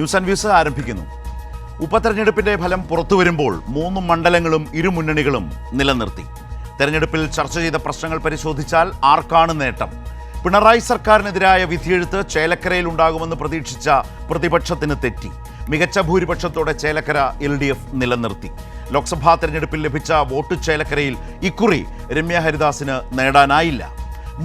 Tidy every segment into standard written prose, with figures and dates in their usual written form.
News and views ആരംഭിക്കുന്നു. ഉപതെരഞ്ഞെടുപ്പിന്റെ ഫലം പുറത്തുവരുമ്പോൾ 3 മണ്ഡലങ്ങളും ഇരു മുന്നണികളും നിലനിർത്തി. തെരഞ്ഞെടുപ്പിൽ ചർച്ച ചെയ്ത പ്രശ്നങ്ങൾ പരിശോധിച്ചാൽ ആർക്കാണ് നേട്ടം? പിണറായി സർക്കാരിനെതിരായ വിധിയെഴുത്ത് ചേലക്കരയിൽ ഉണ്ടാകുമെന്ന് പ്രതീക്ഷിച്ച പ്രതിപക്ഷത്തിന് തെറ്റി. മികച്ച ഭൂരിപക്ഷത്തോടെ ചേലക്കര LDF നിലനിർത്തി. ലോക്സഭാ തെരഞ്ഞെടുപ്പിൽ ലഭിച്ച വോട്ട് ചേലക്കരയിൽ ഇക്കുറി രമ്യ ഹരിദാസിന് നേടാനായില്ല.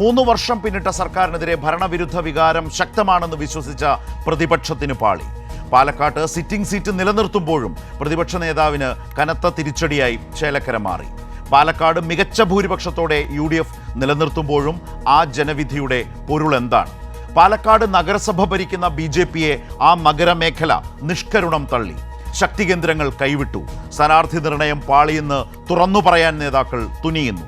3 വർഷം പിന്നിട്ട സർക്കാരിനെതിരെ ഭരണവിരുദ്ധ വികാരം ശക്തമാണെന്ന് വിശ്വസിച്ച പ്രതിപക്ഷത്തിന് പാളി. പാലക്കാട്ട് സിറ്റിംഗ് സീറ്റ് നിലനിർത്തുമ്പോഴും പ്രതിപക്ഷ നേതാവിന് കനത്ത തിരിച്ചടിയായി ചേലക്കര മാറി. പാലക്കാട് മികച്ച ഭൂരിപക്ഷത്തോടെ UDF നിലനിർത്തുമ്പോഴും ആ ജനവിധിയുടെ പൊരുളെന്താണ്? പാലക്കാട് നഗരസഭ ഭരിക്കുന്ന BJPയെ ആ നഗരമേഖല നിഷ്കരുണം തള്ളി. ശക്തി കേന്ദ്രങ്ങൾ കൈവിട്ടു. സ്ഥാനാർത്ഥി നിർണയം പാളിയെന്ന് തുറന്നു പറയാൻ നേതാക്കൾ തുനിയുന്നു.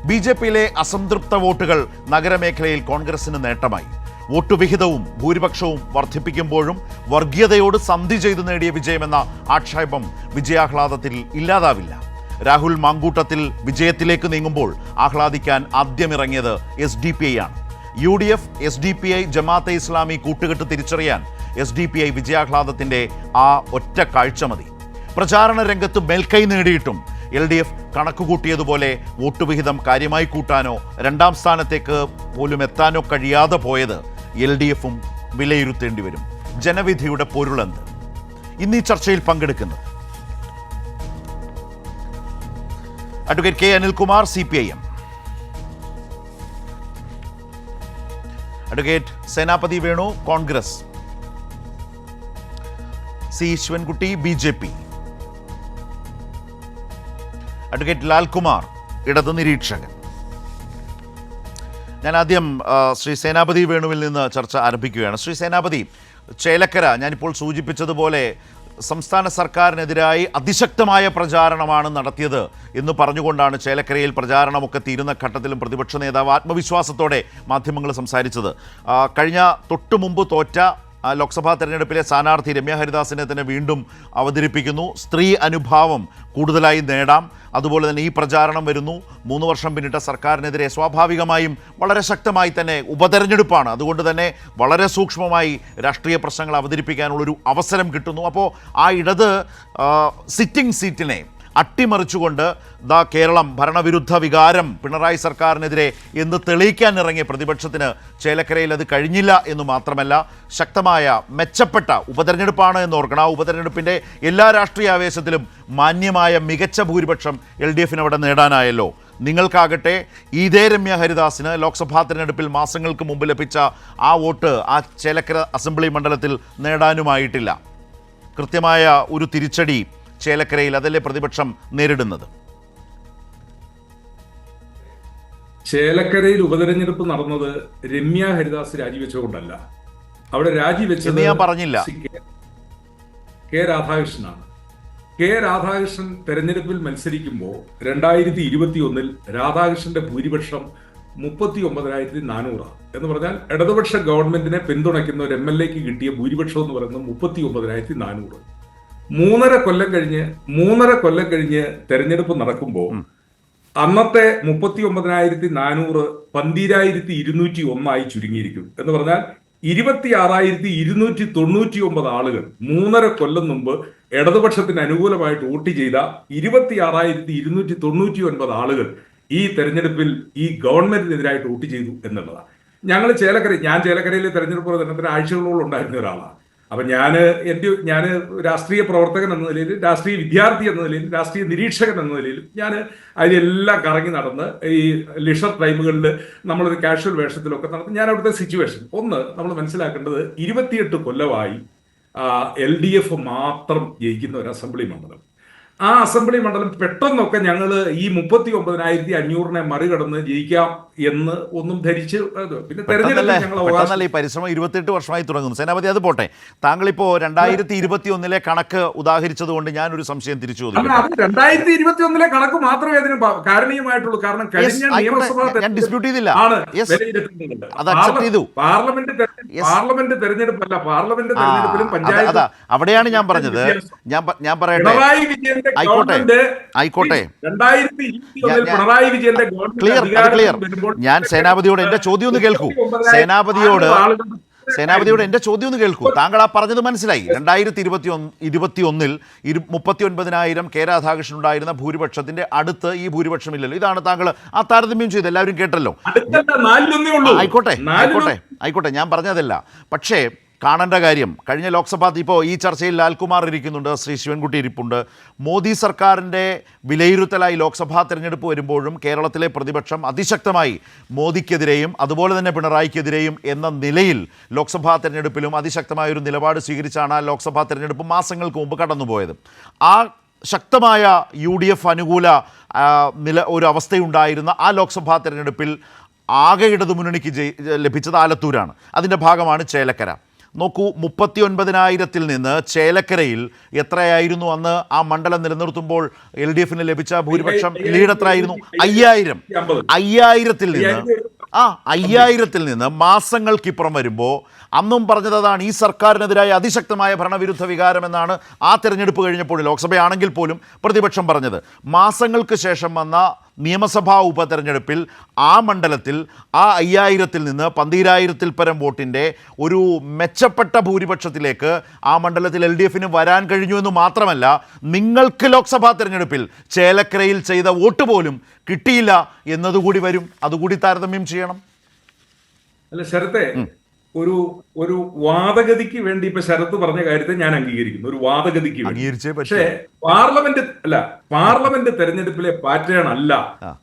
BJPയിലെ അസംതൃപ്ത വോട്ടുകൾ നഗരമേഖലയിൽ കോൺഗ്രസിന് നേട്ടമായി. വോട്ട് വിഹിതവും ഭൂരിപക്ഷവും വർദ്ധിപ്പിക്കുമ്പോഴും വർഗീയതയോട് സന്ധി ചെയ്തു നേടിയ വിജയമെന്ന ആക്ഷേപം വിജയാഹ്ലാദത്തിൽ ഇല്ലാതാവില്ല. രാഹുൽ മാങ്കൂട്ടത്തിൽ വിജയത്തിലേക്ക് നീങ്ങുമ്പോൾ ആഹ്ലാദിക്കാൻ ആദ്യമിറങ്ങിയത് SDPI ആണ്. UDF, SDPI, ജമാഅത്തെ ഇസ്ലാമി കൂട്ടുകെട്ട് തിരിച്ചറിയാൻ SDPI വിജയാഹ്ലാദത്തിൻ്റെ ആ ഒറ്റ കാഴ്ച മതി. പ്രചാരണ രംഗത്ത് മേൽക്കൈ നേടിയിട്ടും LDF കണക്കുകൂട്ടിയതുപോലെ വോട്ട് വിഹിതം കാര്യമായി കൂട്ടാനോ 2ാം സ്ഥാനത്തേക്ക് പോലും എത്താനോ കഴിയാതെ പോയത് LDFും വിലയിരുത്തേണ്ടി വരും. ജനവിധിയുടെ പൊരുളെന്ത്? ഇന്ന് ഈ ചർച്ചയിൽ പങ്കെടുക്കുന്നത് advocate K. Anilkumar, CPIM, advocate Senapathi Venu, Congress, C. Sivankutty, BJP, advocate Lalkumar, ഇടത് നിരീക്ഷകൻ. ഞാൻ ആദ്യം ശ്രീ സേനാപതി വേണുവിൽ നിന്ന് ചർച്ച ആരംഭിക്കുകയാണ്. ശ്രീ സേനാപതി, ചേലക്കര ഞാനിപ്പോൾ സൂചിപ്പിച്ചതുപോലെ സംസ്ഥാന സർക്കാരിനെതിരായി അതിശക്തമായ പ്രചാരണമാണ് നടത്തിയത് എന്ന് പറഞ്ഞുകൊണ്ടാണ് ചേലക്കരയിൽ പ്രചാരണമൊക്കെ തീരുന്ന ഘട്ടത്തിലും പ്രതിപക്ഷ നേതാവ് ആത്മവിശ്വാസത്തോടെ മാധ്യമങ്ങൾ സംസാരിച്ചത്. കഴിഞ്ഞ തൊട്ടു മുമ്പ് തോറ്റ ലോക്സഭാ തെരഞ്ഞെടുപ്പിലെ സ്ഥാനാർത്ഥി രമ്യ ഹരിദാസിനെ തന്നെ വീണ്ടും അവതരിപ്പിക്കുന്നു. സ്ത്രീ അനുഭാവം കൂടുതലായി നേടാം. അതുപോലെ തന്നെ ഈ പ്രചാരണം വരുന്നു. 3 വർഷം പിന്നിട്ട സർക്കാരിനെതിരെ സ്വാഭാവികമായും വളരെ ശക്തമായി തന്നെ ഉപതെരഞ്ഞെടുപ്പാണ്. അതുകൊണ്ട് തന്നെ വളരെ സൂക്ഷ്മമായി രാഷ്ട്രീയ പ്രശ്നങ്ങൾ അവതരിപ്പിക്കാനുള്ളൊരു അവസരം കിട്ടുന്നു. അപ്പോൾ ആ ഇടത് സിറ്റിംഗ് സീറ്റിനെ അട്ടിമറിച്ചുകൊണ്ട് കേരളം ഭരണവിരുദ്ധ വികാരം പിണറായി സർക്കാരിനെതിരെ എന്ന് തെളിയിക്കാൻ ഇറങ്ങിയ പ്രതിപക്ഷത്തിന് ചേലക്കരയിൽ അത് കഴിഞ്ഞില്ല എന്ന് മാത്രമല്ല, ശക്തമായ മെച്ചപ്പെട്ട ഉപതെരഞ്ഞെടുപ്പാണ് എന്ന് ഓർക്കണം. ആ ഉപതെരഞ്ഞെടുപ്പിൻ്റെ എല്ലാ രാഷ്ട്രീയ ആവേശത്തിലും മാന്യമായ മികച്ച ഭൂരിപക്ഷം LDFന് അവിടെ നേടാനായല്ലോ. നിങ്ങൾക്കാകട്ടെ ഇതേ രമ്യ ഹരിദാസിന് ലോക്സഭാ തെരഞ്ഞെടുപ്പിൽ മാസങ്ങൾക്ക് മുമ്പ് ലഭിച്ച ആ വോട്ട് ആ ചേലക്കര അസംബ്ലി മണ്ഡലത്തിൽ നേടാനുമായിട്ടില്ല. കൃത്യമായ ഒരു തിരിച്ചടി ചേലക്കരയിൽ അതല്ലേ പ്രതിപക്ഷം നേരിടുന്നത്? ചേലക്കരയിൽ ഉപതെരഞ്ഞെടുപ്പ് നടന്നത് രമ്യ ഹരിദാസ് രാജിവെച്ചുകൊണ്ടല്ല. അവിടെ രാജിവെച്ചത് ഞാൻ പറഞ്ഞില്ല, K. രാധാകൃഷ്ണനാണ്. K. രാധാകൃഷ്ണൻ തെരഞ്ഞെടുപ്പിൽ മത്സരിക്കുമ്പോൾ 2021 രാധാകൃഷ്ണന്റെ ഭൂരിപക്ഷം 39,400 എന്ന് പറഞ്ഞാൽ ഇടതുപക്ഷ ഗവൺമെന്റിനെ പിന്തുണയ്ക്കുന്ന ഒരു MLAക്ക് കിട്ടിയ ഭൂരിപക്ഷം എന്ന് പറയുന്നത് 39,400. 3.5 കൊല്ലം കഴിഞ്ഞ് തെരഞ്ഞെടുപ്പ് നടക്കുമ്പോൾ അന്നത്തെ 39,400 12,201 ചുരുങ്ങിയിരിക്കും. എന്ന് പറഞ്ഞാൽ 26,299 ആളുകൾ 3.5 കൊല്ലം മുമ്പ് ഇടതുപക്ഷത്തിന് അനുകൂലമായിട്ട് വോട്ട് ചെയ്ത 26,299 ആളുകൾ ഈ തെരഞ്ഞെടുപ്പിൽ ഈ ഗവൺമെന്റിനെതിരായിട്ട് വോട്ട് ചെയ്തു എന്നുള്ളതാണ്. ഞാൻ ചേലക്കരയിലെ തെരഞ്ഞെടുപ്പ് പ്രചരണത്തിന് ആഴ്ചകളോളം ഉണ്ടായിരുന്ന ഒരാളാണ്. അപ്പൊ ഞാൻ രാഷ്ട്രീയ പ്രവർത്തകൻ എന്ന നിലയിൽ, രാഷ്ട്രീയ വിദ്യാർത്ഥി എന്ന നിലയിൽ, രാഷ്ട്രീയ നിരീക്ഷകൻ എന്ന നിലയിൽ ഞാൻ അതിലെല്ലാം കറങ്ങി നടന്ന് ഈ ലിഷർ ടൈമുകളിൽ നമ്മളൊരു കാഷ്വൽ വേഷത്തിലൊക്കെ നടന്ന് ഞാൻ അവിടുത്തെ സിറ്റുവേഷൻ നമ്മൾ മനസ്സിലാക്കേണ്ടത് 28 കൊല്ലമായി LDF മാത്രം ജയിക്കുന്ന ഒരു അസംബ്ലി മണ്ഡലം. ആ അസംബ്ലി മണ്ഡലം പെട്ടെന്നൊക്കെ ഞങ്ങൾ ഈ 39,500 മറികടന്ന് ജയിക്കാം എന്ന് ഒന്നും ധരിച്ച് പിന്നെ തെരഞ്ഞെടുപ്പ് പരിശ്രമം 28 വർഷമായി തുടങ്ങുന്നു. സേനാപതി, അത് പോട്ടെ. താങ്കളിപ്പോ 2021 കണക്ക് ഉദാഹരിച്ചത് കൊണ്ട് ഞാനൊരു സംശയം തിരിച്ചു ചോദിക്കും. 2021 കണക്ക് മാത്രമേ അതിന് കാരണീയമായിട്ടുള്ളൂ. കാരണം കഴിഞ്ഞ നിയമസഭാ ഡിസ്പ്യൂട്ട് ചെയ്തില്ല, പാർലമെന്റ് തെരഞ്ഞെടുപ്പല്ല, പാർലമെന്റ് തെരഞ്ഞെടുപ്പിലും പഞ്ചായത്ത് അവിടെയാണ് ഞാൻ പറഞ്ഞത്. ഞാൻ പറയട്ടെ, ആയിക്കോട്ടെ, ക്ലിയർ. ഞാൻ സേനാപതിയോട് എന്റെ ചോദ്യം ഒന്ന് കേൾക്കൂ. സേനാപതിയോട് സേനാപതിയോട് എൻ്റെ ചോദ്യം ഒന്ന് കേൾക്കൂ. താങ്കൾ ആ പറഞ്ഞത് മനസ്സിലായി. 2021 39,000 കെ രാധാകൃഷ്ണൻ ഉണ്ടായിരുന്ന ഭൂരിപക്ഷത്തിന്റെ അടുത്ത് ഈ ഭൂരിപക്ഷം ഇല്ലല്ലോ. ഇതാണ് താങ്കൾ ആ താരതമ്യം ചെയ്ത് എല്ലാവരും കേട്ടല്ലോ. ആയിക്കോട്ടെ ഞാൻ പറഞ്ഞതല്ല. പക്ഷേ കാണേണ്ട കാര്യം, കഴിഞ്ഞ ലോക്സഭാ ഇപ്പോൾ ഈ ചർച്ചയിൽ ലാൽകുമാർ ഇരിക്കുന്നുണ്ട്, ശ്രീ ശിവൻകുട്ടി ഇരിപ്പുണ്ട്. മോദി സർക്കാരിൻ്റെ വിലയിരുത്തലായി ലോക്സഭാ തെരഞ്ഞെടുപ്പ് വരുമ്പോഴും കേരളത്തിലെ പ്രതിപക്ഷം അതിശക്തമായി മോദിക്കെതിരെയും അതുപോലെ തന്നെ പിണറായിക്കെതിരെയും എന്ന നിലയിൽ ലോക്സഭാ തെരഞ്ഞെടുപ്പിലും അതിശക്തമായൊരു നിലപാട് സ്വീകരിച്ചാണ് ആ ലോക്സഭാ തെരഞ്ഞെടുപ്പ് മാസങ്ങൾക്ക് മുമ്പ് കടന്നുപോയത്. ആ ശക്തമായ UDF അനുകൂല ഒരു അവസ്ഥയുണ്ടായിരുന്ന ആ ലോക്സഭാ തെരഞ്ഞെടുപ്പിൽ ആകെ ഇടതുമുന്നണിക്ക് ലഭിച്ചത് ആലത്തൂരാണ്. അതിൻ്റെ ഭാഗമാണ് ചേലക്കര. നോക്കൂ, 39,000-ൽ നിന്ന് ചേലക്കരയിൽ എത്രയായിരുന്നു അന്ന് ആ മണ്ഡലം നിലനിർത്തുമ്പോൾ LDFന് ലഭിച്ച ഭൂരിപക്ഷം? ലീഡ് എത്രയായിരുന്നു? 5,000-ൽ നിന്ന് മാസങ്ങൾക്കിപ്പുറം വരുമ്പോൾ അന്നും പറഞ്ഞത് അതാണ്, ഈ സർക്കാരിനെതിരായ അതിശക്തമായ ഭരണവിരുദ്ധ വികാരമെന്നാണ് ആ തെരഞ്ഞെടുപ്പ് കഴിഞ്ഞപ്പോൾ ലോക്സഭയാണെങ്കിൽ പോലും പ്രതിപക്ഷം പറഞ്ഞത്. മാസങ്ങൾക്ക് ശേഷം വന്ന നിയമസഭാ ഉപതെരഞ്ഞെടുപ്പിൽ ആ മണ്ഡലത്തിൽ ആ 5,000-ൽ നിന്ന് 12,000-ൽ പരം വോട്ടിൻ്റെ ഒരു മെച്ചപ്പെട്ട ഭൂരിപക്ഷത്തിലേക്ക് ആ മണ്ഡലത്തിൽ LDFന് വരാൻ കഴിഞ്ഞു എന്ന് മാത്രമല്ല, നിങ്ങൾക്ക് ലോക്സഭാ തെരഞ്ഞെടുപ്പിൽ ചേലക്കരയിൽ ചെയ്ത വോട്ട് പോലും കിട്ടിയില്ല എന്നതുകൂടി വരും. അതുകൂടി താരതമ്യം ചെയ്യണം. അല്ല ശരത്തെ, ഒരു വാദഗതിക്ക് വേണ്ടി ഇപ്പൊ ശരത്ത് പറഞ്ഞ കാര്യത്തെ ഞാൻ അംഗീകരിക്കുന്നു. ഒരു വാദഗതിക്ക് വേണ്ടി. പക്ഷേ പാർലമെന്റ് തെരഞ്ഞെടുപ്പിലെ പാറ്റേൺ അല്ല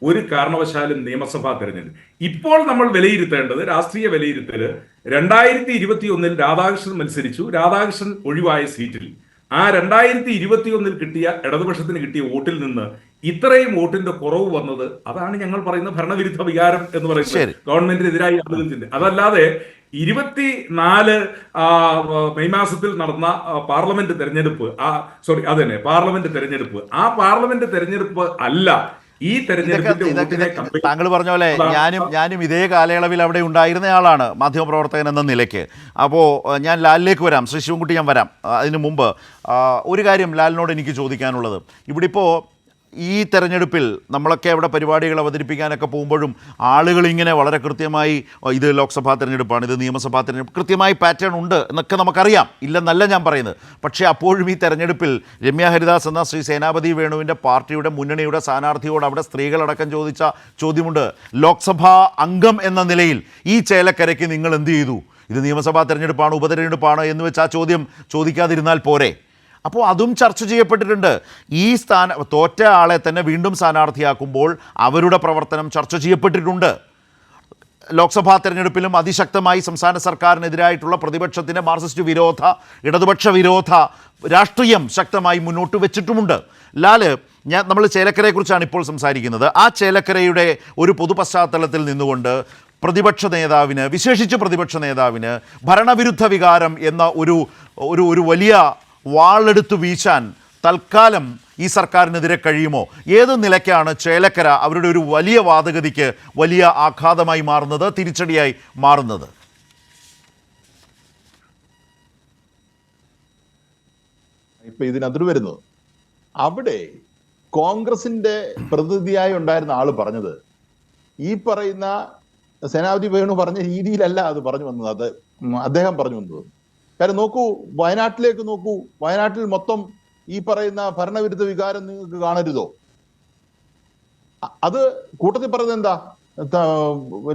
ഒരു കാരണവശാലും നിയമസഭാ തെരഞ്ഞെടുപ്പ്. ഇപ്പോൾ നമ്മൾ വിലയിരുത്തേണ്ടത്, രാഷ്ട്രീയ വിലയിരുത്തല്, 2021-ൽ രാധാകൃഷ്ണൻ മത്സരിച്ചു. രാധാകൃഷ്ണൻ ഒഴിവായ സീറ്റിൽ ആ 2021-ൽ കിട്ടിയ ഇടതുപക്ഷത്തിന് കിട്ടിയ വോട്ടിൽ നിന്ന് ഇത്രയും വോട്ടിന്റെ കുറവ് വന്നത്, അതാണ് ഞങ്ങൾ പറയുന്ന ഭരണവിരുദ്ധ വികാരം എന്ന് പറയുന്നത്. ഗവൺമെന്റിനെതിരായി ആളുകൾ. അതല്ലാതെ 24 മെയ് മാസത്തിൽ നടന്ന പാർലമെന്റ് തെരഞ്ഞെടുപ്പ്, പാർലമെന്റ് തെരഞ്ഞെടുപ്പ്, ആ പാർലമെന്റ് തെരഞ്ഞെടുപ്പ് അല്ല ഈ തെരഞ്ഞെടുപ്പിന്റെ. താങ്കൾ പറഞ്ഞ പോലെ ഞാനും ഇതേ കാലയളവിൽ അവിടെ ഉണ്ടായിരുന്നയാളാണ് മാധ്യമപ്രവർത്തകൻ എന്ന നിലയ്ക്ക്. അപ്പോൾ ഞാൻ ലാലിലേക്ക് വരാം, ശ്രീ ശിവൻകുട്ടി ഞാൻ വരാം. അതിനു മുമ്പ് ഒരു കാര്യം ലാലിനോട് എനിക്ക് ചോദിക്കാനുള്ളത്, ഇവിടെ ഇപ്പോൾ ഈ തെരഞ്ഞെടുപ്പിൽ നമ്മളൊക്കെ അവിടെ പരിപാടികൾ അവതരിപ്പിക്കാനൊക്കെ പോകുമ്പോഴും ആളുകൾ ഇങ്ങനെ വളരെ കൃത്യമായി ഇത് ലോക്സഭാ തെരഞ്ഞെടുപ്പാണ്, ഇത് നിയമസഭാ തെരഞ്ഞെടുപ്പ്, കൃത്യമായി പാറ്റേൺ ഉണ്ട് എന്നൊക്കെ നമുക്കറിയാം, ഇല്ലെന്നല്ല ഞാൻ പറയുന്നത്. പക്ഷേ അപ്പോഴും ഈ തെരഞ്ഞെടുപ്പിൽ രമ്യ ഹരിദാസ് എന്ന ശ്രീ സേനാപതി വേണുവിൻ്റെ പാർട്ടിയുടെ മുന്നണിയുടെ സ്ഥാനാർത്ഥിയോട് അവിടെ സ്ത്രീകളടക്കം ചോദിച്ച ചോദ്യമുണ്ട്, ലോക്സഭാ അംഗം എന്ന നിലയിൽ ഈ ചേലക്കരയ്ക്ക് നിങ്ങൾ എന്ത് ചെയ്തു? ഇത് നിയമസഭാ തെരഞ്ഞെടുപ്പാണ്, ഉപതെരഞ്ഞെടുപ്പാണ് എന്ന് വെച്ച് ആ ചോദ്യം ചോദിക്കാതിരുന്നാൽ പോരെ? അപ്പോൾ അതും ചർച്ച ചെയ്യപ്പെട്ടിട്ടുണ്ട്. ഈ തോറ്റ ആളെ തന്നെ വീണ്ടും സ്ഥാനാർത്ഥിയാക്കുമ്പോൾ അവരുടെ പ്രവർത്തനം ചർച്ച ചെയ്യപ്പെട്ടിട്ടുണ്ട്. ലോക്സഭാ തെരഞ്ഞെടുപ്പിലും അതിശക്തമായി സംസ്ഥാന സർക്കാരിനെതിരായിട്ടുള്ള പ്രതിപക്ഷത്തിൻ്റെ മാർക്സിസ്റ്റ് വിരോധ, ഇടതുപക്ഷ വിരോധ രാഷ്ട്രീയം ശക്തമായി മുന്നോട്ട് വെച്ചിട്ടുമുണ്ട്. ലാല്, നമ്മൾ ചേലക്കരയെക്കുറിച്ചാണ് ഇപ്പോൾ സംസാരിക്കുന്നത്. ആ ചേലക്കരയുടെ ഒരു പൊതു പശ്ചാത്തലത്തിൽ നിന്നുകൊണ്ട് പ്രതിപക്ഷ നേതാവിന്, വിശേഷിച്ച് പ്രതിപക്ഷ നേതാവിന് ഭരണവിരുദ്ധ വികാരം എന്ന ഒരു വലിയ വാളെടുത്തു വീശാൻ തൽക്കാലം ഈ സർക്കാരിനെതിരെ കഴിയുമോ? ഏത് നിലയ്ക്കാണ് ചേലക്കര അവരുടെ ഒരു വലിയ വാദഗതിക്ക് വലിയ ആഘാതമായി മാറുന്നത്, തിരിച്ചടിയായി മാറുന്നത്? ഇപ്പൊ ഇതിനതിർ വരുന്നത്, അവിടെ കോൺഗ്രസിന്റെ പ്രതിനിധിയായി ഉണ്ടായിരുന്ന ആള് പറഞ്ഞത് ഈ പറയുന്ന സേനാപതി വേണു പറഞ്ഞ രീതിയിലല്ല അത് പറഞ്ഞു വന്നത്. അത് അദ്ദേഹം പറഞ്ഞു വന്നത്. കാര്യം നോക്കൂ, വയനാട്ടിലേക്ക് നോക്കൂ. വയനാട്ടിൽ മൊത്തം ഈ പറയുന്ന ഭരണവിരുദ്ധ വികാരം നിങ്ങൾക്ക് കാണരുതോ? അത് കൂട്ടത്തിൽ പറയുന്നത് എന്താ?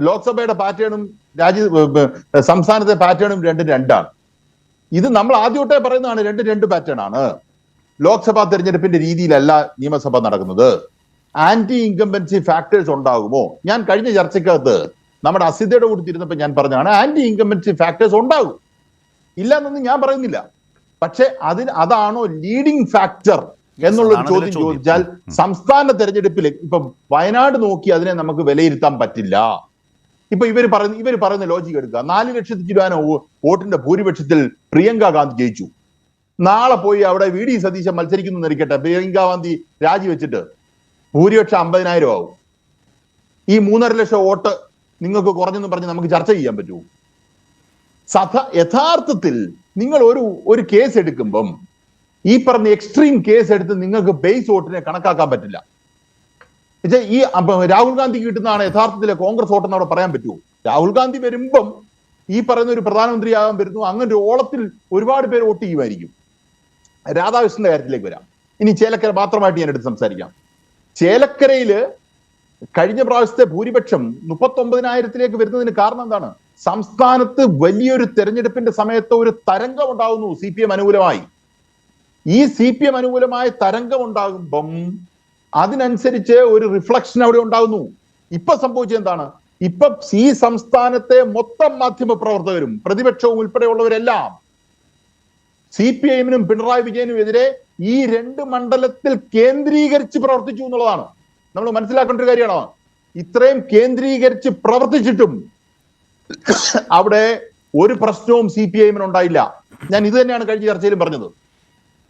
ലോക്സഭയുടെ പാറ്റേണും സംസ്ഥാനത്തെ പാറ്റേണും രണ്ടാണ്. ഇത് നമ്മൾ ആദ്യമൊട്ടേ പറയുന്നതാണ്, രണ്ട് പാറ്റേൺ ആണ്. ലോക്സഭാ തെരഞ്ഞെടുപ്പിന്റെ രീതിയിലല്ല നിയമസഭ നടക്കുന്നത്. ആന്റി ഇൻകംബൻസി ഫാക്ടേഴ്സ് ഉണ്ടാകുമോ? ഞാൻ കഴിഞ്ഞ ചർച്ചക്കകത്ത് നമ്മുടെ അസിതയുടെ കൂടി തിരുന്നപ്പോൾ ഞാൻ പറഞ്ഞതാണ്, ആന്റി ഇൻകംബൻസി ഫാക്ടേഴ്സ് ഉണ്ടാകും, ഇല്ല എന്നൊന്നും ഞാൻ പറയുന്നില്ല. പക്ഷെ അതാണോ ലീഡിംഗ് ഫാക്ടർ എന്നുള്ളൊരു ചോദ്യം ചോദിച്ചാൽ സംസ്ഥാന തെരഞ്ഞെടുപ്പിൽ ഇപ്പൊ വയനാട് നോക്കി അതിനെ നമുക്ക് വിലയിരുത്താൻ പറ്റില്ല. ഇപ്പൊ ഇവർ പറയുന്ന ലോജിക്ക് എടുക്കുക. 4 ലക്ഷത്തി ചില്ലാനം വോട്ടിന്റെ ഭൂരിപക്ഷത്തിൽ പ്രിയങ്ക ഗാന്ധി ജയിച്ചു. നാളെ പോയി അവിടെ VD സതീശൻ മത്സരിക്കുന്നു എന്നിരിക്കട്ടെ, പ്രിയങ്ക ഗാന്ധി രാജിവെച്ചിട്ട് ഭൂരിപക്ഷം 50,000 ആവും. ഈ 3.5 ലക്ഷം വോട്ട് നിങ്ങൾക്ക് കുറഞ്ഞെന്ന് പറഞ്ഞ് നമുക്ക് ചർച്ച ചെയ്യാൻ പറ്റുമോ? യഥാർത്ഥത്തിൽ നിങ്ങൾ ഒരു കേസ് എടുക്കുമ്പം ഈ പറഞ്ഞ എക്സ്ട്രീം കേസ് എടുത്ത് നിങ്ങൾക്ക് ബേസ് വോട്ടിനെ കണക്കാക്കാൻ പറ്റില്ല. ഈ രാഹുൽ ഗാന്ധി കിട്ടുന്നതാണ് യഥാർത്ഥത്തിലെ കോൺഗ്രസ് വോട്ടെന്ന് അവിടെ പറയാൻ പറ്റുമോ? രാഹുൽ ഗാന്ധി വരുമ്പം ഈ പറയുന്ന ഒരു പ്രധാനമന്ത്രിയാകാൻ വരുന്നു, അങ്ങനെ ഒരു ഓളത്തിൽ ഒരുപാട് പേര് വോട്ട് ചെയ്യുമായിരിക്കും. രാധാകൃഷ്ണന്റെ കാര്യത്തിലേക്ക് വരാം. ഇനി ചേലക്കര മാത്രമായിട്ട് ഞാൻ എടുത്ത് സംസാരിക്കാം. ചേലക്കരയില് കഴിഞ്ഞ പ്രാവശ്യത്തെ ഭൂരിപക്ഷം 39,000 വരുന്നതിന് കാരണം എന്താണ്? സംസ്ഥാനത്ത് വലിയൊരു തെരഞ്ഞെടുപ്പിന്റെ സമയത്ത് ഒരു തരംഗം ഉണ്ടാകുന്നു CPM അനുകൂലമായി. ഈ CPM അനുകൂലമായ തരംഗം ഉണ്ടാകുമ്പം അതിനനുസരിച്ച് ഒരു റിഫ്ലക്ഷൻ അവിടെ ഉണ്ടാകുന്നു. ഇപ്പൊ സംഭവിച്ചത് എന്താണ്? ഇപ്പൊ ഈ സംസ്ഥാനത്തെ മൊത്തം മാധ്യമ പ്രവർത്തകരും പ്രതിപക്ഷവും ഉൾപ്പെടെയുള്ളവരെല്ലാം CPIM-നും പിണറായി വിജയനും എതിരെ ഈ 2 മണ്ഡലത്തിൽ കേന്ദ്രീകരിച്ച് പ്രവർത്തിച്ചു എന്നുള്ളതാണ് നമ്മൾ മനസ്സിലാക്കേണ്ട ഒരു കാര്യമാണ്. ഇത്രയും കേന്ദ്രീകരിച്ച് പ്രവർത്തിച്ചിട്ടും അവിടെ ഒരു പ്രശ്നവും CPIM-ന് ഉണ്ടായില്ല. ഞാൻ ഇത് തന്നെയാണ് കഴിഞ്ഞ ചർച്ചയിലും പറഞ്ഞത്.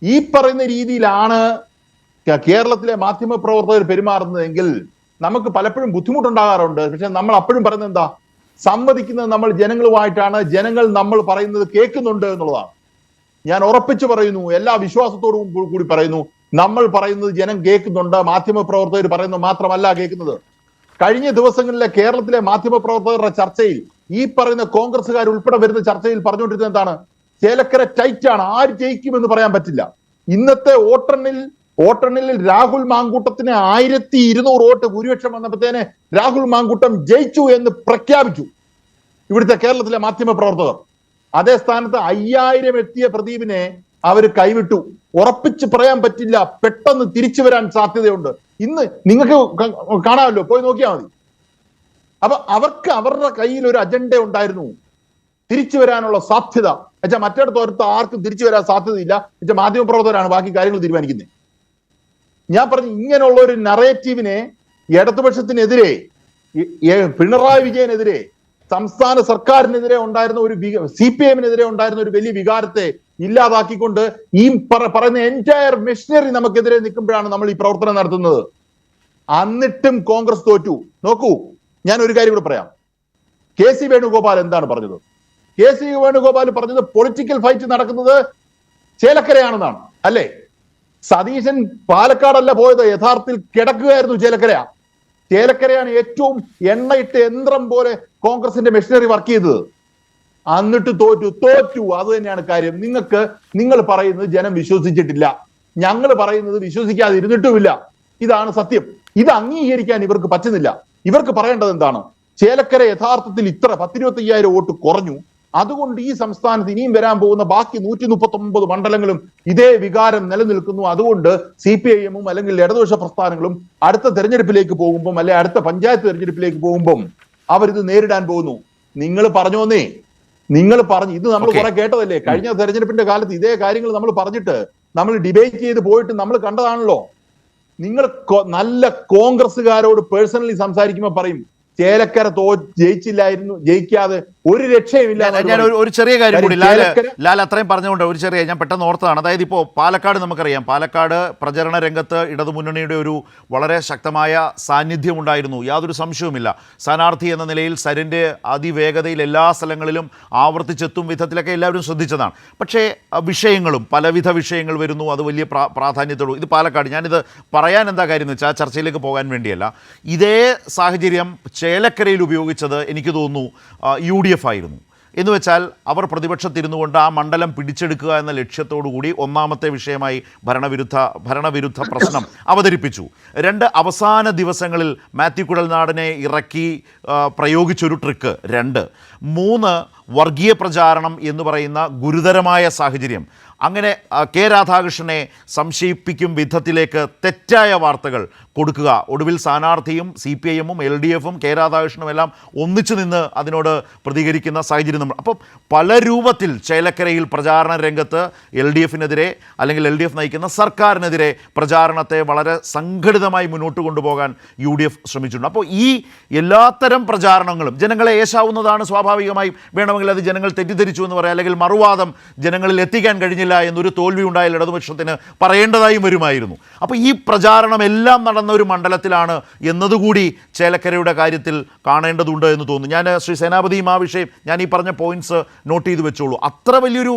ഈ പറയുന്ന രീതിയിലാണ് കേരളത്തിലെ മാധ്യമ പ്രവർത്തകർ പെരുമാറുന്നതെങ്കിൽ നമുക്ക് പലപ്പോഴും ബുദ്ധിമുട്ടുണ്ടാകാറുണ്ട്. പക്ഷെ നമ്മൾ അപ്പോഴും പറയുന്നത് എന്താ? സംവദിക്കുന്നത് നമ്മൾ ജനങ്ങളുമായിട്ടാണ്, ജനങ്ങൾ നമ്മൾ പറയുന്നത് കേൾക്കുന്നുണ്ട് എന്നുള്ളതാണ്. ഞാൻ ഉറപ്പിച്ചു പറയുന്നു, എല്ലാ വിശ്വാസത്തോടും കൂടി പറയുന്നു, നമ്മൾ പറയുന്നത് ജനം കേൾക്കുന്നുണ്ട്. മാധ്യമ പ്രവർത്തകർ പറയുന്നത് മാത്രമല്ല കേൾക്കുന്നത്. കഴിഞ്ഞ ദിവസങ്ങളിലെ കേരളത്തിലെ മാധ്യമ പ്രവർത്തകരുടെ ചർച്ചയിൽ ഈ പറയുന്ന കോൺഗ്രസ്സുകാർ ഉൾപ്പെടെ വരുന്ന ചർച്ചയിൽ പറഞ്ഞുകൊണ്ടിരുന്നത് എന്താണ്? ചേലക്കര ടൈറ്റ് ആണ്, ആര് ജയിക്കുമെന്ന് പറയാൻ പറ്റില്ല. ഇന്നത്തെ വോട്ടെണ്ണിൽ രാഹുൽ മാങ്കൂട്ടത്തിന് 1200 വോട്ട് ഭൂരിപക്ഷം വന്നപ്പോഴത്തേനെ രാഹുൽ മാങ്കൂട്ടം ജയിച്ചു എന്ന് പ്രഖ്യാപിച്ചു ഇവിടുത്തെ കേരളത്തിലെ മാധ്യമ പ്രവർത്തകർ. അതേ സ്ഥാനത്ത് 5000 എത്തിയ പ്രദീപിനെ അവർ കൈവിട്ടു. ഉറപ്പിച്ച് പറയാൻ പറ്റില്ല, പെട്ടെന്ന് തിരിച്ചു വരാൻ സാധ്യതയുണ്ട്. ഇന്ന് നിങ്ങൾക്ക് കാണാമല്ലോ, പോയി നോക്കിയാൽ മതി. അപ്പൊ അവർക്ക് അവരുടെ കയ്യിൽ ഒരു അജണ്ട ഉണ്ടായിരുന്നു, തിരിച്ചു വരാനുള്ള സാധ്യത. എന്നുവെച്ചാൽ മറ്റിടത്തോരത്ത് ആർക്കും തിരിച്ചു വരാൻ സാധ്യതയില്ല. എന്നുവെച്ചാൽ മാധ്യമപ്രവർത്തകരാണ് ബാക്കി കാര്യങ്ങൾ തീരുമാനിക്കുന്നത്. ഞാൻ പറഞ്ഞു, ഇങ്ങനെയുള്ള ഒരു നറേറ്റീവിനെ ഇടതുപക്ഷത്തിനെതിരെ, പിണറായി വിജയനെതിരെ, സംസ്ഥാന സർക്കാരിനെതിരെ ഉണ്ടായിരുന്ന ഒരു CPIM-നെതിരെ ഉണ്ടായിരുന്ന ഒരു വലിയ വികാരത്തെ ഇല്ലാതാക്കിക്കൊണ്ട് ഈ പറയുന്ന എൻറ്റയർ മെഷീനറി നമുക്കെതിരെ നിൽക്കുമ്പോഴാണ് നമ്മൾ ഈ പ്രവർത്തനം നടത്തുന്നത്. എന്നിട്ടും കോൺഗ്രസ് തോറ്റു. നോക്കൂ, ഞാൻ ഒരു കാര്യം കൂടെ പറയാം. KC വേണുഗോപാൽ എന്താണ് പറഞ്ഞത്? KC വേണുഗോപാൽ പറഞ്ഞത് പൊളിറ്റിക്കൽ ഫൈറ്റ് നടക്കുന്നത് ചേലക്കരയാണെന്നാണ്, അല്ലേ? സതീശൻ പാലക്കാടല്ല പോയത്, യഥാർത്ഥത്തിൽ കിടക്കുകയായിരുന്നു ചേലക്കരയാണ് ഏറ്റവും എണ്ണയിട്ട് യന്ത്രം പോലെ കോൺഗ്രസിന്റെ മെഷീനറി വർക്ക് ചെയ്തത്. എന്നിട്ട് തോറ്റു. അത് തന്നെയാണ് കാര്യം. നിങ്ങൾ പറയുന്നത് ജനം വിശ്വസിച്ചിട്ടില്ല, ഞങ്ങൾ പറയുന്നത് വിശ്വസിക്കാതെ ഇരുന്നിട്ടുമില്ല. ഇതാണ് സത്യം. ഇത് അംഗീകരിക്കാൻ ഇവർക്ക് പറ്റുന്നില്ല. ഇവർക്ക് പറയേണ്ടത് എന്താണ്? ചേലക്കര യഥാർത്ഥത്തിൽ ഇത്ര 10-25,000 വോട്ട് കുറഞ്ഞു, അതുകൊണ്ട് ഈ സംസ്ഥാനത്ത് ഇനിയും വരാൻ പോകുന്ന ബാക്കി 139 മണ്ഡലങ്ങളും ഇതേ വികാരം നിലനിൽക്കുന്നു. അതുകൊണ്ട് CPIM-ഉം അല്ലെങ്കിൽ ഇടതുപക്ഷ പ്രസ്ഥാനങ്ങളും അടുത്ത തെരഞ്ഞെടുപ്പിലേക്ക് പോകുമ്പം, അല്ലെ അടുത്ത പഞ്ചായത്ത് തെരഞ്ഞെടുപ്പിലേക്ക് പോകുമ്പം അവരിത് നേരിടാൻ പോകുന്നു. നിങ്ങൾ പറഞ്ഞോന്നേ, ഇത് നമ്മൾ കുറെ കേട്ടതല്ലേ? കഴിഞ്ഞ തെരഞ്ഞെടുപ്പിന്റെ കാലത്ത് ഇതേ കാര്യങ്ങൾ നമ്മൾ പറഞ്ഞിട്ട് നമ്മൾ ഡിബേറ്റ് ചെയ്ത് പോയിട്ട് നമ്മൾ കണ്ടതാണല്ലോ. നിങ്ങൾ നല്ല കോൺഗ്രസ്സുകാരോട് പേഴ്സണലി സംസാരിക്കുമ്പോൾ പറയും, ചേലക്കര ജയിക്കാതെ ഒരു രക്ഷയുമില്ല. ഞാൻ ഒരു ചെറിയ കാര്യം കൂടി ലാൽ അത്രയും പറഞ്ഞുകൊണ്ട് ഒരു ചെറിയ, ഞാൻ പെട്ടെന്ന് ഓർത്തതാണ്. അതായത് ഇപ്പോൾ പാലക്കാട് നമുക്കറിയാം, പാലക്കാട് പ്രചരണ രംഗത്ത് ഇടതുമുന്നണിയുടെ ഒരു വളരെ ശക്തമായ സാന്നിധ്യം ഉണ്ടായിരുന്നു, യാതൊരു സംശയവുമില്ല. സ്ഥാനാർത്ഥി എന്ന നിലയിൽ സരിൻ്റെ അതിവേഗതയിൽ എല്ലാ സ്ഥലങ്ങളിലും ആവർത്തിച്ചെത്തും വിധത്തിലൊക്കെ എല്ലാവരും ശ്രദ്ധിച്ചതാണ്. പക്ഷേ വിഷയങ്ങളും പലവിധ വിഷയങ്ങൾ വരുന്നു, അത് വലിയ പ്രാധാന്യത്തോടും. ഇത് പാലക്കാട്, ഞാനിത് പറയാൻ എന്താ കാര്യം എന്ന് വെച്ചാൽ ചർച്ചയിലേക്ക് പോകാൻ വേണ്ടിയല്ല. ഇതേ സാഹചര്യം ചേലക്കരയിൽ ഉപയോഗിച്ചത് എനിക്ക് തോന്നുന്നു UDF ആയിരുന്നു. എന്ന് വെച്ചാൽ അവർ പ്രതിപക്ഷത്തിരുന്നു കൊണ്ട് ആ മണ്ഡലം പിടിച്ചെടുക്കുക എന്ന ലക്ഷ്യത്തോടു കൂടി ഒന്നാമത്തെ വിഷയമായി ഭരണവിരുദ്ധ പ്രശ്നം അവതരിപ്പിച്ചു. 2 അവസാന ദിവസങ്ങളിൽ മാത്യു കുഴൽനാടനെ ഇറക്കി പ്രയോഗിച്ചൊരു ട്രിക്ക്. 3 വർഗീയ പ്രചാരണം എന്ന് പറയുന്ന ഗുരുതരമായ സാഹചര്യം. അങ്ങനെ കെ രാധാകൃഷ്ണനെ സംശയിപ്പിക്കും വിധത്തിലേക്ക് തെറ്റായ വാർത്തകൾ കൊടുക്കുക. ഒടുവിൽ സ്ഥാനാർത്ഥിയും CPIM-ഉം LDF-ഉം കെ രാധാകൃഷ്ണനും എല്ലാം ഒന്നിച്ചു നിന്ന് അതിനോട് പ്രതികരിക്കുന്ന സാഹചര്യം നമ്മൾ. അപ്പോൾ പല രൂപത്തിൽ ചേലക്കരയിൽ പ്രചാരണ രംഗത്ത് LDF-നെതിരെ അല്ലെങ്കിൽ LDF നയിക്കുന്ന സർക്കാരിനെതിരെ പ്രചാരണത്തെ വളരെ സംഘടിതമായി മുന്നോട്ട് കൊണ്ടുപോകാൻ UDF ശ്രമിച്ചിട്ടുണ്ട്. അപ്പോൾ ഈ എല്ലാത്തരം പ്രചാരണങ്ങളും ജനങ്ങളെ ഏശാവുന്നതാണ്. സ്വാഭാവികമായും വേണമെങ്കിൽ അത് ജനങ്ങൾ തെറ്റിദ്ധരിച്ചു എന്ന് പറയാം, അല്ലെങ്കിൽ മറുവാദം ജനങ്ങളിൽ എത്തിക്കാൻ കഴിഞ്ഞില്ല എന്നൊരു തോൽവി ഉണ്ടായാൽ ഇടതുപക്ഷത്തിന് പറയേണ്ടതായും വരുമായിരുന്നു. അപ്പോൾ ഈ പ്രചാരണം എല്ലാം നടന്ന ഒരു മണ്ഡലത്തിലാണ് എന്നതുകൂടി ചേലക്കരയുടെ കാര്യത്തിൽ കാണേണ്ടതുണ്ട് എന്ന് തോന്നുന്നു. ഞാൻ ശ്രീ സേനാപതിയും ആ വിഷയം, ഞാൻ ഈ പറഞ്ഞ പോയിന്റ്സ് നോട്ട് ചെയ്ത് വെച്ചോളൂ. അത്ര വലിയൊരു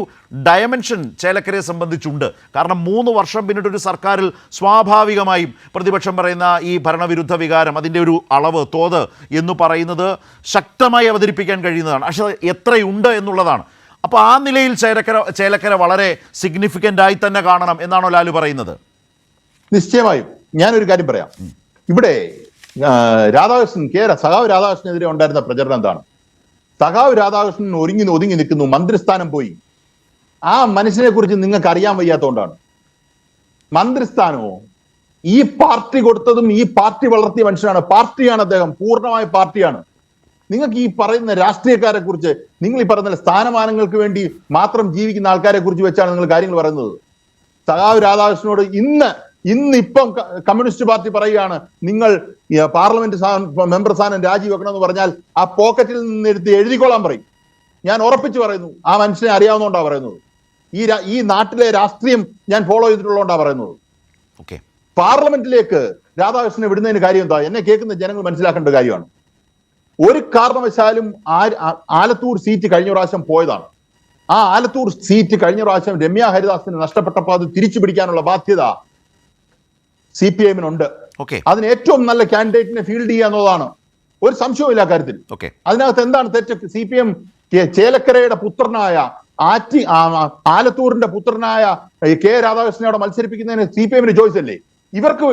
ഡയമെൻഷൻ ചേലക്കരയെ സംബന്ധിച്ചുണ്ട്. കാരണം 3 വർഷം പിന്നിട്ടൊരു സർക്കാരിൽ സ്വാഭാവികമായും പ്രതിപക്ഷം പറയുന്ന ഈ ഭരണവിരുദ്ധ വികാരം, അതിൻ്റെ ഒരു അളവ്, തോത് എന്ന് പറയുന്നത് ശക്തമായി അവതരിപ്പിക്കാൻ കഴിയുന്നതാണ്. പക്ഷേ എത്രയുണ്ട് എന്നുള്ളതാണ്. അപ്പോൾ ആ നിലയിൽ ചേലക്കര വളരെ സിഗ്നിഫിക്കൻ്റ് ആയി തന്നെ കാണണം എന്നാണോ ലാലു പറയുന്നത്? നിശ്ചയമായും. ഞാനൊരു കാര്യം പറയാം. ഇവിടെ സഖാവ് രാധാകൃഷ്ണനെതിരെ ഉണ്ടായിരുന്ന പ്രചരണം എന്താണ്? സഖാവ് രാധാകൃഷ്ണൻ ഒതുങ്ങി നിൽക്കുന്നു, മന്ത്രിസ്ഥാനം പോയി. ആ മനുഷ്യനെ കുറിച്ച് നിങ്ങൾക്ക് അറിയാൻ വയ്യാത്തതുകൊണ്ടാണ്. മന്ത്രിസ്ഥാനമോ ഈ പാർട്ടി കൊടുത്തതും ഈ പാർട്ടി വളർത്തിയ മനുഷ്യനാണ്. പാർട്ടിയാണ് അദ്ദേഹം, പൂർണ്ണമായ പാർട്ടിയാണ്. നിങ്ങൾക്ക് ഈ പറയുന്ന രാഷ്ട്രീയക്കാരെ കുറിച്ച്, നിങ്ങൾ ഈ പറയുന്ന സ്ഥാനമാനങ്ങൾക്ക് വേണ്ടി മാത്രം ജീവിക്കുന്ന ആൾക്കാരെ കുറിച്ച് വെച്ചാണ് നിങ്ങൾ കാര്യങ്ങൾ പറയുന്നത്. സഖാവ് രാധാകൃഷ്ണനോട് ഇന്നിപ്പം കമ്മ്യൂണിസ്റ്റ് പാർട്ടി പറയുകയാണ്, നിങ്ങൾ പാർലമെന്റ് മെമ്പർ സ്ഥാനം രാജിവെക്കണമെന്ന് പറഞ്ഞാൽ ആ പോക്കറ്റിൽ നിന്ന് എടുത്ത് എഴുതിക്കൊള്ളാൻ പറയും. ഞാൻ ഉറപ്പിച്ചു പറയുന്നു, ആ മനുഷ്യനെ അറിയാവുന്നതുകൊണ്ടാണ് പറയുന്നത്. ഈ നാട്ടിലെ രാഷ്ട്രീയം ഞാൻ ഫോളോ ചെയ്തിട്ടുള്ളതുകൊണ്ടാണ് പറയുന്നത്. പാർലമെന്റിലേക്ക് രാധാകൃഷ്ണനെ വിടുന്നതിന് കാര്യം എന്താ? എന്നെ കേൾക്കുന്ന ജനങ്ങൾ മനസ്സിലാക്കേണ്ട കാര്യമാണ്. ഒരു കാരണവശാലും ആലത്തൂർ സീറ്റ് കഴിഞ്ഞ പ്രാവശ്യം പോയതാണ്. ആ ആലത്തൂർ സീറ്റ് കഴിഞ്ഞ പ്രാവശ്യം രമ്യ ഹരിദാസിന് നഷ്ടപ്പെട്ടപ്പോൾ അത് തിരിച്ചു പിടിക്കാനുള്ള ബാധ്യത CPIM-നുണ്ട്. അതിന് ഏറ്റവും നല്ല കാൻഡിഡേറ്റിനെ ഫീൽഡ് ചെയ്യുക എന്നുള്ളതാണ്. ഒരു സംശയവുമില്ല കാര്യത്തിൽ. അതിനകത്ത് എന്താണ് തെറ്റ്? CPM ചേലക്കരയുടെ പുത്രനായ ആലത്തൂരിന്റെ പുത്രനായ K രാധാകൃഷ്ണനെ അവിടെ മത്സരിപ്പിക്കുന്നതിന് CPM-ന് ചോയ്സ് അല്ലേ? ഇവർക്ക്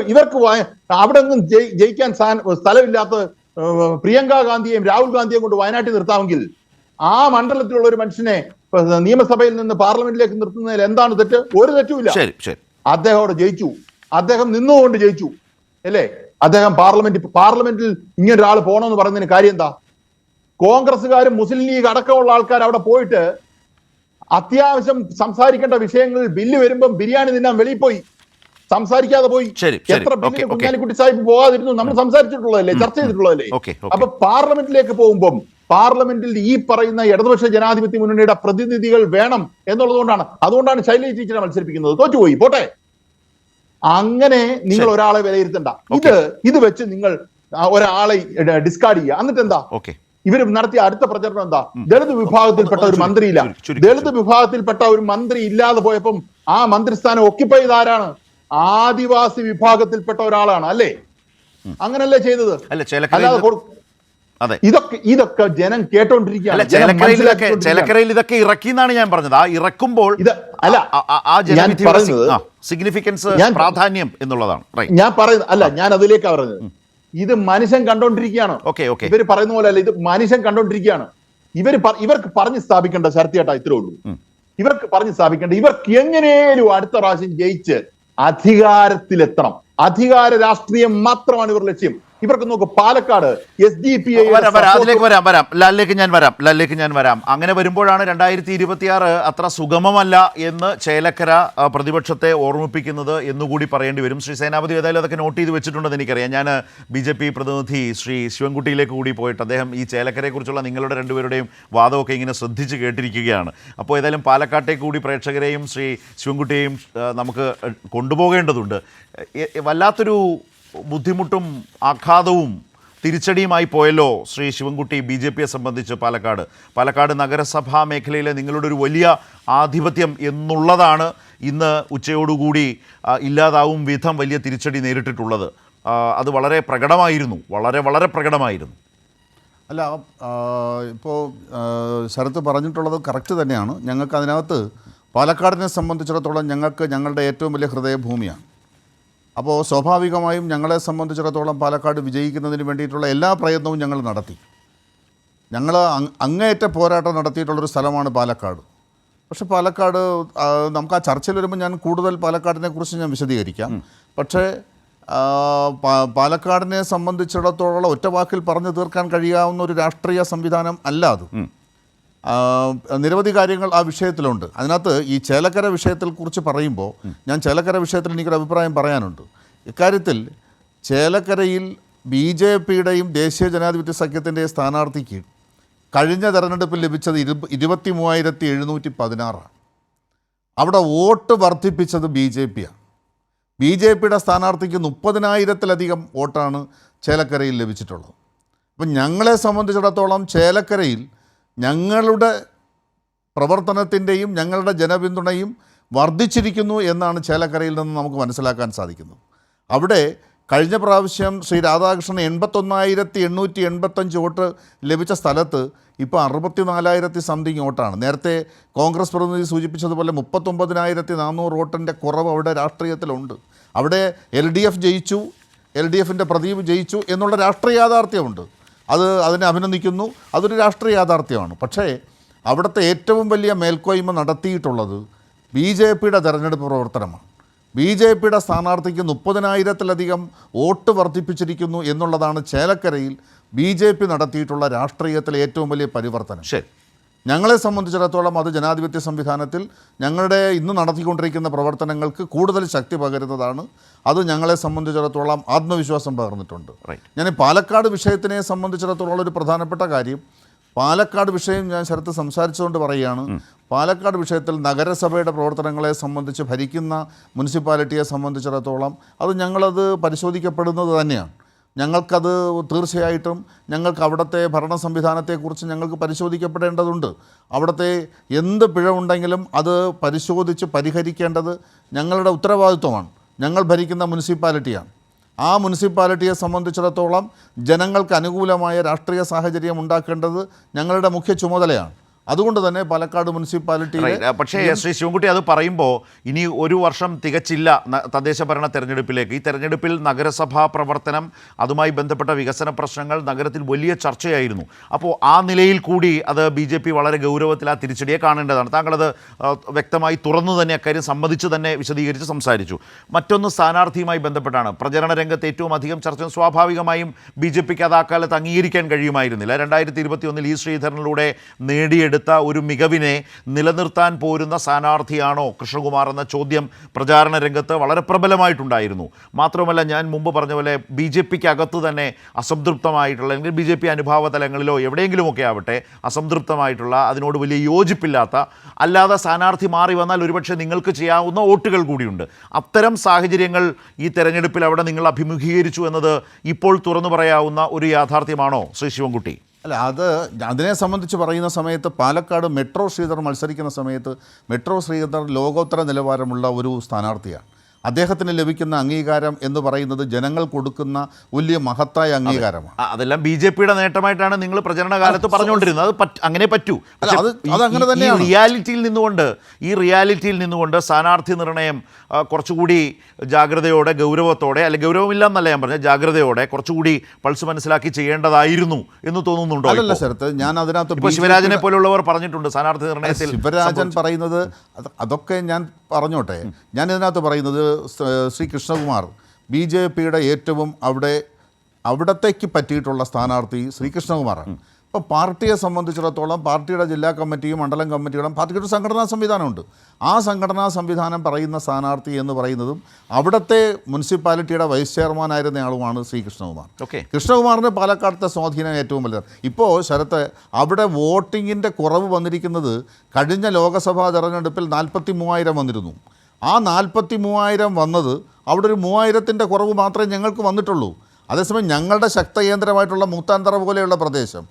അവിടെ നിന്നും ജയിക്കാൻ സ്ഥലമില്ലാത്ത പ്രിയങ്ക ഗാന്ധിയെയും രാഹുൽ ഗാന്ധിയെയും കൊണ്ട് വയനാട്ടിൽ നിർത്താമെങ്കിൽ ആ മണ്ഡലത്തിലുള്ള ഒരു മനുഷ്യനെ നിയമസഭയിൽ നിന്ന് പാർലമെന്റിലേക്ക് നിർത്തുന്നതിൽ എന്താണ് തെറ്റ്? ഒരു തെറ്റുമില്ല. അദ്ദേഹം അവിടെ ജയിച്ചു, അദ്ദേഹം നിന്നുകൊണ്ട് ജയിച്ചു അല്ലേ? അദ്ദേഹം പാർലമെന്റിൽ ഇങ്ങനെ ഒരാൾ പോകണമെന്ന് പറയുന്നതിന് കാര്യം എന്താ? കോൺഗ്രസ്സുകാരും മുസ്ലിം ലീഗ് അടക്കമുള്ള ആൾക്കാർ അവിടെ പോയിട്ട് അത്യാവശ്യം സംസാരിക്കേണ്ട വിഷയങ്ങളിൽ ബില്ല് വരുമ്പം ബിരിയാണി തിന്നാൻ വെളിയിൽ പോയി, സംസാരിക്കാതെ പോയി. എത്ര ബില്ലിന് കുഞ്ഞാലിക്കുട്ടി സാഹിബ് പോകാതിരുന്നു? നമ്മൾ സംസാരിച്ചിട്ടുള്ളതല്ലേ, ചർച്ച ചെയ്തിട്ടുള്ളതല്ലേ? അപ്പൊ പാർലമെന്റിലേക്ക് പോകുമ്പം പാർലമെന്റിൽ ഈ പറയുന്ന ഇടതുപക്ഷ ജനാധിപത്യ മുന്നണിയുടെ പ്രതിനിധികൾ വേണം എന്നുള്ളതുകൊണ്ടാണ്. അതുകൊണ്ടാണ് ശൈലജ ടീച്ചറെ മത്സരിപ്പിക്കുന്നത്. തോറ്റുപോയി, പോട്ടെ. അങ്ങനെ നിങ്ങൾ ഒരാളെ വിലയിരുത്തണ്ട. ഇത് വെച്ച് നിങ്ങൾ ഒരാളെ ഡിസ്കാർഡ് ചെയ്യുക. എന്നിട്ട് എന്താ ഇവർ നടത്തിയ അടുത്ത പ്രചരണം എന്താ? ദളിത് വിഭാഗത്തിൽപ്പെട്ട ഒരു മന്ത്രിയില്ല. ദളിത് വിഭാഗത്തിൽപ്പെട്ട ഒരു മന്ത്രി ഇല്ലാതെ പോയപ്പം ആ മന്ത്രിസ്ഥാനം ഒക്യുപ്പൈ ചെയ്താരാണ്? ആദിവാസി വിഭാഗത്തിൽപ്പെട്ട ഒരാളാണ് അല്ലേ? അങ്ങനല്ലേ ചെയ്തത്? ഇതൊക്കെ ജനം കേട്ടോണ്ടിരിക്കുകയാണ്. ചേലക്കരയിൽ ഇതൊക്കെ ഇറക്കി എന്നാണ് ഞാൻ പറഞ്ഞത്. ആ ഇറക്കുമ്പോൾ സിഗ്നിഫിക്കൻസ്, പ്രാധാന്യം എന്നുള്ളതാണ് ഞാൻ പറയുന്നത്. അല്ല, ഞാൻ അതിലേക്കാ പറഞ്ഞത്. ഇത് മനുഷ്യൻ കണ്ടോണ്ടിരിക്കുകയാണ്. ഇവര് പറയുന്ന പോലെ അല്ല, ഇത് മനുഷ്യൻ കണ്ടോണ്ടിരിക്കുകയാണ്. ഇവർക്ക് പറഞ്ഞ് സ്ഥാപിക്കേണ്ട ശരത്തിയേട്ടാ ഇത്രേ ഉള്ളൂ. ഇവർക്ക് പറഞ്ഞ് സ്ഥാപിക്കേണ്ട, ഇവർക്ക് എങ്ങനെയും അടുത്ത പ്രാവശ്യം ജയിച്ച് അധികാരത്തിലെത്തണം. അധികാര രാഷ്ട്രീയം മാത്രമാണ് ഇവർ ലക്ഷ്യം. ഇവർക്ക് നോക്ക്, പാലക്കാട് SDPI ലാലിലേക്ക് ഞാൻ വരാം. അങ്ങനെ വരുമ്പോഴാണ് 2026 അത്ര സുഗമമല്ല എന്ന് ചേലക്കര പ്രതിപക്ഷത്തെ ഓർമ്മിപ്പിക്കുന്നത് എന്നുകൂടി പറയേണ്ടി വരും. ശ്രീ സേനാപതി ഏതായാലും അതൊക്കെ നോട്ട് ചെയ്ത് വെച്ചിട്ടുണ്ടെന്ന് എനിക്കറിയാം. ഞാൻ BJP പ്രതിനിധി ശ്രീ ശിവൻകുട്ടിയിലേക്ക് കൂടി പോയിട്ട് അദ്ദേഹം ഈ ചേലക്കരയെക്കുറിച്ചുള്ള നിങ്ങളുടെ രണ്ടുപേരുടെയും വാദമൊക്കെ ഇങ്ങനെ ശ്രദ്ധിച്ച് കേട്ടിരിക്കുകയാണ്. അപ്പോൾ ഏതായാലും പാലക്കാട്ടേക്ക് കൂടി പ്രേക്ഷകരെയും ശ്രീ ശിവൻകുട്ടിയെയും നമുക്ക് കൊണ്ടുപോകേണ്ടതുണ്ട്. വല്ലാത്തൊരു ബുദ്ധിമുട്ടും ആഘാതവും തിരിച്ചടിയുമായി പോയല്ലോ ശ്രീ ശിവൻകുട്ടി BJPയെ സംബന്ധിച്ച്. പാലക്കാട് നഗരസഭാ മേഖലയിലെ നിങ്ങളുടെ ഒരു വലിയ ആധിപത്യം എന്നുള്ളതാണ് ഇന്ന് ഉച്ചയോടുകൂടി ഇല്ലാതാവും വിധം വലിയ തിരിച്ചടി നേരിട്ടിട്ടുള്ളത്. അത് വളരെ പ്രകടമായിരുന്നു, വളരെ പ്രകടമായിരുന്നു. അല്ല, ഇപ്പോൾ ശരത്ത് പറഞ്ഞിട്ടുള്ളത് കറക്റ്റ് തന്നെയാണ്. ഞങ്ങൾക്ക് അതിനകത്ത് പാലക്കാടിനെ സംബന്ധിച്ചിടത്തോളം ഞങ്ങളുടെ ഏറ്റവും വലിയ ഹൃദയഭൂമിയാണ്. അപ്പോൾ സ്വാഭാവികമായും ഞങ്ങളെ സംബന്ധിച്ചിടത്തോളം പാലക്കാട് വിജയിക്കുന്നതിന് വേണ്ടിയിട്ടുള്ള എല്ലാ പ്രയത്നവും ഞങ്ങൾ നടത്തി. ഞങ്ങൾ അങ്ങേയറ്റ പോരാട്ടം നടത്തിയിട്ടുള്ളൊരു സ്ഥലമാണ് പാലക്കാട്. പക്ഷേ പാലക്കാട് നമുക്ക് ആ ചർച്ചയിൽ വരുമ്പോൾ ഞാൻ കൂടുതൽ പാലക്കാടിനെ കുറിച്ച് ഞാൻ വിശദീകരിക്കാം. പക്ഷേ പാലക്കാടിനെ സംബന്ധിച്ചിടത്തോളം ഒറ്റ വാക്കിൽ പറഞ്ഞു തീർക്കാൻ കഴിയാവുന്ന ഒരു രാഷ്ട്രീയ സംവിധാനം അല്ല അത്. നിരവധി കാര്യങ്ങൾ ആ വിഷയത്തിലുണ്ട്. അതിനകത്ത് ഈ ചേലക്കര വിഷയത്തെ കുറിച്ച് പറയുമ്പോൾ ഞാൻ ചേലക്കര വിഷയത്തിൽ എനിക്കൊരു അഭിപ്രായം പറയാനുണ്ട്. ഇക്കാര്യത്തിൽ ചേലക്കരയിൽ BJPയുടെയും ദേശീയ ജനാധിപത്യ സഖ്യത്തിൻ്റെ സ്ഥാനാർത്ഥിക്ക് കഴിഞ്ഞ തെരഞ്ഞെടുപ്പിൽ ലഭിച്ചത് 23,716. അവിടെ വോട്ട് വർദ്ധിപ്പിച്ചത് BJPയാണ്. BJPയുടെ സ്ഥാനാർത്ഥിക്ക് 30,000-ലധികം വോട്ടാണ് ചേലക്കരയിൽ ലഭിച്ചിട്ടുള്ളത്. അപ്പം ഞങ്ങളെ സംബന്ധിച്ചിടത്തോളം ചേലക്കരയിൽ ഞങ്ങളുടെ പ്രവർത്തനത്തിൻ്റെയും ഞങ്ങളുടെ ജനപിന്തുണയും വർദ്ധിച്ചിരിക്കുന്നു എന്നാണ് ചേലക്കരയിൽ നിന്ന് നമുക്ക് മനസ്സിലാക്കാൻ സാധിക്കുന്നത്. അവിടെ കഴിഞ്ഞ പ്രാവശ്യം ശ്രീ രാധാകൃഷ്ണൻ 81,885 വോട്ട് ലഭിച്ച സ്ഥലത്ത് ഇപ്പോൾ 64,000 സംതിങ് വോട്ടാണ്. നേരത്തെ കോൺഗ്രസ് പ്രതിനിധി സൂചിപ്പിച്ചതുപോലെ 39,400 വോട്ടിൻ്റെ കുറവ് അവിടെ രാഷ്ട്രീയത്തിലുണ്ട്. അവിടെ LDF ജയിച്ചു, LDFിൻ്റെ പ്രദീപ് ജയിച്ചു എന്നുള്ള രാഷ്ട്രീയ യാഥാർത്ഥ്യമുണ്ട്. അതിനെ അഭിനന്ദിക്കുന്നു, അതൊരു രാഷ്ട്രീയ യാഥാർത്ഥ്യമാണ്. പക്ഷേ അവിടുത്തെ ഏറ്റവും വലിയ മേൽക്കോയ്മ നടത്തിയിട്ടുള്ളത് BJPയുടെ തെരഞ്ഞെടുപ്പ് പ്രവർത്തനമാണ്. BJPയുടെ സ്ഥാനാർത്ഥിക്ക് 30,000-ലധികം വോട്ട് വർദ്ധിപ്പിച്ചിരിക്കുന്നു എന്നുള്ളതാണ് ചേലക്കരയിൽ BJP നടത്തിയിട്ടുള്ള രാഷ്ട്രീയത്തിലെ ഏറ്റവും വലിയ പരിവർത്തനം. ശരി, ഞങ്ങളെ സംബന്ധിച്ചിടത്തോളം അത് ജനാധിപത്യ സംവിധാനത്തിൽ ഞങ്ങളുടെ ഇന്ന് നടത്തിക്കൊണ്ടിരിക്കുന്ന പ്രവർത്തനങ്ങൾക്ക് കൂടുതൽ ശക്തി പകരുന്നതാണ്. അത് ഞങ്ങളെ സംബന്ധിച്ചിടത്തോളം ആത്മവിശ്വാസം പകർന്നിട്ടുണ്ട്. ഞാൻ പാലക്കാട് വിഷയത്തിനെ സംബന്ധിച്ചിടത്തോളം ഒരു പ്രധാനപ്പെട്ട കാര്യം, പാലക്കാട് വിഷയം ഞാൻ ശരത്ത് സംസാരിച്ചുകൊണ്ട് പറയുകയാണ്. പാലക്കാട് വിഷയത്തിൽ നഗരസഭയുടെ പ്രവർത്തനങ്ങളെ സംബന്ധിച്ച് ഭരിക്കുന്ന മുനിസിപ്പാലിറ്റിയെ സംബന്ധിച്ചിടത്തോളം ഞങ്ങളത് പരിശോധിക്കപ്പെടുന്നത് തന്നെയാണ്. ഞങ്ങൾക്കത് തീർച്ചയായിട്ടും ഞങ്ങൾക്ക് അവിടുത്തെ ഭരണ സംവിധാനത്തെക്കുറിച്ച് ഞങ്ങൾക്ക് പരിശോധിക്കപ്പെടേണ്ടതുണ്ട്. അവിടുത്തെ എന്ത് പിഴവുണ്ടെങ്കിലും അത് പരിശോധിച്ച് പരിഹരിക്കേണ്ടത് ഞങ്ങളുടെ ഉത്തരവാദിത്വമാണ്. ഞങ്ങൾ ഭരിക്കുന്ന മുനിസിപ്പാലിറ്റിയാണ്. ആ മുനിസിപ്പാലിറ്റിയെ സംബന്ധിച്ചിടത്തോളം ജനങ്ങൾക്ക് അനുകൂലമായ രാഷ്ട്രീയ സാഹചര്യം ഉണ്ടാക്കേണ്ടത് ഞങ്ങളുടെ മുഖ്യ ചുമതലയാണ്. അതുകൊണ്ട് തന്നെ പാലക്കാട് മുനിസിപ്പാലിറ്റിയിൽ പക്ഷേ ശ്രീ ശിവൻകുട്ടി അത് പറയുമ്പോൾ ഇനി ഒരു വർഷം തികച്ചില്ല തദ്ദേശ ഭരണ തെരഞ്ഞെടുപ്പിലേക്ക്. ഈ തെരഞ്ഞെടുപ്പിൽ നഗരസഭാ പ്രവർത്തനം, അതുമായി ബന്ധപ്പെട്ട വികസന പ്രശ്നങ്ങൾ നഗരത്തിൽ വലിയ ചർച്ചയായിരുന്നു. അപ്പോൾ ആ നിലയിൽ കൂടി അത് BJP വളരെ ഗൗരവത്തിൽ ആ തിരിച്ചടിയെ കാണേണ്ടതാണ്. താങ്കളത് വ്യക്തമായി തുറന്നു തന്നെ അക്കാര്യം സമ്മതിച്ച് തന്നെ വിശദീകരിച്ച് സംസാരിച്ചു. മറ്റൊന്ന് സ്ഥാനാർത്ഥിയുമായി ബന്ധപ്പെട്ടാണ്. പ്രചരണ രംഗത്ത് ഏറ്റവും അധികം ചർച്ച സ്വാഭാവികമായും BJPക്ക് അത് ആ കാലത്ത് അംഗീകരിക്കാൻ കഴിയുമായിരുന്നില്ല. 2021 ഈ ശ്രീധരനിലൂടെ നേടിയെടുത്ത ഒരു മികവിനെ നിലനിർത്താൻ പോരുന്ന സ്ഥാനാർത്ഥിയാണോ കൃഷ്ണകുമാർ എന്ന ചോദ്യം പ്രചാരണ രംഗത്ത് വളരെ പ്രബലമായിട്ടുണ്ടായിരുന്നു. മാത്രമല്ല, ഞാൻ മുമ്പ് പറഞ്ഞ പോലെ BJPക്ക് അകത്ത് തന്നെ അസംതൃപ്തമായിട്ടുള്ള, അല്ലെങ്കിൽ BJP അനുഭാവ തലങ്ങളിലോ എവിടെയെങ്കിലുമൊക്കെ ആവട്ടെ അസംതൃപ്തമായിട്ടുള്ള, അതിനോട് വലിയ യോജിപ്പില്ലാത്ത, അല്ലാതെ സ്ഥാനാർത്ഥി മാറി വന്നാൽ ഒരുപക്ഷെ നിങ്ങൾക്ക് ചെയ്യാവുന്ന വോട്ടുകൾ കൂടിയുണ്ട്. അത്തരം സാഹചര്യങ്ങൾ ഈ തെരഞ്ഞെടുപ്പിൽ അവിടെ നിങ്ങൾ അഭിമുഖീകരിച്ചു എന്നത് ഇപ്പോൾ തുറന്നു പറയാവുന്ന ഒരു യാഥാർത്ഥ്യമാണോ ശ്രീ ശിവൻകുട്ടി? അല്ല, അതിനെ സംബന്ധിച്ച് പറയുന്ന സമയത്ത് പാലക്കാട് മെട്രോ ശ്രീധർ മത്സരിക്കുന്ന സമയത്ത് മെട്രോ ശ്രീധർ ലോകോത്തര നിലവാരമുള്ള ഒരു സ്ഥാനാർത്ഥിയാണ്. അദ്ദേഹത്തിന് ലഭിക്കുന്ന അംഗീകാരം എന്ന് പറയുന്നത് ജനങ്ങൾ കൊടുക്കുന്ന വലിയ മഹത്തായ അംഗീകാരമാണ്. അതെല്ലാം BJPയുടെ നേട്ടമായിട്ടാണ് നിങ്ങൾ പ്രചരണ കാലത്ത് പറഞ്ഞുകൊണ്ടിരുന്നത്. അത് അങ്ങനെ പറ്റൂ. അതങ്ങനെ തന്നെയാണ്. ഈ റിയാലിറ്റിയിൽ നിന്നുകൊണ്ട് സ്ഥാനാർത്ഥി നിർണയം കുറച്ചുകൂടി ജാഗ്രതയോടെ, ഗൗരവത്തോടെ, അല്ലെ ഗൗരവമില്ല എന്നല്ല ഞാൻ പറഞ്ഞത്, ജാഗ്രതയോടെ കുറച്ചുകൂടി പൾസ് മനസ്സിലാക്കി ചെയ്യേണ്ടതായിരുന്നു എന്ന് തോന്നുന്നുണ്ടോ? അല്ലല്ല ശരത്ത്, ഞാൻ അതിനകത്ത് ശിവരാജനെ പോലുള്ളവർ പറഞ്ഞിട്ടുണ്ട് സ്ഥാനാർത്ഥി നിർണയത്തിൽ. ശിവരാജൻ പറയുന്നത് അതൊക്കെ ഞാൻ പറഞ്ഞോട്ടെ. ഞാൻ ഇതിനകത്ത് പറയുന്നത് ശ്രീ കൃഷ്ണകുമാർ BJPയുടെ ഏറ്റവും അവിടത്തേക്ക് പറ്റിയിട്ടുള്ള സ്ഥാനാർത്ഥി ശ്രീ കൃഷ്ണകുമാറാണ്. ഇപ്പോൾ പാർട്ടിയെ സംബന്ധിച്ചിടത്തോളം പാർട്ടിയുടെ ജില്ലാ കമ്മിറ്റിയും മണ്ഡലം കമ്മിറ്റികളും പാർട്ടിയുടെ സംഘടനാ സംവിധാനമുണ്ട്. ആ സംഘടനാ സംവിധാനം പറയുന്ന സ്ഥാനാർത്ഥി എന്ന് പറയുന്നതും അവിടുത്തെ മുനിസിപ്പാലിറ്റിയുടെ വൈസ് ചെയർമാനായിരുന്ന ആളുമാണ് ശ്രീ കൃഷ്ണകുമാർ. കൃഷ്ണകുമാറിന് പാലക്കാടത്തെ സ്വാധീനം ഏറ്റവും വലുതാണ്. ഇപ്പോൾ ശരത്ത് അവിടെ വോട്ടിങ്ങിൻ്റെ കുറവ് വന്നിരിക്കുന്നത് കഴിഞ്ഞ ലോക്സഭാ തെരഞ്ഞെടുപ്പിൽ 43,000 വന്നിരുന്നു. ആ 43,000 വന്നത് അവിടെ ഒരു 3,000-ൻ്റെ കുറവ് മാത്രമേ ഞങ്ങൾക്ക് വന്നിട്ടുള്ളൂ. അതേസമയം ഞങ്ങളുടെ ശക്തകേന്ദ്രമായിട്ടുള്ള മൂത്താന്തറ പോലെയുള്ള പ്രദേശം,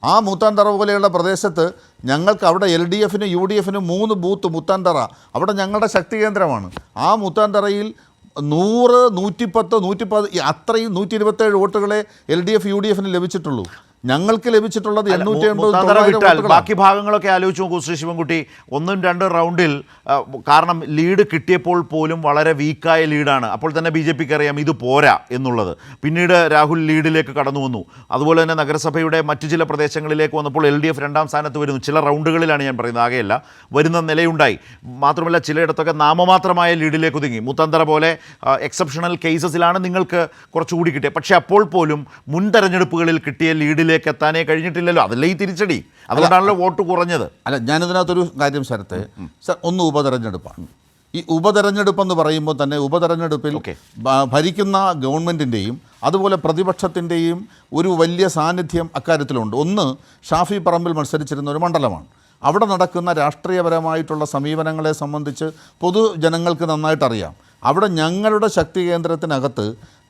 ആ മൂത്താന്തറ പോലെയുള്ള പ്രദേശത്ത് ഞങ്ങൾക്ക് അവിടെ LDFനും UDFനും 3 ബൂത്ത് മൂത്താന്തറ, അവിടെ ഞങ്ങളുടെ ശക്തി കേന്ദ്രമാണ്. ആ മൂത്താന്തറയിൽ 100, 110, 110 അത്രയും 127 വോട്ടുകളെ LDF UDFന് ലഭിച്ചിട്ടുള്ളൂ. ഞങ്ങൾക്ക് ലഭിച്ചിട്ടുള്ളത് 880. ബാക്കി ഭാഗങ്ങളൊക്കെ ആലോചിച്ച് നോക്കൂ ശ്രീ ശിവൻകുട്ടി. 1-2 റൗണ്ടിൽ കാരണം ലീഡ് കിട്ടിയപ്പോൾ പോലും വളരെ വീക്കായ ലീഡാണ്. അപ്പോൾ തന്നെ BJPക്ക് അറിയാം ഇത് പോരാ എന്നുള്ളത്. പിന്നീട് രാഹുൽ ലീഡിലേക്ക് കടന്നു വന്നു. അതുപോലെ തന്നെ നഗരസഭയുടെ മറ്റു ചില പ്രദേശങ്ങളിലേക്ക് വന്നപ്പോൾ LDF 2ാം സ്ഥാനത്ത് വരുന്നു. ചില റൗണ്ടുകളിലാണ് ഞാൻ പറയുന്നത്, ആകെയല്ല, വരുന്ന നിലയുണ്ടായി. മാത്രമല്ല ചിലയിടത്തൊക്കെ നാമമാത്രമായ ലീഡിലേക്ക് ഒതുങ്ങി. മുത്തന്തറ പോലെ എക്സെപ്ഷണൽ കേസസിലാണ് നിങ്ങൾക്ക് കുറച്ചുകൂടി കിട്ടിയത്. പക്ഷേ അപ്പോൾ പോലും മുൻ തെരഞ്ഞെടുപ്പുകളിൽ കിട്ടിയ ലീഡിൽ എത്താനേ കഴിഞ്ഞിട്ടില്ലല്ലോ. അതല്ലേ ഈ തിരിച്ചടി, അതുകൊണ്ടാണല്ലോ വോട്ട് കുറഞ്ഞത്. അല്ല, ഞാനിതിനകത്തൊരു കാര്യം ശരത്തെ, ഒന്ന് ഉപതെരഞ്ഞെടുപ്പാണ്. ഈ ഉപതെരഞ്ഞെടുപ്പെന്ന് പറയുമ്പോൾ തന്നെ ഉപതെരഞ്ഞെടുപ്പിൽ ഭരിക്കുന്ന ഗവൺമെൻറ്റിൻ്റെയും അതുപോലെ പ്രതിപക്ഷത്തിൻ്റെയും ഒരു വലിയ സാന്നിധ്യം അക്കാര്യത്തിലുണ്ട്. ഒന്ന്, ഷാഫി പറമ്പിൽ മത്സരിച്ചിരുന്ന ഒരു മണ്ഡലമാണ്. അവിടെ നടക്കുന്ന രാഷ്ട്രീയപരമായിട്ടുള്ള സമീപനങ്ങളെ സംബന്ധിച്ച് പൊതുജനങ്ങൾക്ക് നന്നായിട്ടറിയാം. അവിടെ ഞങ്ങളുടെ ശക്തി കേന്ദ്രത്തിനകത്ത്,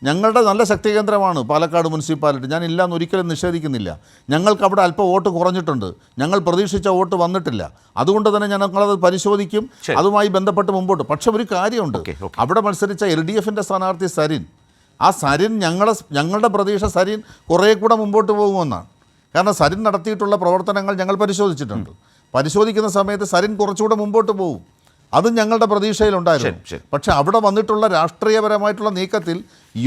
ഞങ്ങളുടെ നല്ല ശക്തി കേന്ദ്രമാണ് പാലക്കാട് മുനിസിപ്പാലിറ്റി, ഞാൻ ഇല്ലയെന്ന് ഒരിക്കലും നിഷേധിക്കുന്നില്ല. ഞങ്ങൾക്ക് അവിടെ അല്പം വോട്ട് കുറഞ്ഞിട്ടുണ്ട്, ഞങ്ങൾ പ്രതീക്ഷിച്ച വോട്ട് വന്നിട്ടില്ല. അതുകൊണ്ട് തന്നെ ഞങ്ങളത് പരിശോധിക്കും, അതുമായി ബന്ധപ്പെട്ട് മുമ്പോട്ട്. പക്ഷെ ഒരു കാര്യമുണ്ട്, അവിടെ മത്സരിച്ച LDFൻ്റെ സ്ഥാനാർത്ഥി സരിൻ, ആ സരിൻ ഞങ്ങളുടെ പ്രതീക്ഷ സരിൻ കുറേ കൂടെ മുമ്പോട്ട് പോകുമെന്നാണ്. കാരണം സരിൻ നടത്തിയിട്ടുള്ള പ്രവർത്തനങ്ങൾ ഞങ്ങൾ പരിശോധിച്ചിട്ടുണ്ട്. പരിശോധിക്കുന്ന സമയത്ത് സരിൻ കുറച്ചുകൂടെ മുമ്പോട്ട് പോകും. അതും ഞങ്ങളുടെ പ്രതീക്ഷയിലുണ്ടായിരുന്നു. പക്ഷെ അവിടെ വന്നിട്ടുള്ള രാഷ്ട്രീയപരമായിട്ടുള്ള നീക്കത്തിൽ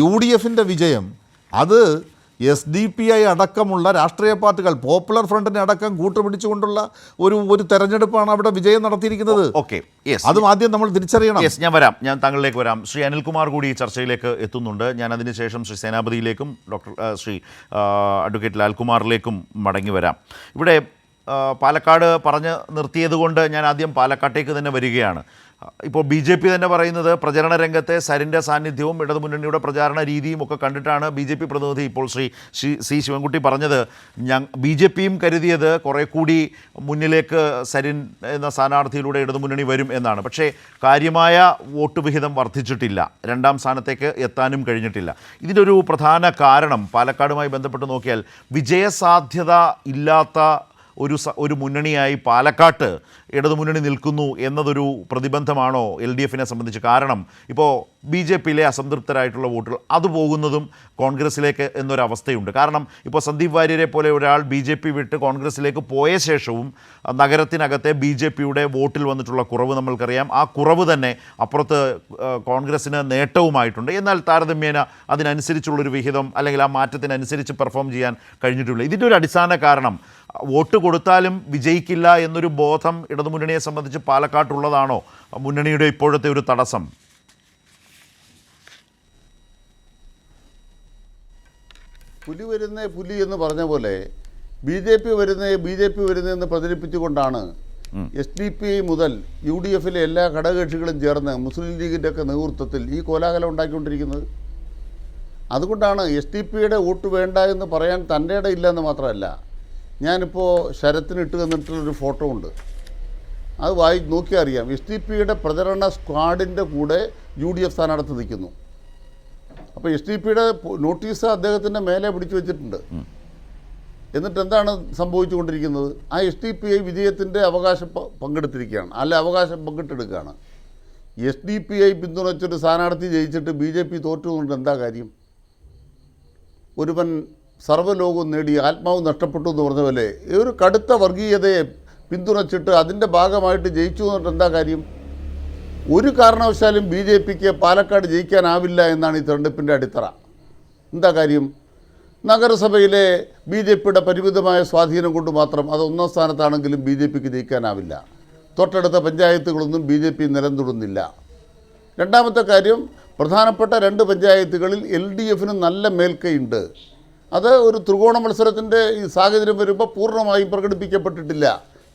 UDFൻ്റെ വിജയം അത് SDPI അടക്കമുള്ള രാഷ്ട്രീയ പാർട്ടികൾ, പോപ്പുലർ ഫ്രണ്ടിനെ അടക്കം കൂട്ടുപിടിച്ചുകൊണ്ടുള്ള ഒരു തെരഞ്ഞെടുപ്പാണ് അവിടെ വിജയം നടത്തിയിരിക്കുന്നത്. ഓക്കെ, അതും ആദ്യം നമ്മൾ തിരിച്ചറിയണം. ഞാൻ താങ്കളിലേക്ക് വരാം. ശ്രീ അനിൽകുമാർ കൂടി ഈ ചർച്ചയിലേക്ക് എത്തുന്നുണ്ട്. ഞാൻ അതിനുശേഷം ശ്രീ സേനാപതിയിലേക്കും ശ്രീ അഡ്വക്കേറ്റ് ലാൽകുമാറിലേക്കും മടങ്ങി വരാം. ഇവിടെ പാലക്കാട് പറഞ്ഞ് നിർത്തിയതുകൊണ്ട് ഞാൻ ആദ്യം പാലക്കാട്ടേക്ക് തന്നെ വരികയാണ്. ഇപ്പോൾ BJP തന്നെ പറയുന്നത് പ്രചരണ രംഗത്തെ സരിൻ്റെ സാന്നിധ്യവും ഇടതുമുന്നണിയുടെ പ്രചാരണ രീതിയും ഒക്കെ കണ്ടിട്ടാണ് BJP പ്രതിനിധി ഇപ്പോൾ ശ്രീ C ശിവൻകുട്ടി പറഞ്ഞത് BJPയും കരുതിയത് കുറേ കൂടി മുന്നിലേക്ക് സരിൻ എന്ന സ്ഥാനാർത്ഥിയിലൂടെ ഇടതുമുന്നണി വരും എന്നാണ്. പക്ഷേ കാര്യമായ വോട്ട് വിഹിതം വർദ്ധിച്ചിട്ടില്ല, 2ാം സ്ഥാനത്തേക്ക് എത്താനും കഴിഞ്ഞിട്ടില്ല. ഇതിൻ്റെ ഒരു പ്രധാന കാരണം പാലക്കാടുമായി ബന്ധപ്പെട്ട് നോക്കിയാൽ വിജയസാധ്യത ഇല്ലാത്ത ഒരു മുന്നണിയായി പാലക്കാട്ട് ഇടതുമുന്നണി നിൽക്കുന്നു എന്നതൊരു പ്രതിബന്ധമാണോ LDFനെ സംബന്ധിച്ച്? കാരണം ഇപ്പോൾ BJPയിലെ അസംതൃപ്തരായിട്ടുള്ള വോട്ടുകൾ അത് പോകുന്നതും കോൺഗ്രസിലേക്ക് എന്നൊരവസ്ഥയുണ്ട്. കാരണം ഇപ്പോൾ സന്ദീപ് വാര്യരെ പോലെ ഒരാൾ BJP വിട്ട് കോൺഗ്രസിലേക്ക് പോയ ശേഷവും നഗരത്തിനകത്തെ BJPയുടെ വോട്ടിൽ വന്നിട്ടുള്ള കുറവ് നമ്മൾക്കറിയാം. ആ കുറവ് തന്നെ അപ്പുറത്ത് കോൺഗ്രസ്സിന് നേട്ടവുമായിട്ടുണ്ട്. എന്നാൽ താരതമ്യേന അതിനനുസരിച്ചുള്ളൊരു വിഹിതം അല്ലെങ്കിൽ ആ മാറ്റത്തിനനുസരിച്ച് പെർഫോം ചെയ്യാൻ കഴിഞ്ഞിട്ടില്ല. ഇതിൻ്റെ ഒരു അടിസ്ഥാന കാരണം വോട്ട് കൊടുത്താലും വിജയിക്കില്ല എന്നൊരു ബോധം ഇടതുമുന്നണിയെ സംബന്ധിച്ച് പാലക്കാട്ടുള്ളതാണോ മുന്നണിയുടെ ഇപ്പോഴത്തെ ഒരു തടസ്സം? പുലി വരുന്നേ പുലി എന്ന് പറഞ്ഞ പോലെ BJP വരുന്നതെന്ന് പ്രചരിപ്പിച്ചുകൊണ്ടാണ് SDPI മുതൽ UDFിലെ എല്ലാ ഘടകകക്ഷികളും ചേർന്ന് മുസ്ലിം ലീഗിൻ്റെ ഒക്കെ നേതൃത്വത്തിൽ ഈ കോലാഹലം ഉണ്ടാക്കിക്കൊണ്ടിരിക്കുന്നത്. അതുകൊണ്ടാണ് SDPയുടെ വോട്ട് വേണ്ട എന്ന് പറയാൻ തൻ്റെ ഇടയില്ല എന്ന് മാത്രമല്ല, ഞാനിപ്പോൾ ശരത്തിന് ഇട്ട് തന്നിട്ടുള്ളൊരു ഫോട്ടോ ഉണ്ട്, അത് നോക്കിയാൽ അറിയാം. SDPയുടെ പ്രചരണ സ്ക്വാഡിൻ്റെ കൂടെ UDF സ്ഥാനാർത്ഥി നിൽക്കുന്നു. അപ്പോൾ SDPയുടെ നോട്ടീസ് അദ്ദേഹത്തിൻ്റെ മേലെ പിടിച്ചു വെച്ചിട്ടുണ്ട്. എന്നിട്ട് എന്താണ് സംഭവിച്ചുകൊണ്ടിരിക്കുന്നത്? ആ SDPI വിജയത്തിൻ്റെ അവകാശം പങ്കെടുത്തിരിക്കുകയാണ്, അവകാശം പങ്കിട്ടെടുക്കുകയാണ്. SDPI പിന്തുണച്ചൊരു സ്ഥാനാർത്ഥി ജയിച്ചിട്ട് BJP തോറ്റുകൊണ്ട് എന്താ കാര്യം? ഒരുവൻ സർവ്വലോകവും നേടി ആത്മാവ് നഷ്ടപ്പെട്ടു എന്ന് പറഞ്ഞ പോലെ ഒരു കടുത്ത വർഗീയതയെ പിന്തുണച്ചിട്ട് അതിൻ്റെ ഭാഗമായിട്ട് ജയിച്ചു എന്നിട്ട് എന്താ കാര്യം? ഒരു കാരണവശാലും BJPക്ക് പാലക്കാട് ജയിക്കാനാവില്ല എന്നാണ് ഈ തെരഞ്ഞെടുപ്പിൻ്റെ അടിത്തറ. എന്താ കാര്യം? നഗരസഭയിലെ BJPയുടെ പരിമിതമായ സ്വാധീനം കൊണ്ട് മാത്രം അത് 1ാം സ്ഥാനത്താണെങ്കിലും BJPക്ക് ജയിക്കാനാവില്ല. തൊട്ടടുത്ത പഞ്ചായത്തുകളൊന്നും BJP നിലനിർത്തുന്നില്ല. രണ്ടാമത്തെ കാര്യം, പ്രധാനപ്പെട്ട 2 പഞ്ചായത്തുകളിൽ LDFന് നല്ല മേൽക്കൈയുണ്ട്. അത് ഒരു ത്രികോണ മത്സരത്തിൻ്റെ ഈ സാഹചര്യം വരുമ്പോൾ പൂർണ്ണമായും പ്രകടിപ്പിക്കപ്പെട്ടിട്ടില്ല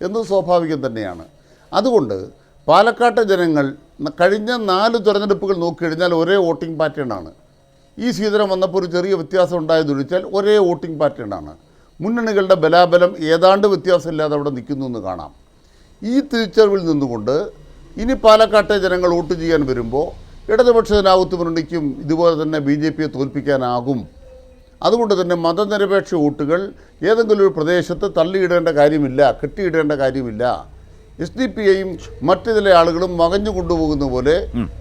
എന്ന് സ്വാഭാവികം തന്നെയാണ്. അതുകൊണ്ട് പാലക്കാട്ടെ ജനങ്ങൾ കഴിഞ്ഞ 4 തെരഞ്ഞെടുപ്പുകൾ നോക്കിക്കഴിഞ്ഞാൽ ഒരേ വോട്ടിംഗ് പാറ്റേണാണ്. ഈ സീസൺ വന്നപ്പോൾ ഒരു ചെറിയ വ്യത്യാസം ഉണ്ടായതൊഴിച്ചാൽ ഒരേ വോട്ടിംഗ് പാറ്റേണാണ്. മുന്നണികളുടെ ബലാബലം ഏതാണ്ട് വ്യത്യാസമില്ലാതെ അവിടെ നിൽക്കുന്നു എന്ന് കാണാം. ഈ തിരിച്ചറിവിൽ നിന്നുകൊണ്ട് ഇനി പാലക്കാട്ടെ ജനങ്ങൾ വോട്ട് ചെയ്യാൻ വരുമ്പോൾ ഇടതുപക്ഷ ജനാധിപത്യ മുന്നണിക്കും ഇതുപോലെ തന്നെ BJPയെ തോൽപ്പിക്കാനാകും. അതുകൊണ്ട് തന്നെ മതനിരപേക്ഷ വോട്ടുകൾ ഏതെങ്കിലും ഒരു പ്രദേശത്ത് തള്ളിയിടേണ്ട കാര്യമില്ല, കെട്ടിയിടേണ്ട കാര്യമില്ല. SDPയും മറ്റു ചില ആളുകളും മകഞ്ഞു കൊണ്ടുപോകുന്ന പോലെ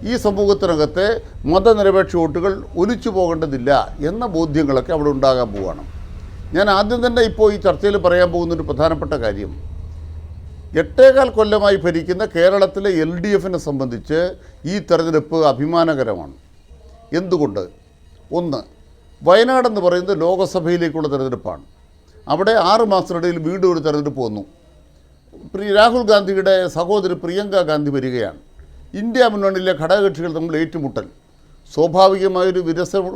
ഈ സമൂഹത്തിനകത്തെ മതനിരപേക്ഷ വോട്ടുകൾ ഒലിച്ചു പോകേണ്ടതില്ല എന്ന ബോധ്യങ്ങളൊക്കെ അവിടെ ഉണ്ടാകാൻ പോവുകയാണ്. ഞാൻ ആദ്യം തന്നെ ഇപ്പോൾ ഈ ചർച്ചയിൽ പറയാൻ പോകുന്നൊരു പ്രധാനപ്പെട്ട കാര്യം, 8.25 കൊല്ലമായി ഭരിക്കുന്ന കേരളത്തിലെ LDFനെ സംബന്ധിച്ച് ഈ തെരഞ്ഞെടുപ്പ് അഭിമാനകരമാണ്. എന്തുകൊണ്ട്? ഒന്ന്, വയനാടെന്ന് പറയുന്നത് ലോകസഭയിലേക്കുള്ള തെരഞ്ഞെടുപ്പാണ്. അവിടെ 6 മാസത്തിനിടയിൽ വീണ്ടും ഒരു തെരഞ്ഞെടുപ്പ് വന്നു. രാഹുൽ ഗാന്ധിയുടെ സഹോദരി പ്രിയങ്ക ഗാന്ധി വരികയാണ്. ഇന്ത്യ മുന്നണിയിലെ ഘടകകക്ഷികൾ തമ്മിൽ ഏറ്റുമുട്ടൽ, സ്വാഭാവികമായൊരു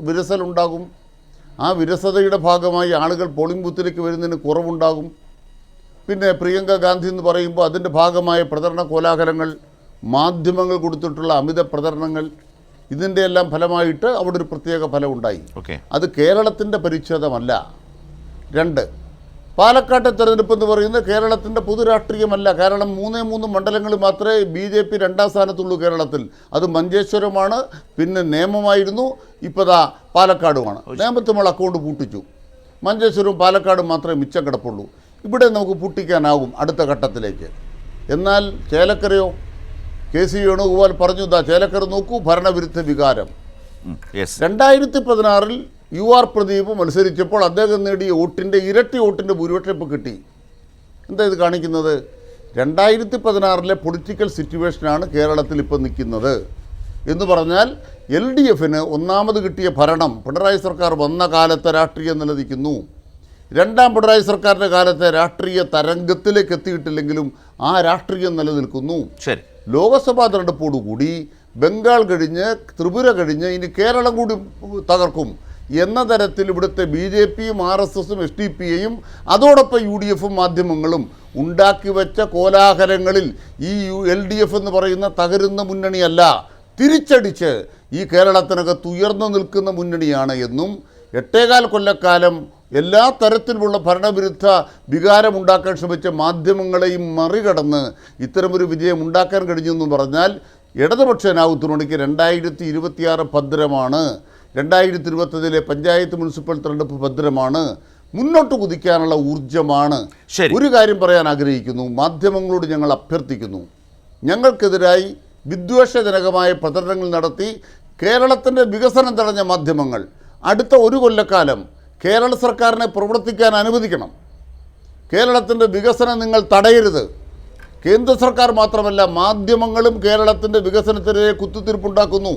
വിരസലുണ്ടാകും. ആ വിരസതയുടെ ഭാഗമായി ആളുകൾ പോളിംഗ് ബൂത്തിലേക്ക് വരുന്നതിന് കുറവുണ്ടാകും. പിന്നെ പ്രിയങ്ക ഗാന്ധി എന്ന് പറയുമ്പോൾ അതിൻ്റെ ഭാഗമായ പ്രചരണ കോലാഹലങ്ങൾ, മാധ്യമങ്ങൾ കൊടുത്തിട്ടുള്ള അമിത പ്രചരണങ്ങൾ, ഇതിൻ്റെ എല്ലാം ഫലമായിട്ട് അവിടെ ഒരു പ്രത്യേക ഫലം ഉണ്ടായി. അത് കേരളത്തിൻ്റെ പരിച്ഛേദമല്ല. 2, പാലക്കാട്ടെ തെരഞ്ഞെടുപ്പ് എന്ന് പറയുന്നത് കേരളത്തിൻ്റെ പൊതുരാഷ്ട്രീയമല്ല. കാരണം 3 മണ്ഡലങ്ങൾ മാത്രമേ BJP 2ാം സ്ഥാനത്തുള്ളൂ കേരളത്തിൽ. അത് മഞ്ചേശ്വരമാണ്, പിന്നെ നേമമായിരുന്നു, ഇപ്പോൾ പാലക്കാടുമാണ്. നേമത്ത് നമ്മൾ അക്കൗണ്ട് പൂട്ടിച്ചു. മഞ്ചേശ്വരവും പാലക്കാടും മാത്രമേ മിച്ചം കിടപ്പുള്ളൂ. ഇവിടെ നമുക്ക് പൂട്ടിക്കാനാകും അടുത്ത ഘട്ടത്തിലേക്ക്. എന്നാൽ ചേലക്കരയോ? KC വേണുഗോപാൽ പറഞ്ഞു, ചേലക്കര നോക്കൂ, ഭരണവിരുദ്ധ വികാരം. യെസ് 2016 UR പ്രദീപ് മത്സരിച്ചപ്പോൾ അദ്ദേഹം നേടിയ വോട്ടിൻ്റെ ഇരട്ടി വോട്ടിൻ്റെ ഭൂരിപക്ഷം ഇപ്പോൾ കിട്ടി. എന്താ ഇത് കാണിക്കുന്നത്? 2016 പൊളിറ്റിക്കൽ സിറ്റുവേഷനാണ് കേരളത്തിൽ ഇപ്പോൾ നിൽക്കുന്നത് എന്ന് പറഞ്ഞാൽ LDFന് ഒന്നാമത് കിട്ടിയ ഭരണം പിണറായി സർക്കാർ വന്ന കാലത്തെ രാഷ്ട്രീയം നിലനിൽക്കുന്നു. രണ്ടാം പിണറായി സർക്കാരിൻ്റെ കാലത്തെ രാഷ്ട്രീയ തരംഗത്തിലേക്ക് എത്തിയിട്ടില്ലെങ്കിലും ആ രാഷ്ട്രീയം നിലനിൽക്കുന്നു. ശരി. ലോക്സഭാ തെരഞ്ഞെടുപ്പോടുകൂടി ബംഗാൾ കഴിഞ്ഞ് ത്രിപുര കഴിഞ്ഞ് ഇനി കേരളം കൂടി തകർക്കും എന്ന തരത്തിൽ ഇവിടുത്തെ BJPയും RSSും SDPയും അതോടൊപ്പം UDFും മാധ്യമങ്ങളും ഉണ്ടാക്കി വെച്ച കോലാഹലങ്ങളിൽ ഈ LDF എന്ന് പറയുന്ന തകരുന്ന മുന്നണിയല്ല, തിരിച്ചടിച്ച് ഈ കേരളത്തിനകത്ത് ഉയർന്നു നിൽക്കുന്ന മുന്നണിയാണ് എന്നും 8.25 കൊല്ലക്കാലം എല്ലാ തരത്തിലുമുള്ള ഭരണവിരുദ്ധ വികാരമുണ്ടാക്കാൻ ശ്രമിച്ച മാധ്യമങ്ങളെയും മറികടന്ന് ഇത്തരമൊരു വിജയം ഉണ്ടാക്കാൻ കഴിഞ്ഞെന്നും പറഞ്ഞാൽ ഇടതുപക്ഷ ജനാധിപത്യമുന്നണിക്ക് 2026 ഭദ്രമാണ്. 2021 പഞ്ചായത്ത് മുനിസിപ്പൽ തെരഞ്ഞെടുപ്പ് ഭദ്രമാണ്. മുന്നോട്ട് കുതിക്കാനുള്ള ഊർജ്ജമാണ്. ഒരു കാര്യം പറയാൻ ആഗ്രഹിക്കുന്നു. മാധ്യമങ്ങളോട് ഞങ്ങൾ അഭ്യർത്ഥിക്കുന്നു, ഞങ്ങൾക്കെതിരായി വിദ്വേഷജനകമായ പ്രചരണങ്ങൾ നടത്തി കേരളത്തിൻ്റെ വികസനം തടഞ്ഞ മാധ്യമങ്ങൾ അടുത്ത 1 കൊല്ലക്കാലം കേരള സർക്കാരിനെ പ്രവർത്തിക്കാൻ അനുവദിക്കണം. കേരളത്തിൻ്റെ വികസനം നിങ്ങൾ തടയരുത്. കേന്ദ്ര സർക്കാർ മാത്രമല്ല, മാധ്യമങ്ങളും കേരളത്തിൻ്റെ വികസനത്തിനെതിരെ കുത്തിത്തിരിപ്പുണ്ടാക്കുന്നു.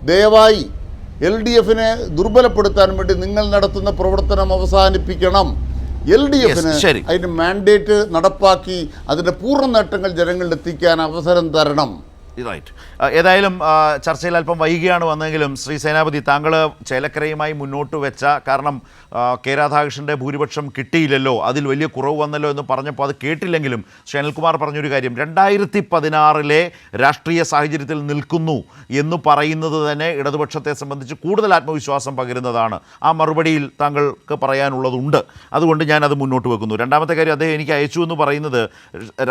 ദയവായി LDFനെ ദുർബലപ്പെടുത്താൻ വേണ്ടി നിങ്ങൾ നടത്തുന്ന പ്രവർത്തനം അവസാനിപ്പിക്കണം. LDFന് അതിൻ്റെ മാൻഡേറ്റ് നടപ്പാക്കി അതിൻ്റെ പൂർണ്ണ നേട്ടങ്ങൾ ജനങ്ങളിൽ എത്തിക്കാൻ അവസരം തരണം. റൈറ്റ്. ഏതായാലും ചർച്ചയിൽ അല്പം വൈകിയാണ് വന്നെങ്കിലും ശ്രീ സേനാപതി, താങ്കൾ ചേലക്കരയുമായി മുന്നോട്ട് വെച്ച കാരണം കെ രാധാകൃഷ്ണൻ്റെ ഭൂരിപക്ഷം കിട്ടിയില്ലല്ലോ, അതിൽ വലിയ കുറവ് വന്നല്ലോ എന്ന് പറഞ്ഞപ്പോൾ അത് കേട്ടില്ലെങ്കിലും ശ്രീ അനിൽകുമാർ പറഞ്ഞൊരു കാര്യം 2016 രാഷ്ട്രീയ സാഹചര്യത്തിൽ നിൽക്കുന്നു എന്ന് പറയുന്നത് തന്നെ ഇടതുപക്ഷത്തെ സംബന്ധിച്ച് കൂടുതൽ ആത്മവിശ്വാസം പകരുന്നതാണ്. ആ മറുപടിയിൽ താങ്കൾക്ക് പറയാനുള്ളതുണ്ട്, അതുകൊണ്ട് ഞാനത് മുന്നോട്ട് വെക്കുന്നു. രണ്ടാമത്തെ കാര്യം, അദ്ദേഹം എനിക്ക് അയച്ചു എന്ന് പറയുന്നത്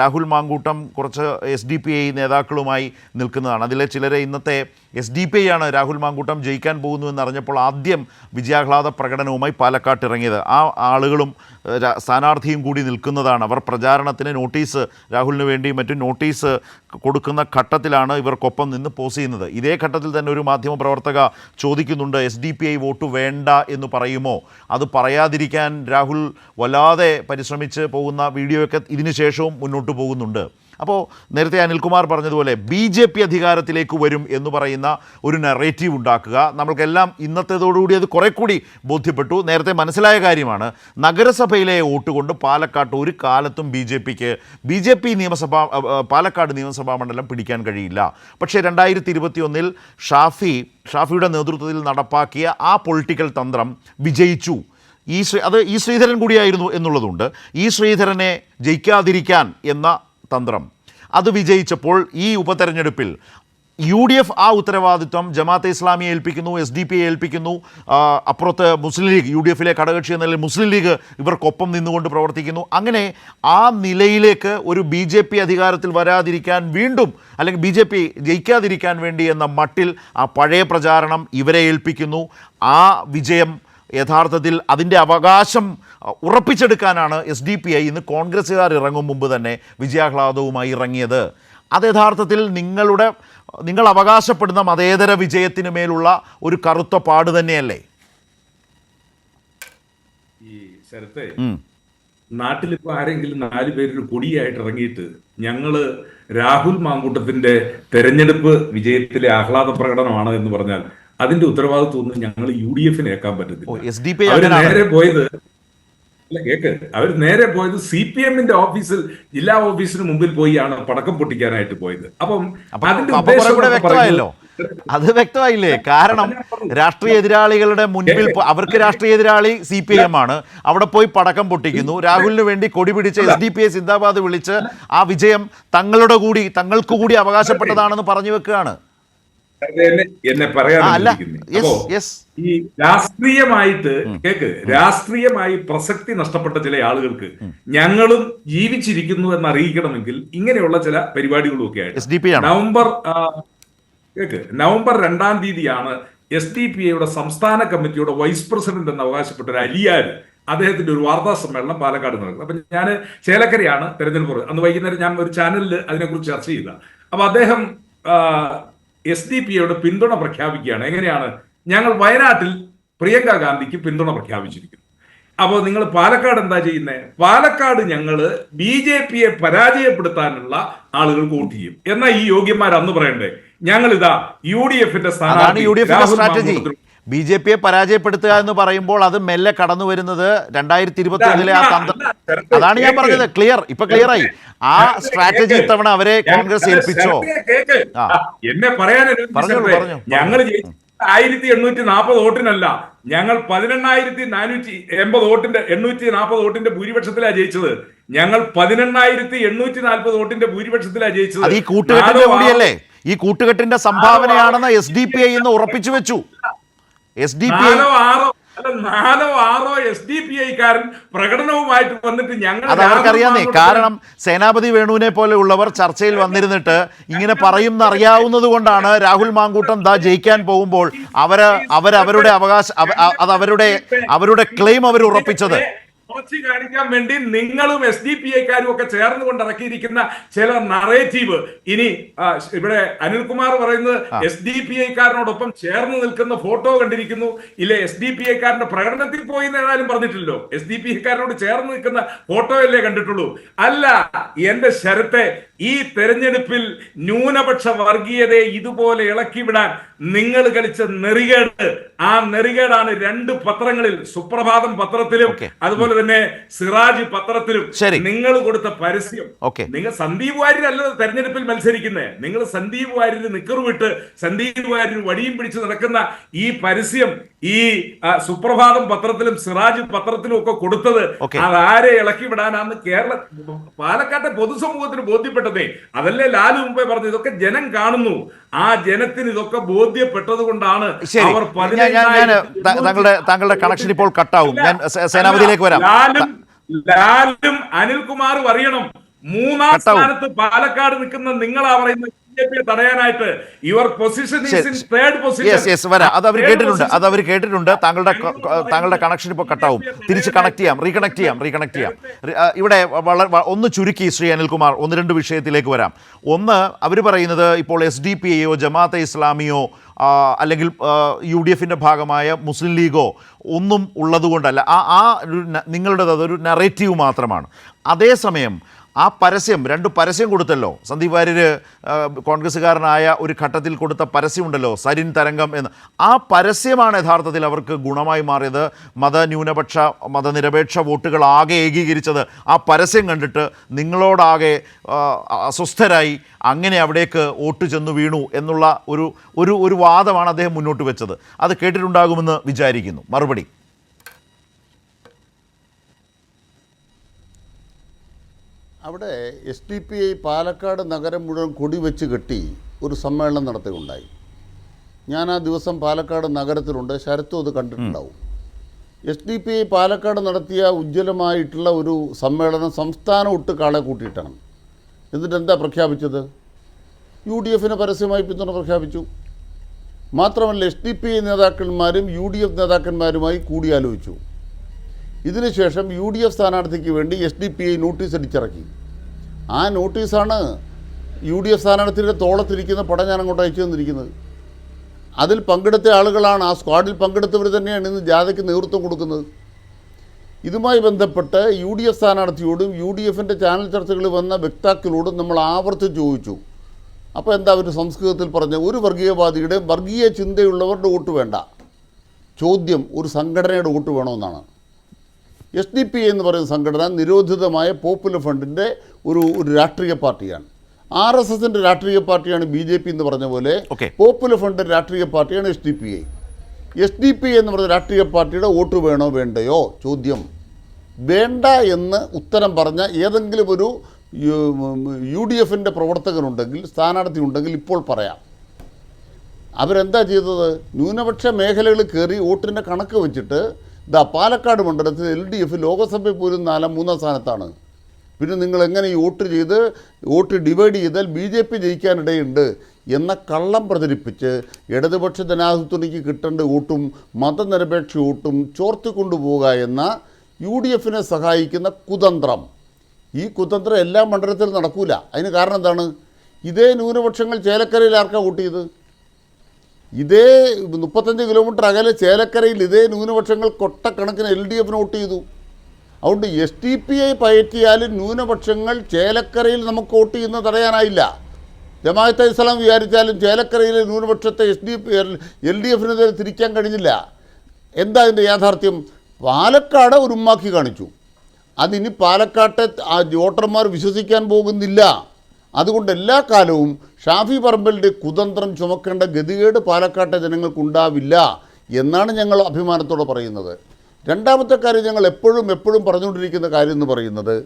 രാഹുൽ മാങ്കൂട്ടം കുറച്ച് SDPI നേതാക്കളുമായി നിൽക്കുന്നതാണ്. അതിലെ ചിലരെ ഇന്നത്തെ SDPI ആണ് രാഹുൽ മാങ്കൂട്ടം ജയിക്കാൻ പോകുന്നു എന്നറിഞ്ഞപ്പോൾ ആദ്യം വിജയാഹ്ലാദ പ്രകടനവുമായി പാലക്കാട്ട് ഇറങ്ങിയത്. ആ ആളുകളും സ്ഥാനാർത്ഥിയും കൂടി നിൽക്കുന്നതാണ്. അവർ പ്രചാരണത്തിന് നോട്ടീസ് രാഹുലിന് വേണ്ടി മറ്റും നോട്ടീസ് കൊടുക്കുന്ന ഘട്ടത്തിലാണ് ഇവർക്കൊപ്പം നിന്ന് പോസ് ചെയ്യുന്നത്. ഇതേ ഘട്ടത്തിൽ തന്നെ ഒരു മാധ്യമപ്രവർത്തക ചോദിക്കുന്നുണ്ട്, SDPI വോട്ട് വേണ്ട എന്ന് പറയുമോ? അത് പറയാതിരിക്കാൻ രാഹുൽ വല്ലാതെ പരിശ്രമിച്ച് പോകുന്ന വീഡിയോയൊക്കെ ഇതിനു ശേഷവും മുന്നോട്ട് പോകുന്നുണ്ട്. അപ്പോൾ നേരത്തെ അനിൽകുമാർ പറഞ്ഞതുപോലെ BJP അധികാരത്തിലേക്ക് വരും എന്ന് പറയുന്ന ഒരു നറേറ്റീവ് ഉണ്ടാക്കുക, നമ്മൾക്കെല്ലാം ഇന്നത്തേതോടുകൂടി അത് കുറെ കൂടി ബോധ്യപ്പെട്ടു. നേരത്തെ മനസ്സിലായ കാര്യമാണ്, നഗരസഭയിലെ വോട്ട് കൊണ്ട് പാലക്കാട്ട് ഒരു കാലത്തും BJP പാലക്കാട് നിയമസഭാ മണ്ഡലം പിടിക്കാൻ കഴിയില്ല. പക്ഷേ 2021 ഷാഫിയുടെ നേതൃത്വത്തിൽ നടപ്പാക്കിയ ആ പൊളിറ്റിക്കൽ തന്ത്രം വിജയിച്ചു. അത് ഈ ശ്രീധരൻ കൂടിയായിരുന്നു എന്നുള്ളതുണ്ട്. ഈ ശ്രീധരനെ ജയിക്കാതിരിക്കാൻ എന്ന തന്ത്രം അത് വിജയിച്ചപ്പോൾ ഈ ഉപതെരഞ്ഞെടുപ്പിൽ UDF ആ ഉത്തരവാദിത്വം ജമാഅത്തെ ഇസ്ലാമിയെ ഏൽപ്പിക്കുന്നു, SDPI ഏൽപ്പിക്കുന്നു. അപ്പുറത്ത് മുസ്ലിം ലീഗ്, UDFിലെ ഘടകകക്ഷി എന്ന നിലയിൽ മുസ്ലിം ലീഗ് ഇവർക്കൊപ്പം നിന്നുകൊണ്ട് പ്രവർത്തിക്കുന്നു. അങ്ങനെ ആ നിലയിലേക്ക് ഒരു BJP അധികാരത്തിൽ വരാതിരിക്കാൻ വീണ്ടും, അല്ലെങ്കിൽ BJP ജയിക്കാതിരിക്കാൻ വേണ്ടി എന്ന മട്ടിൽ ആ പഴയ പ്രചാരണം ഇവരെ ഏൽപ്പിക്കുന്നു. ആ വിജയം യഥാർത്ഥത്തിൽ അതിൻ്റെ അവകാശം ഉറപ്പിച്ചെടുക്കാനാണ് SDPI ഇന്ന് കോൺഗ്രസ്സുകാർ ഇറങ്ങും മുമ്പ് തന്നെ വിജയാഹ്ലാദവുമായി ഇറങ്ങിയത്. അത് യഥാർത്ഥത്തിൽ നിങ്ങൾ അവകാശപ്പെടുന്ന മതേതര വിജയത്തിന് മേലുള്ള ഒരു കറുത്ത പാട് തന്നെയല്ലേ? ഈ ശരത്തെ, നാട്ടിലിപ്പോൾ ആരെങ്കിലും 4 പേരൊരു കൊടിയായിട്ട് ഇറങ്ങിയിട്ട് ഞങ്ങള് രാഹുൽ മാങ്കൂട്ടത്തിന്റെ തെരഞ്ഞെടുപ്പ് വിജയത്തിലെ ആഹ്ലാദ പ്രകടനമാണ് എന്ന് പറഞ്ഞാൽ അതിന്റെ ഉത്തരവാദിത്വം ഞങ്ങൾ UDFന് ഏക്കാൻ പറ്റത്തില്ല. അവര് നേരെ പോയത് CPMന്റെ ഓഫീസിൽ, ജില്ലാ ഓഫീസിന് മുമ്പിൽ പോയാണ് പടക്കം പൊട്ടിക്കാനായിട്ട് പോയത്. അപ്പം അതിന്റെ വ്യക്തമായല്ലോ, അത് വ്യക്തമായില്ലേ? കാരണം രാഷ്ട്രീയ എതിരാളികളുടെ മുൻപിൽ അവർക്ക് രാഷ്ട്രീയ എതിരാളി CPM ആണ്, അവിടെ പോയി പടക്കം പൊട്ടിക്കുന്നു. രാഹുലിന് വേണ്ടി കൊടി പിടിച്ച് SDPI സിന്ദാബാദ് വിളിച്ച് ആ വിജയം തങ്ങൾക്ക് കൂടി അവകാശപ്പെട്ടതാണെന്ന് പറഞ്ഞു വെക്കുകയാണ്. എന്നെ പറയാനിരിക്കുന്നു. ഈ രാഷ്ട്രീയമായി പ്രസക്തി നഷ്ടപ്പെട്ട ചില ആളുകൾക്ക് ഞങ്ങളും ജീവിച്ചിരിക്കുന്നു എന്ന് അറിയിക്കണമെങ്കിൽ ഇങ്ങനെയുള്ള ചില പരിപാടികളും ഒക്കെ ആയിട്ട് നവംബർ 2-ാം തീയതിയാണ് SDPIയുടെ സംസ്ഥാന കമ്മിറ്റിയുടെ വൈസ് പ്രസിഡന്റ് എന്ന് അവകാശപ്പെട്ട ഒരു അലിയാർ, അദ്ദേഹത്തിന്റെ ഒരു വാർത്താ സമ്മേളനം പാലക്കാട് നടക്കുന്നത്. അപ്പൊ ഞാൻ ചേലക്കരയാണ് തെരഞ്ഞെടുപ്പ്, അന്ന് വൈകുന്നേരം ഞാൻ ഒരു ചാനലിൽ അതിനെക്കുറിച്ച് ചർച്ച ചെയ്ത. അപ്പൊ അദ്ദേഹം SDP പിന്തുണ പ്രഖ്യാപിക്കുകയാണ്. എങ്ങനെയാണ്? ഞങ്ങൾ വയനാട്ടിൽ പ്രിയങ്ക ഗാന്ധിക്ക് പിന്തുണ പ്രഖ്യാപിച്ചിരിക്കുന്നു. അപ്പോൾ നിങ്ങൾ പാലക്കാട് എന്താ ചെയ്യുന്നത്? പാലക്കാട് ഞങ്ങൾ BJPയെ പരാജയപ്പെടുത്താനുള്ള ആളുകൾക്ക് വോട്ട് ചെയ്യും. എന്നാൽ ഈ യോഗ്യന്മാർ അന്ന് പറയണ്ടേ, ഞങ്ങൾ ഇതാ UDFന്റെ അതാണ് യു ഡി എഫിന്റെ സ്ട്രാറ്റജി. സ്ഥാനാർത്ഥി BJPയെ പരാജയപ്പെടുത്തുക എന്ന് പറയുമ്പോൾ അത് മെല്ലെ കടന്നു വരുന്നത് 2021 ആ തന്ത്രം. അതാണ് ഞാൻ പറഞ്ഞത്. ഇപ്പൊ ക്ലിയറായി. ആ സ്ട്രാറ്റജി ഇത്തവണ അവരെ കോൺഗ്രസ് ഏൽപ്പിച്ചോ? എന്നെ പറയാൻ ഞങ്ങൾ 1840 വോട്ടിനല്ല, ഞങ്ങൾ 18,480 വോട്ടിന്റെ 840 വോട്ടിന്റെ ഭൂരിപക്ഷത്തിലാണ് ജയിച്ചത്. ഞങ്ങൾ 18,840 വോട്ടിന്റെ ഭൂരിപക്ഷത്തിലാണ് ജയിച്ചത്. അത് ഈ കൂട്ടുകെട്ടിന്റെ കൂടിയല്ലേ? ഈ കൂട്ടുകെട്ടിന്റെ സംഭാവനയാണെന്ന് SDPI ഇന്ന് ഉറപ്പിച്ചു വെച്ചു. നാലോ ആറോ SDPI-കാരൻ പ്രകടനവുമായിട്ട് വന്നിട്ട് ഞങ്ങൾ അത് അവർക്കറിയാന്നേ. കാരണം സേനാപതി വേണുവിനെ പോലെ ഉള്ളവർ ചർച്ചയിൽ വന്നിരുന്നിട്ട് ഇങ്ങനെ പറയുന്ന അറിയാവുന്നത് കൊണ്ടാണ് രാഹുൽ മാങ്കൂട്ടം ജയിക്കാൻ പോകുമ്പോൾ അവരുടെ അവകാശം അത് അവരുടെ ക്ലെയിം അവർ ഉറപ്പിച്ചത്. കുറച്ച് കാണിക്കാൻ വേണ്ടി നിങ്ങളും SDPI-കാരും ഒക്കെ ചേർന്നുകൊണ്ട് ഇറക്കിയിരിക്കുന്ന ചില നറേറ്റീവ്. ഇനി ഇവിടെ അനിൽകുമാർ പറയുന്നത് SDPI-കാരനോടൊപ്പം ചേർന്ന് നിൽക്കുന്ന ഫോട്ടോ കണ്ടിരിക്കുന്നു. ഇല്ലേ, SDPI-കാരന്റെ പ്രകടനത്തിൽ പോയി നേടാനും പറഞ്ഞിട്ടില്ലല്ലോ. SDPI-കാരനോട് ചേർന്ന് നിൽക്കുന്ന ഫോട്ടോയല്ലേ കണ്ടിട്ടുള്ളൂ. അല്ല, എന്റെ ശരത്തെ, ഈ തെരഞ്ഞെടുപ്പിൽ ന്യൂനപക്ഷ വർഗീയതയെ ഇതുപോലെ ഇളക്കിവിടാൻ നിങ്ങൾ കളിച്ച നെറികേട്, ആ നെറികേടാണ് 2 പത്രങ്ങളിൽ, സുപ്രഭാതം പത്രത്തിലും അതുപോലെ തന്നെ സിറാജ് പത്രത്തിലും നിങ്ങൾ കൊടുത്ത പരസ്യം. നിങ്ങൾ സന്ദീപ് വാര്യരല്ല തെരഞ്ഞെടുപ്പിൽ മത്സരിക്കുന്നത്. നിങ്ങൾ സന്ദീപ് വാര്യര് നിക്കറ് വിട്ട് സന്ദീപ് വാര്യര് വടിയും പിടിച്ച് നടക്കുന്ന ഈ പരസ്യം ഈ സുപ്രഭാതം പത്രത്തിലും സിറാജ് പത്രത്തിലും ഒക്കെ കൊടുത്തത് അതാരെ ഇളക്കി വിടാനാന്ന് പാലക്കാട്ടെ പൊതുസമൂഹത്തിന് ബോധ്യപ്പെട്ടതേ. അതല്ലേ ലാലു മുമ്പേ പറഞ്ഞു, ഇതൊക്കെ ജനം കാണുന്നു. ആ ജനത്തിന് ഇതൊക്കെ ബോധ്യപ്പെട്ടത് കൊണ്ടാണ് അവർ താങ്കളുടെ കണക്ഷൻ ഇപ്പോൾ കട്ടാവും. ഞാൻ സേനാപതിയിലേക്ക് വരാം. ലാലും അനിൽകുമാറും അറിയണം, 3ാം സ്ഥാനത്ത് പാലക്കാട് നിൽക്കുന്ന നിങ്ങളാ പറയുന്നത് തടയാനായിട്ട്. Your position is in third position. അത് അവർ കേട്ടിട്ടുണ്ട്. താങ്കളുടെ കണക്ഷൻ ഇപ്പോൾ കട്ടാവും. തിരിച്ച് റീകണക്ട് ചെയ്യാം. ഇവിടെ ഒന്ന് ചുരുക്കി ശ്രീ അനിൽകുമാർ 1-2 വിഷയത്തിലേക്ക് വരാം. ഒന്ന്, അവർ പറയുന്നത് ഇപ്പോൾ SDPI-യോ ജമാഅത്തെ ഇസ്ലാമിയോ അല്ലെങ്കിൽ UDFന്റെ ഭാഗമായ മുസ്ലിം ലീഗോ ഒന്നും ഉള്ളതുകൊണ്ടല്ല. നിങ്ങളുടേത് അതൊരു നറേറ്റീവ് മാത്രമാണ്. അതേസമയം ആ പരസ്യം 2 പരസ്യം കൊടുത്തല്ലോ. സന്ദീപ് വാര്യര് കോൺഗ്രസ്സുകാരനായ ഒരു ഘട്ടത്തിൽ കൊടുത്ത പരസ്യമുണ്ടല്ലോ, സരിൻ തരംഗം എന്ന്. ആ പരസ്യമാണ് യഥാർത്ഥത്തിൽ അവർക്ക് ഗുണമായി മാറിയത്. മതനിരപേക്ഷ വോട്ടുകൾ ആകെ ഏകീകരിച്ചത് ആ പരസ്യം കണ്ടിട്ട് നിങ്ങളോടാകെ അസ്വസ്ഥരായി അങ്ങനെ അവിടേക്ക് വോട്ട് ചെന്നു വീണു എന്നുള്ള ഒരു വാദമാണ് അദ്ദേഹം മുന്നോട്ട് വെച്ചത്. അത് കേട്ടിട്ടുണ്ടാകുമെന്ന് വിചാരിക്കുന്നു. മറുപടി. അവിടെ SDPI പാലക്കാട് നഗരം മുഴുവൻ കൊടിവെച്ച് കെട്ടി ഒരു സമ്മേളനം നടത്തുകയുണ്ടായി. ഞാൻ ആ ദിവസം പാലക്കാട് നഗരത്തിലുണ്ട്. ശരത്തും അത് കണ്ടിട്ടുണ്ടാവും. SDPI പാലക്കാട് നടത്തിയ ഉജ്ജ്വലമായിട്ടുള്ള ഒരു സമ്മേളനം സംസ്ഥാനം ഒട്ടുകാളെ കൂട്ടിയിട്ടാണ്. എന്നിട്ട് എന്താ പ്രഖ്യാപിച്ചത്? UDFന് പരസ്യമായി പിന്തുണ പ്രഖ്യാപിച്ചു. മാത്രമല്ല SDPI നേതാക്കന്മാരും UDF നേതാക്കന്മാരുമായി കൂടിയാലോചിച്ചു. ഇതിനുശേഷം UDF സ്ഥാനാർത്ഥിക്ക് വേണ്ടി SDPI നോട്ടീസ് അടിച്ചിറക്കി. ആ നോട്ടീസാണ് UDF സ്ഥാനാർത്ഥിയുടെ തോളത്തിരിക്കുന്ന പടം ഞാൻ അങ്ങോട്ട് അയച്ചു തന്നിരിക്കുന്നത്. അതിൽ പങ്കെടുത്ത ആളുകളാണ്, ആ സ്ക്വാഡിൽ പങ്കെടുത്തവർ തന്നെയാണ് ഇന്ന് ജാഥയ്ക്ക് നേതൃത്വം കൊടുക്കുന്നത്. ഇതുമായി ബന്ധപ്പെട്ട് UDF സ്ഥാനാർത്ഥിയോടും UDFൻ്റെ ചാനൽ ചർച്ചകളിൽ വന്ന വക്താക്കളോടും നമ്മൾ ആവർത്തിച്ച് ചോദിച്ചു. അപ്പോൾ എന്താ അവർ സംസ്കൃതത്തിൽ പറഞ്ഞ, ഒരു വർഗീയവാദിയുടെ വർഗീയ ചിന്തയുള്ളവരുടെ വോട്ട് വേണ്ട, ചോദ്യം ഒരു സംഘടനയുടെ വോട്ട് വേണമെന്നാണ്. SDPI എന്ന് പറയുന്ന സംഘടന നിരോധിതമായ പോപ്പുലർ ഫ്രണ്ടിൻ്റെ ഒരു രാഷ്ട്രീയ പാർട്ടിയാണ്. RSSൻ്റെ രാഷ്ട്രീയ പാർട്ടിയാണ് BJP എന്ന് പറഞ്ഞ പോലെ പോപ്പുലർ ഫ്രണ്ടിൻ്റെ രാഷ്ട്രീയ പാർട്ടിയാണ് SDPI. SDPI എന്ന് പറയുന്ന രാഷ്ട്രീയ പാർട്ടിയുടെ വോട്ട് വേണോ വേണ്ടയോ ചോദ്യം. വേണ്ട എന്ന് ഉത്തരം പറഞ്ഞ ഏതെങ്കിലും ഒരു UDFൻ്റെ പ്രവർത്തകനുണ്ടെങ്കിൽ, സ്ഥാനാർത്ഥി ഉണ്ടെങ്കിൽ ഇപ്പോൾ പറയാം. അവരെന്താ ചെയ്തത്? ന്യൂനപക്ഷ മേഖലകളിൽ കയറി വോട്ടിൻ്റെ കണക്ക് വെച്ചിട്ട് പാലക്കാട് മണ്ഡലത്തിൽ LDF ലോകസഭയിൽ പോലും 3-ാം സ്ഥാനത്താണ്. പിന്നെ നിങ്ങൾ എങ്ങനെ ഈ വോട്ട് ഡിവൈഡ് ചെയ്താൽ BJP ജയിക്കാനിടയുണ്ട് എന്ന കള്ളം പ്രചരിപ്പിച്ച് ഇടതുപക്ഷ ജനാധിപത്യത്തിലേക്ക് കിട്ടേണ്ട വോട്ടും മതനിരപേക്ഷ വോട്ടും ചോർത്തിക്കൊണ്ടുപോവുക എന്ന UDFനെ സഹായിക്കുന്ന കുതന്ത്രം. ഈ കുതന്ത്രം എല്ലാ മണ്ഡലത്തിലും നടക്കൂല. അതിന് കാരണം എന്താണ്? ഇതേ ന്യൂനപക്ഷങ്ങൾ ചേലക്കരയിൽ ആർക്കാ വോട്ട് ചെയ്ത്? ഇതേ 35 കിലോമീറ്റർ അകലെ ചേലക്കരയിൽ ഇതേ ന്യൂനപക്ഷങ്ങൾ കൊട്ടക്കണക്കിന് LDF വോട്ട് ചെയ്തു. അതുകൊണ്ട് SDPI പയറ്റിയാലും ന്യൂനപക്ഷങ്ങൾ ചേലക്കരയിൽ നമുക്ക് വോട്ട് ചെയ്യുന്നത് തടയാനായില്ല. ജമാഅത്തെ ഇസ്ലാം വിചാരിച്ചാലും ചേലക്കരയിലെ ന്യൂനപക്ഷത്തെ LDFനെതിരെ തിരിക്കാൻ കഴിഞ്ഞില്ല. എന്താ അതിൻ്റെ യാഥാർത്ഥ്യം? പാലക്കാട് ഒരു ഉമ്മാക്കി കാണിച്ചു. അതിനി പാലക്കാട്ടെ ആ വോട്ടർമാർ വിശ്വസിക്കാൻ പോകുന്നില്ല. അതുകൊണ്ട് എല്ലാ കാലവും ഷാഫി പറമ്പലിൻ്റെ കുതന്ത്രം ചുമക്കേണ്ട ഗതികേട് പാലക്കാട്ടെ ജനങ്ങൾക്കുണ്ടാവില്ല എന്നാണ് ഞങ്ങൾ അഭിമാനത്തോടെ പറയുന്നത്. രണ്ടാമത്തെ കാര്യം, ഞങ്ങൾ എപ്പോഴും പറഞ്ഞുകൊണ്ടിരിക്കുന്ന കാര്യം എന്ന് പറയുന്നത്,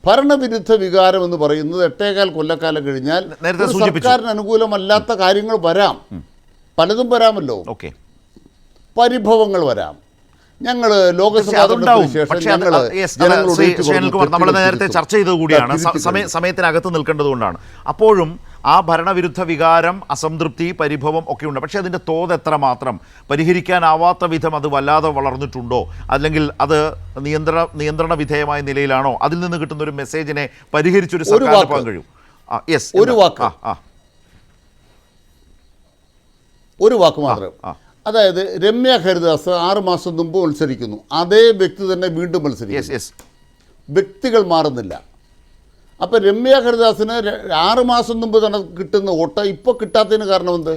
ഭരണവിരുദ്ധ വികാരം എന്ന് പറയുന്നത് 8.25 കൊല്ലക്കാലം കഴിഞ്ഞാൽ സർക്കാരിന് അനുകൂലമല്ലാത്ത കാര്യങ്ങൾ വരാം, പലതും വരാമല്ലോ. പരിഭവങ്ങൾ വരാം. ഞങ്ങൾ നമ്മൾ നേരത്തെ ചർച്ച ചെയ്തത് കൂടിയാണ്, സമയത്തിനകത്ത് നിൽക്കേണ്ടതുകൊണ്ടാണ്. അപ്പോഴും ആ ഭരണവിരുദ്ധ വികാരം, അസംതൃപ്തി, പരിഭവം ഒക്കെ ഉണ്ട്. പക്ഷേ അതിൻ്റെ തോത് എത്രമാത്രം, പരിഹരിക്കാനാവാത്ത വിധം അത് വല്ലാതെ വളർന്നിട്ടുണ്ടോ, അല്ലെങ്കിൽ അത് നിയന്ത്രണ വിധേയമായ നിലയിലാണോ, അതിൽ നിന്ന് കിട്ടുന്ന ഒരു മെസ്സേജിനെ പരിഹരിച്ചൊരു സർക്കാർ പോകാൻ കഴിയും? ഒരു വാക്ക് മാത്രം. അതായത് രമ്യ ഹരിദാസ് 6 മാസം മുമ്പ് മത്സരിക്കുന്നു, അതേ വ്യക്തി തന്നെ വീണ്ടും മത്സരിക്കുന്നു. വ്യക്തികൾ മാറുന്നില്ല. അപ്പം രമ്യ ഹരിദാസിന് 6 മാസം മുമ്പ് തന്നെ കിട്ടുന്ന വോട്ട് ഇപ്പോൾ കിട്ടാത്തതിന് കാരണം എന്ത്?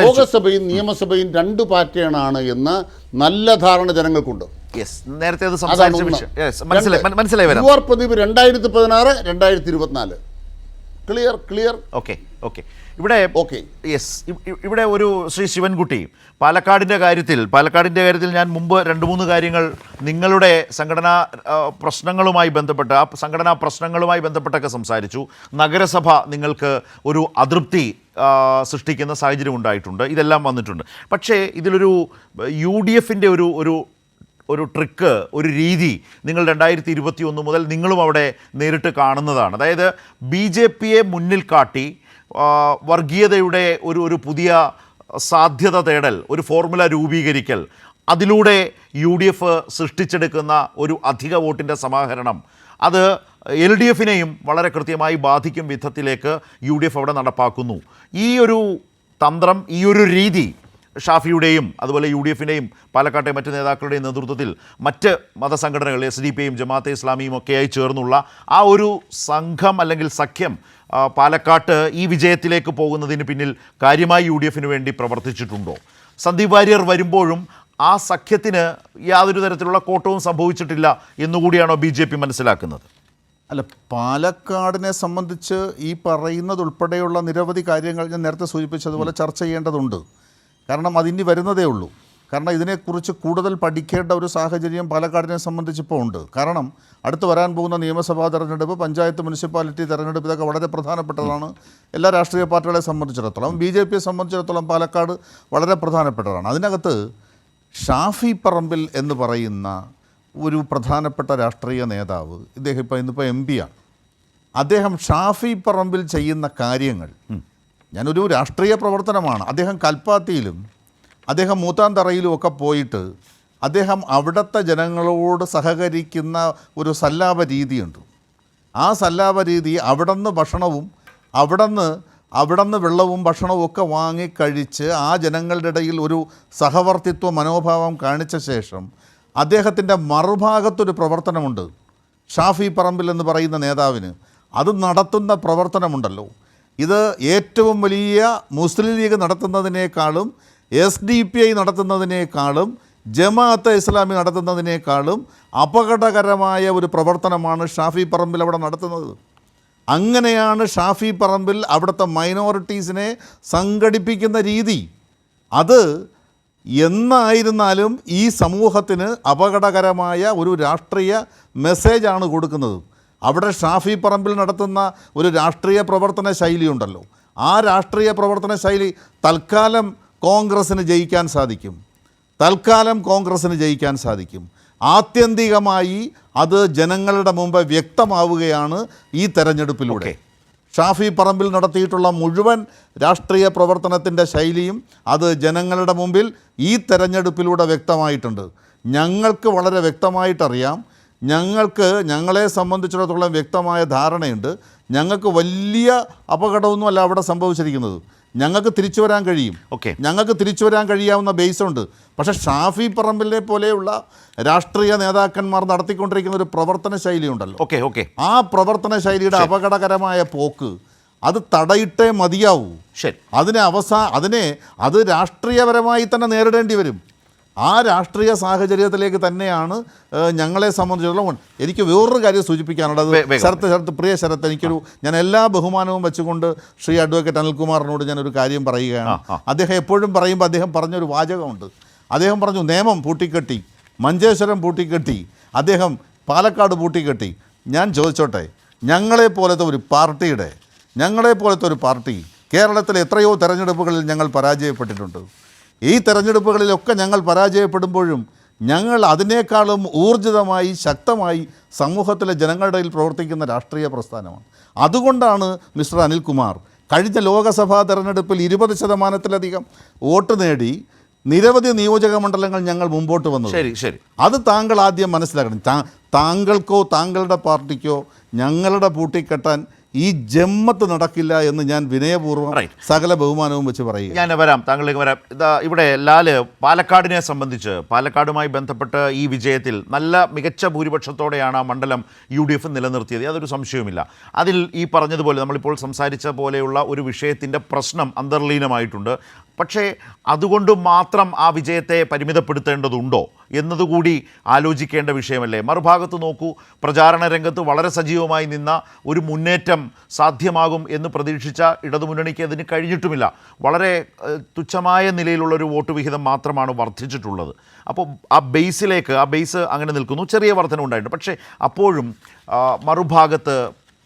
ലോകസഭയും നിയമസഭയും 2 പാറ്റേണാണ് എന്ന നല്ല ധാരണ ജനങ്ങൾക്കുണ്ട്. Your Pradeep 2016, 2024 clear. ഇവിടെ ഒരു ശ്രീ ശിവൻകുട്ടി, പാലക്കാടിൻ്റെ കാര്യത്തിൽ ഞാൻ മുമ്പ് 2-3 കാര്യങ്ങൾ നിങ്ങളുടെ സംഘടനാ പ്രശ്നങ്ങളുമായി ബന്ധപ്പെട്ട്, ആ സംഘടനാ പ്രശ്നങ്ങളുമായി ബന്ധപ്പെട്ടൊക്കെ സംസാരിച്ചു. നഗരസഭ നിങ്ങൾക്ക് ഒരു അതൃപ്തി സൃഷ്ടിക്കുന്ന സാഹചര്യം ഉണ്ടായിട്ടുണ്ട്, ഇതെല്ലാം വന്നിട്ടുണ്ട്. പക്ഷേ ഇതിലൊരു UDFൻ്റെ ഒരു ട്രിക്ക്, ഒരു രീതി നിങ്ങൾ 2021 മുതൽ നിങ്ങളും അവിടെ നേരിട്ട് കാണുന്നതാണ്. അതായത് BJPയെ മുന്നിൽ കാട്ടി വർഗീയതയുടെ ഒരു പുതിയ സാധ്യത തേടൽ, ഒരു ഫോർമുല രൂപീകരിക്കൽ, അതിലൂടെ UDF സൃഷ്ടിച്ചെടുക്കുന്ന ഒരു അധിക വോട്ടിൻ്റെ സമാഹരണം, അത് LDFനെയും വളരെ കൃത്യമായി ബാധിക്കും വിധത്തിലേക്ക് UDF അവിടെ നടപ്പാക്കുന്നു. ഈ ഒരു തന്ത്രം, ഈ ഒരു രീതി ഷാഫിയുടെയും അതുപോലെ UDFനെയും പാലക്കാട്ടെ മറ്റ് നേതാക്കളുടെയും നേതൃത്വത്തിൽ മറ്റ് മതസംഘടനകൾ SDPയും ജമാഅത്തെ ഇസ്ലാമിയും ഒക്കെയായി ചേർന്നുള്ള ആ ഒരു സംഘം അല്ലെങ്കിൽ സഖ്യം പാലക്കാട്ട് ഈ വിജയത്തിലേക്ക് പോകുന്നതിന് പിന്നിൽ കാര്യമായി UDFന് വേണ്ടി പ്രവർത്തിച്ചിട്ടുണ്ടോ? സന്ദീപ് വാര്യർ വരുമ്പോഴും ആ സഖ്യത്തിന് യാതൊരു തരത്തിലുള്ള കോട്ടവും സംഭവിച്ചിട്ടില്ല എന്നുകൂടിയാണോ BJP മനസ്സിലാക്കുന്നത്? അല്ല, പാലക്കാടിനെ സംബന്ധിച്ച് ഈ പറയുന്നതുൾപ്പെടെയുള്ള നിരവധി കാര്യങ്ങൾ ഞാൻ നേരത്തെ സൂചിപ്പിച്ചതുപോലെ ചർച്ച ചെയ്യേണ്ടതുണ്ട്. കാരണം അതിനി വരുന്നതേ ഉള്ളൂ. കാരണം ഇതിനെക്കുറിച്ച് കൂടുതൽ പഠിക്കേണ്ട ഒരു സാഹചര്യം പാലക്കാടിനെ സംബന്ധിച്ചിപ്പോൾ ഉണ്ട്. കാരണം അടുത്ത് വരാൻ പോകുന്ന നിയമസഭാ തെരഞ്ഞെടുപ്പ്, പഞ്ചായത്ത്, മുനിസിപ്പാലിറ്റി തെരഞ്ഞെടുപ്പ്, ഇതൊക്കെ വളരെ പ്രധാനപ്പെട്ടതാണ് എല്ലാ രാഷ്ട്രീയ പാർട്ടികളെ സംബന്ധിച്ചിടത്തോളം. BJPയെ സംബന്ധിച്ചിടത്തോളം പാലക്കാട് വളരെ പ്രധാനപ്പെട്ടതാണ്. അതിനകത്ത് ഷാഫി പറമ്പിൽ എന്ന് പറയുന്ന ഒരു പ്രധാനപ്പെട്ട രാഷ്ട്രീയ നേതാവ്, ഇദ്ദേഹം ഇന്നിപ്പോൾ MP ആണ്. അദ്ദേഹം ഷാഫി പറമ്പിൽ ചെയ്യുന്ന കാര്യങ്ങൾ, ഞാനൊരു രാഷ്ട്രീയ പ്രവർത്തനമാണ്, അദ്ദേഹം കൽപ്പാത്തിയിലും അദ്ദേഹം മൂത്താന്തറയിലും ഒക്കെ പോയിട്ട് അദ്ദേഹം അവിടുത്തെ ജനങ്ങളോട് സഹകരിക്കുന്ന ഒരു സല്ലാപ രീതിയുണ്ട്. ആ സല്ലാപ രീതി അവിടുന്ന് ഭക്ഷണവും അവിടുന്ന് വെള്ളവും ഭക്ഷണവും ഒക്കെ വാങ്ങിക്കഴിച്ച് ആ ജനങ്ങളുടെ ഇടയിൽ ഒരു സഹവർത്തിത്വ മനോഭാവം കാണിച്ച ശേഷം അദ്ദേഹത്തിൻ്റെ മറുഭാഗത്തൊരു പ്രവർത്തനമുണ്ട് ഷാഫി പറമ്പിൽ എന്ന് പറയുന്ന നേതാവിന്. അത് നടത്തുന്ന പ്രവർത്തനമുണ്ടല്ലോ, ഇത് ഏറ്റവും വലിയ മുസ്ലിം ലീഗ് നടത്തുന്നതിനേക്കാളും SDPI നടത്തുന്നതിനേക്കാളും ജമാഅത്തെ ഇസ്ലാമി നടത്തുന്നതിനേക്കാളും അപകടകരമായ ഒരു പ്രവർത്തനമാണ് ഷാഫി പറമ്പിൽ അവിടെ നടത്തുന്നത്. അങ്ങനെയാണ് ഷാഫി പറമ്പിൽ അവിടുത്തെ മൈനോറിറ്റീസിനെ സംഘടിപ്പിക്കുന്ന രീതി. അത് എന്നായിരുന്നാലും ഈ സമൂഹത്തിന് അപകടകരമായ ഒരു രാഷ്ട്രീയ മെസ്സേജാണ് കൊടുക്കുന്നത്. അവിടെ ഷാഫി പറമ്പിൽ നടത്തുന്ന ഒരു രാഷ്ട്രീയ പ്രവർത്തന ശൈലിയുണ്ടല്ലോ, ആ രാഷ്ട്രീയ പ്രവർത്തന ശൈലി തൽക്കാലം കോൺഗ്രസ്സിന് ജയിക്കാൻ സാധിക്കും. ആത്യന്തികമായി അത് ജനങ്ങളുടെ മുമ്പ് വ്യക്തമാവുകയാണ് ഈ തെരഞ്ഞെടുപ്പിലൂടെ. ഷാഫി പറമ്പിൽ നടത്തിയിട്ടുള്ള മുഴുവൻ രാഷ്ട്രീയ പ്രവർത്തനത്തിൻ്റെ ശൈലിയും അത് ജനങ്ങളുടെ മുമ്പിൽ ഈ തെരഞ്ഞെടുപ്പിലൂടെ വ്യക്തമായിട്ടുണ്ട്. ഞങ്ങൾക്ക് വളരെ വ്യക്തമായിട്ടറിയാം, ഞങ്ങളെ സംബന്ധിച്ചിടത്തോളം വ്യക്തമായ ധാരണയുണ്ട്. ഞങ്ങൾക്ക് വലിയ അപകടമൊന്നുമല്ല അവിടെ സംഭവിച്ചിരിക്കുന്നത്. ഞങ്ങൾക്ക് തിരിച്ചു വരാൻ കഴിയും. ഓക്കെ, ഞങ്ങൾക്ക് തിരിച്ചു വരാൻ കഴിയാവുന്ന ബേസുണ്ട്. പക്ഷേ ഷാഫി പറമ്പിലെ പോലെയുള്ള രാഷ്ട്രീയ നേതാക്കന്മാർ നടത്തിക്കൊണ്ടിരിക്കുന്ന ഒരു പ്രവർത്തന ശൈലിയുണ്ടല്ലോ, ഓക്കെ, ഓക്കെ, ആ പ്രവർത്തന ശൈലിയുടെ അപകടകരമായ പോക്ക് അത് തടയിട്ടേ മതിയാവൂ. ശരി. അത് രാഷ്ട്രീയപരമായി തന്നെ നേരിടേണ്ടി വരും. ആ രാഷ്ട്രീയ സാഹചര്യത്തിലേക്ക് തന്നെയാണ് ഞങ്ങളെ സംബന്ധിച്ചിടത്തോളം. എനിക്ക് വേറൊരു കാര്യം സൂചിപ്പിക്കാനുള്ളത്, പ്രിയ ശരത്ത്, ഞാൻ എല്ലാ ബഹുമാനവും വെച്ചുകൊണ്ട് ശ്രീ അഡ്വക്കേറ്റ് അനിൽകുമാറിനോട് ഞാനൊരു കാര്യം പറയുകയാണ്. അദ്ദേഹം എപ്പോഴും പറയുമ്പോൾ അദ്ദേഹം പറഞ്ഞൊരു വാചകമുണ്ട്. അദ്ദേഹം പറഞ്ഞു, നിയമം പൂട്ടിക്കെട്ടി, മഞ്ചേശ്വരം പൂട്ടിക്കെട്ടി, അദ്ദേഹം പാലക്കാട് പൂട്ടിക്കെട്ടി. ഞാൻ ചോദിച്ചോട്ടെ, ഞങ്ങളെപ്പോലത്തെ ഒരു പാർട്ടി കേരളത്തിലെ എത്രയോ തെരഞ്ഞെടുപ്പുകളിൽ ഞങ്ങൾ പരാജയപ്പെട്ടിട്ടുണ്ട്. ഈ തെരഞ്ഞെടുപ്പുകളിലൊക്കെ ഞങ്ങൾ പരാജയപ്പെടുമ്പോഴും ഞങ്ങൾ അതിനേക്കാളും ഊർജിതമായി ശക്തമായി സമൂഹത്തിലെ ജനങ്ങളുടെ ഇടയിൽ പ്രവർത്തിക്കുന്ന രാഷ്ട്രീയ പ്രസ്ഥാനമാണ്. അതുകൊണ്ടാണ് മിസ്റ്റർ അനിൽകുമാർ കഴിഞ്ഞ ലോകസഭാ തെരഞ്ഞെടുപ്പിൽ 20% വോട്ട് നേടി നിരവധി നിയോജക മണ്ഡലങ്ങൾ ഞങ്ങൾ മുമ്പോട്ട് വന്നത്. ശരി, ശരി. അത് താങ്കൾ ആദ്യം മനസ്സിലാക്കണം. താങ്കൾക്കോ താങ്കളുടെ പാർട്ടിക്കോ ഞങ്ങളുടെ പൂട്ടിക്കെട്ടാൻ ഈ ജമ്മത്ത് നടക്കില്ല എന്ന് ഞാൻ വിനയപൂർവ്വം സകല ബഹുമാനവും വെച്ച് പറയുക. ഞാൻ വരാം, താങ്കളിലേക്ക് വരാം. ഇവിടെ ലാല്, പാലക്കാടിനെ സംബന്ധിച്ച്, പാലക്കാടുമായി ബന്ധപ്പെട്ട് ഈ വിജയത്തിൽ മികച്ച ഭൂരിപക്ഷത്തോടെയാണ് ആ മണ്ഡലം UDF നിലനിർത്തിയത്, യാതൊരു സംശയവുമില്ല. അതിൽ ഈ പറഞ്ഞതുപോലെ നമ്മളിപ്പോൾ സംസാരിച്ച പോലെയുള്ള ഒരു വിഷയത്തിൻ്റെ പ്രശ്നം അന്തർലീനമായിട്ടുണ്ട്. പക്ഷേ അതുകൊണ്ട് മാത്രം ആ വിജയത്തെ പരിമിതപ്പെടുത്തേണ്ടതുണ്ടോ എന്നതുകൂടി ആലോചിക്കേണ്ട വിഷയമല്ലേ? മറുഭാഗത്ത് നോക്കൂ, പ്രചാരണ രംഗത്ത് വളരെ സജീവമായി നിന്ന ഒരു മുന്നേറ്റം സാധ്യമാകും എന്ന് പ്രതീക്ഷിച്ച ഇടതുമുന്നണിക്ക് അതിന് കഴിഞ്ഞിട്ടുമില്ല. വളരെ തുച്ഛമായ നിലയിലുള്ളൊരു വോട്ട് വിഹിതം മാത്രമാണ് വർദ്ധിച്ചിട്ടുള്ളത്. അപ്പോൾ ആ ബേസ് അങ്ങനെ നിൽക്കുന്നു. ചെറിയ വർധന ഉണ്ടായിട്ടുണ്ട്. പക്ഷേ അപ്പോഴും മറുഭാഗത്ത്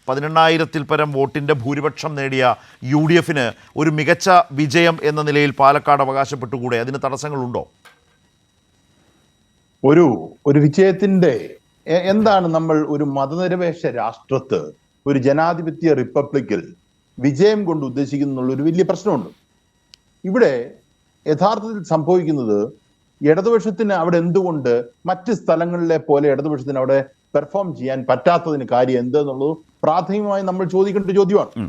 18,000-ൽ പരം വോട്ടിൻ്റെ ഭൂരിപക്ഷം നേടിയ UDFന് ഒരു മികച്ച വിജയം എന്ന നിലയിൽ പാലക്കാട് അവകാശപ്പെട്ടുകൂടെ? അതിന് തടസ്സങ്ങളുണ്ടോ? ഒരു വിജയത്തിന്റെ എന്താണ് നമ്മൾ ഒരു മതനിരപേക്ഷ രാഷ്ട്രത്ത്, ഒരു ജനാധിപത്യ റിപ്പബ്ലിക്കിൽ വിജയം കൊണ്ട് ഉദ്ദേശിക്കുന്നുള്ള ഒരു വലിയ പ്രശ്നമുണ്ട്. ഇവിടെ യഥാർത്ഥത്തിൽ സംഭവിക്കുന്നത്, ഇടതുപക്ഷത്തിന് അവിടെ എന്തുകൊണ്ട് മറ്റ് സ്ഥലങ്ങളിലെ പോലെ ഇടതുപക്ഷത്തിന് അവിടെ പെർഫോം ചെയ്യാൻ പറ്റാത്തതിന് കാര്യം എന്തെന്നുള്ളത് പ്രാഥമികമായി നമ്മൾ ചോദിക്കേണ്ട ചോദ്യമാണ്.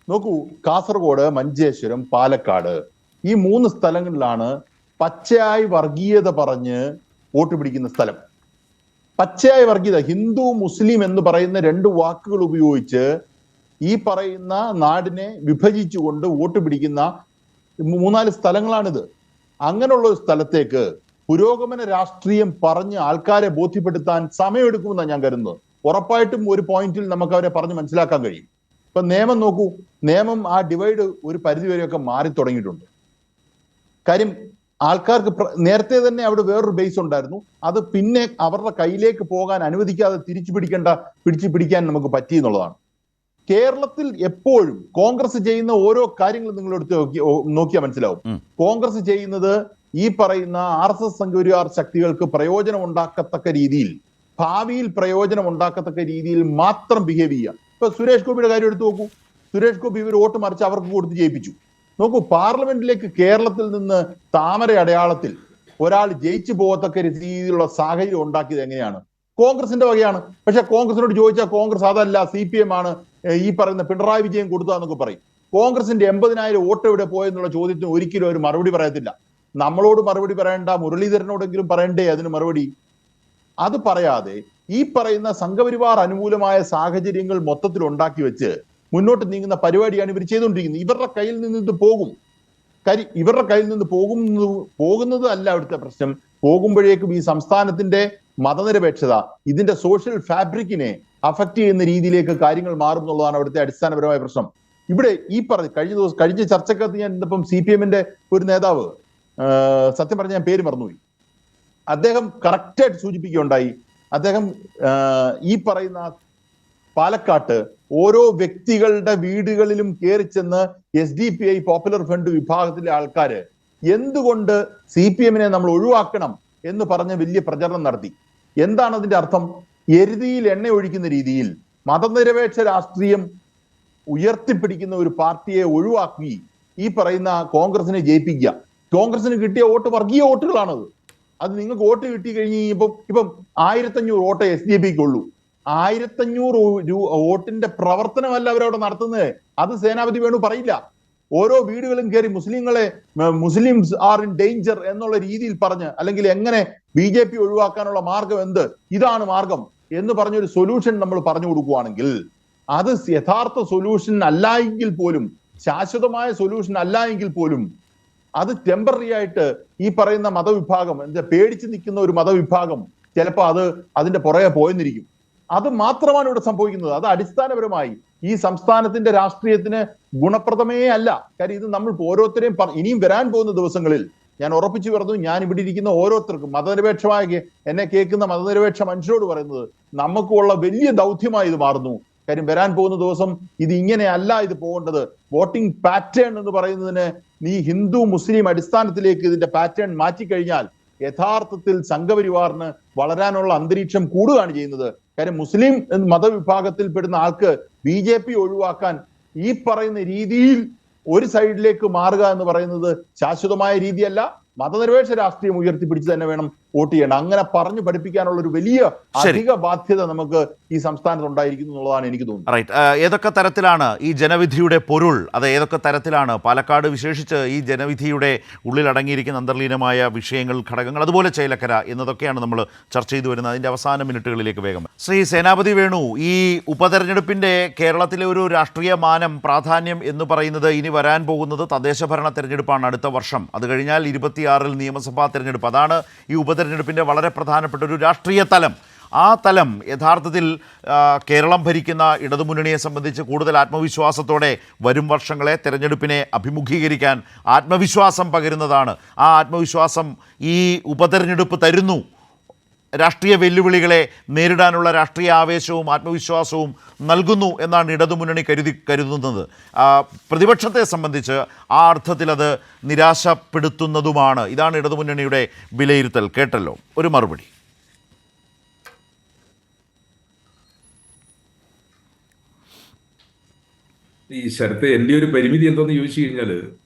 നോക്കൂ, കാസർഗോഡ്, മഞ്ചേശ്വരം, പാലക്കാട്, ഈ 3 സ്ഥലങ്ങളിലാണ് പച്ചയായി വർഗീയത പറഞ്ഞ് വോട്ട് പിടിക്കുന്ന സ്ഥലം. പച്ചയായ വർഗീയത, ഹിന്ദു മുസ്ലിം എന്ന് പറയുന്ന 2 വാക്കുകൾ ഉപയോഗിച്ച് ഈ പറയുന്ന നാടിനെ വിഭജിച്ചുകൊണ്ട് വോട്ട് പിടിക്കുന്ന 3-4 സ്ഥലങ്ങളാണിത്. അങ്ങനെയുള്ള ഒരു സ്ഥലത്തേക്ക് പുരോഗമന രാഷ്ട്രീയം പറഞ്ഞ് ആൾക്കാരെ ബോധ്യപ്പെടുത്താൻ സമയമെടുക്കുമെന്നാണ് ഞാൻ കരുതുന്നത്. ഉറപ്പായിട്ടും ഒരു പോയിന്റിൽ നമുക്ക് അവരെ പറഞ്ഞ് മനസ്സിലാക്കാൻ കഴിയും. ഇപ്പൊ നിയമം നോക്കൂ, നിയമം ആ ഡിവൈഡ് ഒരു പരിധിവരെയൊക്കെ മാറി തുടങ്ങിയിട്ടുണ്ട്. കാര്യം ആൾക്കാർക്ക് നേരത്തെ തന്നെ അവിടെ വേറൊരു ബേസ് ഉണ്ടായിരുന്നു. അത് പിന്നെ അവരുടെ കയ്യിലേക്ക് പോകാൻ അനുവദിക്കാതെ പിടിച്ചു പിടിക്കാൻ നമുക്ക് പറ്റി എന്നുള്ളതാണ്. കേരളത്തിൽ എപ്പോഴും കോൺഗ്രസ് ചെയ്യുന്ന ഓരോ കാര്യങ്ങളും നിങ്ങൾ എടുത്ത് നോക്കിയാൽ മനസ്സിലാവും. കോൺഗ്രസ് ചെയ്യുന്നത് ഈ പറയുന്ന RSS സംഘപരിവാർ ശക്തികൾക്ക് പ്രയോജനം ഉണ്ടാക്കത്തക്ക രീതിയിൽ, ഭാവിയിൽ പ്രയോജനം ഉണ്ടാക്കത്തക്ക രീതിയിൽ മാത്രം ബിഹേവ് ചെയ്യുക. ഇപ്പൊ സുരേഷ് ഗോപിയുടെ കാര്യം എടുത്തു നോക്കൂ. സുരേഷ് ഗോപി ഇവർ വോട്ട് മറിച്ച് അവർക്ക് കൊടുത്ത് ജയിപ്പിച്ചു. നോക്കൂ, പാർലമെന്റിലേക്ക് കേരളത്തിൽ നിന്ന് താമര അടയാളത്തിൽ ഒരാൾ ജയിച്ചു പോകത്തക്ക രീതിയിലുള്ള സാഹചര്യം ഉണ്ടാക്കിയത് എങ്ങനെയാണ്? കോൺഗ്രസിന്റെ വകയാണ്. പക്ഷെ കോൺഗ്രസിനോട് ചോദിച്ചാൽ കോൺഗ്രസ് അതല്ല, CPM ആണ് ഈ പറയുന്ന പിണറായി വിജയൻ കൊടുത്തതെന്നൊക്കെ പറയും. കോൺഗ്രസിന്റെ 80,000 വോട്ട് എവിടെ പോയെന്നുള്ള ചോദ്യത്തിന് ഒരിക്കലും ഒരു മറുപടി പറയത്തില്ല. നമ്മളോട് മറുപടി പറയേണ്ട, മുരളീധരനോടെങ്കിലും പറയണ്ടേ അതിന് മറുപടി? അത് പറയാതെ ഈ പറയുന്ന സംഘപരിവാർ അനുകൂലമായ സാഹചര്യങ്ങൾ മൊത്തത്തിൽ ഉണ്ടാക്കി വെച്ച് മുന്നോട്ട് നീങ്ങുന്ന പരിപാടിയാണ് ഇവർ ചെയ്തുകൊണ്ടിരിക്കുന്നത്. ഇവരുടെ കയ്യിൽ നിന്ന് ഇത് പോകും. ഇവരുടെ കയ്യിൽ നിന്ന് പോകുന്നത് അല്ല അവിടുത്തെ പ്രശ്നം. പോകുമ്പോഴേക്കും ഈ സംസ്ഥാനത്തിന്റെ മതനിരപേക്ഷത, ഇതിന്റെ സോഷ്യൽ ഫാബ്രിക്കിനെ അഫക്റ്റ് ചെയ്യുന്ന രീതിയിലേക്ക് കാര്യങ്ങൾ മാറും എന്നുള്ളതാണ് അവിടുത്തെ അടിസ്ഥാനപരമായ പ്രശ്നം. ഇവിടെ ഈ കഴിഞ്ഞ ചർച്ചക്കകത്ത് ഞാൻ ഇന്നിപ്പം CPM-ന്റെ ഒരു നേതാവ്, സത്യം പറഞ്ഞ ഞാൻ പേര് മറന്നുപോയി, അദ്ദേഹം കറക്റ്റായിട്ട് സൂചിപ്പിക്കുകയുണ്ടായി. അദ്ദേഹം ഈ പറയുന്ന പാലക്കാട്ട് ഓരോ വ്യക്തികളുടെ വീടുകളിലും കയറി ചെന്ന് SDPI പോപ്പുലർ ഫ്രണ്ട് വിഭാഗത്തിലെ ആൾക്കാര് എന്തുകൊണ്ട് CPM-നെ നമ്മൾ ഒഴിവാക്കണം എന്ന് പറഞ്ഞ് വലിയ പ്രചരണം നടത്തി. എന്താണ് അതിന്റെ അർത്ഥം? എരുതിയിൽ എണ്ണ ഒഴിക്കുന്ന രീതിയിൽ മതനിരപേക്ഷ രാഷ്ട്രീയം ഉയർത്തിപ്പിടിക്കുന്ന ഒരു പാർട്ടിയെ ഒഴിവാക്കി ഈ പറയുന്ന കോൺഗ്രസിനെ ജയിപ്പിക്കുക. കോൺഗ്രസിന് കിട്ടിയ വോട്ട് വർഗീയ വോട്ടുകളാണത്. അത് നിങ്ങൾക്ക് വോട്ട് കിട്ടി കഴിഞ്ഞ് ഇപ്പം 1500 വോട്ട് SDPക്ക് ഉള്ളൂ. 1500 വോട്ടിന്റെ പ്രവർത്തനമല്ല അവരവിടെ നടത്തുന്നത്. അത് സേനാപതി വേണു പറയില്ല. ഓരോ വീടുകളും കയറി മുസ്ലിംസ് ആർ ഇൻ ഡേഞ്ചർ എന്നുള്ള രീതിയിൽ പറഞ്ഞ്, അല്ലെങ്കിൽ എങ്ങനെ BJP ഒഴിവാക്കാനുള്ള മാർഗം എന്ത്, ഇതാണ് മാർഗം എന്ന് പറഞ്ഞൊരു സൊല്യൂഷൻ നമ്മൾ പറഞ്ഞു കൊടുക്കുകയാണെങ്കിൽ, അത് യഥാർത്ഥ സൊല്യൂഷൻ അല്ല എങ്കിൽ പോലും, ശാശ്വതമായ സൊല്യൂഷൻ അല്ല എങ്കിൽ പോലും, അത് ടെമ്പററി ആയിട്ട് ഈ പറയുന്ന മതവിഭാഗം, പേടിച്ച് നിൽക്കുന്ന ഒരു മതവിഭാഗം ചിലപ്പോൾ അതിന്റെ പുറകെ പോയെന്നിരിക്കും. അത് മാത്രമാണ് ഇവിടെ സംഭവിക്കുന്നത്. അത് അടിസ്ഥാനപരമായി ഈ സംസ്ഥാനത്തിന്റെ രാഷ്ട്രീയത്തിന് ഗുണപ്രദമേ അല്ല. കാര്യം ഇത് നമ്മൾ ഓരോരുത്തരെയും ഇനിയും വരാൻ പോകുന്ന ദിവസങ്ങളിൽ ഞാൻ ഉറപ്പിച്ചു പറഞ്ഞു, ഞാൻ ഇവിടെ ഇരിക്കുന്ന ഓരോരുത്തർക്കും, മതനിരപേക്ഷമായ എന്നെ കേൾക്കുന്ന മതനിരപേക്ഷ മനുഷ്യരോട് പറയുന്നത്, നമുക്കുള്ള വലിയ ദൗത്യമായി ഇത് മാറുന്നു. കാര്യം വരാൻ പോകുന്ന ദിവസം ഇത് ഇങ്ങനെയല്ല ഇത് പോകേണ്ടത്. വോട്ടിംഗ് പാറ്റേൺ എന്ന് പറയുന്നതിന് ഈ ഹിന്ദു മുസ്ലിം അടിസ്ഥാനത്തിലേക്ക് ഇതിന്റെ പാറ്റേൺ മാറ്റിക്കഴിഞ്ഞാൽ യഥാർത്ഥത്തിൽ സംഘപരിവാറിന് വളരാനുള്ള അന്തരീക്ഷം കൂടുകയാണ് ചെയ്യുന്നത്. കാര്യം മുസ്ലിം മതവിഭാഗത്തിൽ പെടുന്ന ആൾക്ക് BJP ഒഴിവാക്കാൻ ഈ പറയുന്ന രീതിയിൽ ഒരു സൈഡിലേക്ക് മാറുക എന്ന് പറയുന്നത് ശാശ്വതമായ രീതിയല്ല. മതനിരപേക്ഷ രാഷ്ട്രീയം ഉയർത്തിപ്പിടിച്ച് തന്നെ വേണം വോട്ട് ചെയ്യണം. അങ്ങനെ പറഞ്ഞു പഠിപ്പിക്കാനുള്ള ഒരു വലിയ അധിക ബാധ്യത നമുക്ക് ഈ സംസ്ഥാനത്ത് ഉണ്ടായിരിക്കുന്നു എന്നുള്ളതാണ് എനിക്ക് തോന്നുന്നത്. റൈറ്റ്. ഏതൊക്കെ തരത്തിലാണ് ഈ ജനവിധിയുടെ പൊരുൾ, അത് ഏതൊക്കെ തരത്തിലാണ് പാലക്കാട് വിശേഷിച്ച് ഈ ജനവിധിയുടെ ഉള്ളിൽ അടങ്ങിയിരിക്കുന്ന അന്തർലീനമായ വിഷയങ്ങൾ, ഘടകങ്ങൾ, അതുപോലെ ചേലക്കര എന്നതൊക്കെയാണ് നമ്മൾ ചർച്ച ചെയ്തു വരുന്നത്. അതിൻ്റെ അവസാന മിനിറ്റുകളിലേക്ക് വേഗം ശ്രീ സേനാപതി വേണു, ഈ ഉപതെരഞ്ഞെടുപ്പിൻ്റെ കേരളത്തിലെ ഒരു രാഷ്ട്രീയ മാനം, പ്രാധാന്യം എന്ന് പറയുന്നത് ഇനി വരാൻ പോകുന്നത് തദ്ദേശ ഭരണ തെരഞ്ഞെടുപ്പാണ് അടുത്ത വർഷം. അത് കഴിഞ്ഞാൽ 26-ൽ നിയമസഭാ തെരഞ്ഞെടുപ്പ്. അതാണ് ഈ ഉപതെരഞ്ഞെടുപ്പിൻ്റെ വളരെ പ്രധാനപ്പെട്ട ഒരു രാഷ്ട്രീയ തലം. ആ തലം യഥാർത്ഥത്തിൽ കേരളം ഭരിക്കുന്ന ഇടതുമുന്നണിയെ സംബന്ധിച്ച് കൂടുതൽ ആത്മവിശ്വാസത്തോടെ വരും വർഷങ്ങളെ തെരഞ്ഞെടുപ്പിനെ അഭിമുഖീകരിക്കാൻ ആത്മവിശ്വാസം പകരുന്നതാണ്. ആ ആത്മവിശ്വാസം ഈ ഉപതെരഞ്ഞെടുപ്പ് തരുന്നു. രാഷ്ട്രീയ വെല്ലുവിളികളെ നേരിടാനുള്ള രാഷ്ട്രീയ ആവേശവും ആത്മവിശ്വാസവും നൽകുന്നു എന്നാണ് ഇടതുമുന്നണി കരുതുന്നത്. പ്രതിപക്ഷത്തെ സംബന്ധിച്ച് ആ അർത്ഥത്തിൽ അത് നിരാശപ്പെടുത്തുന്നതുമാണ്. ഇതാണ് ഇടതുമുന്നണിയുടെ വിലയിരുത്തൽ. കേട്ടല്ലോ, ഒരു മറുപടി. ഈ ശരത്ത്, എൻ്റെ ഒരു പരിമിതി എന്താന്ന് ചോദിച്ചു കഴിഞ്ഞാല്,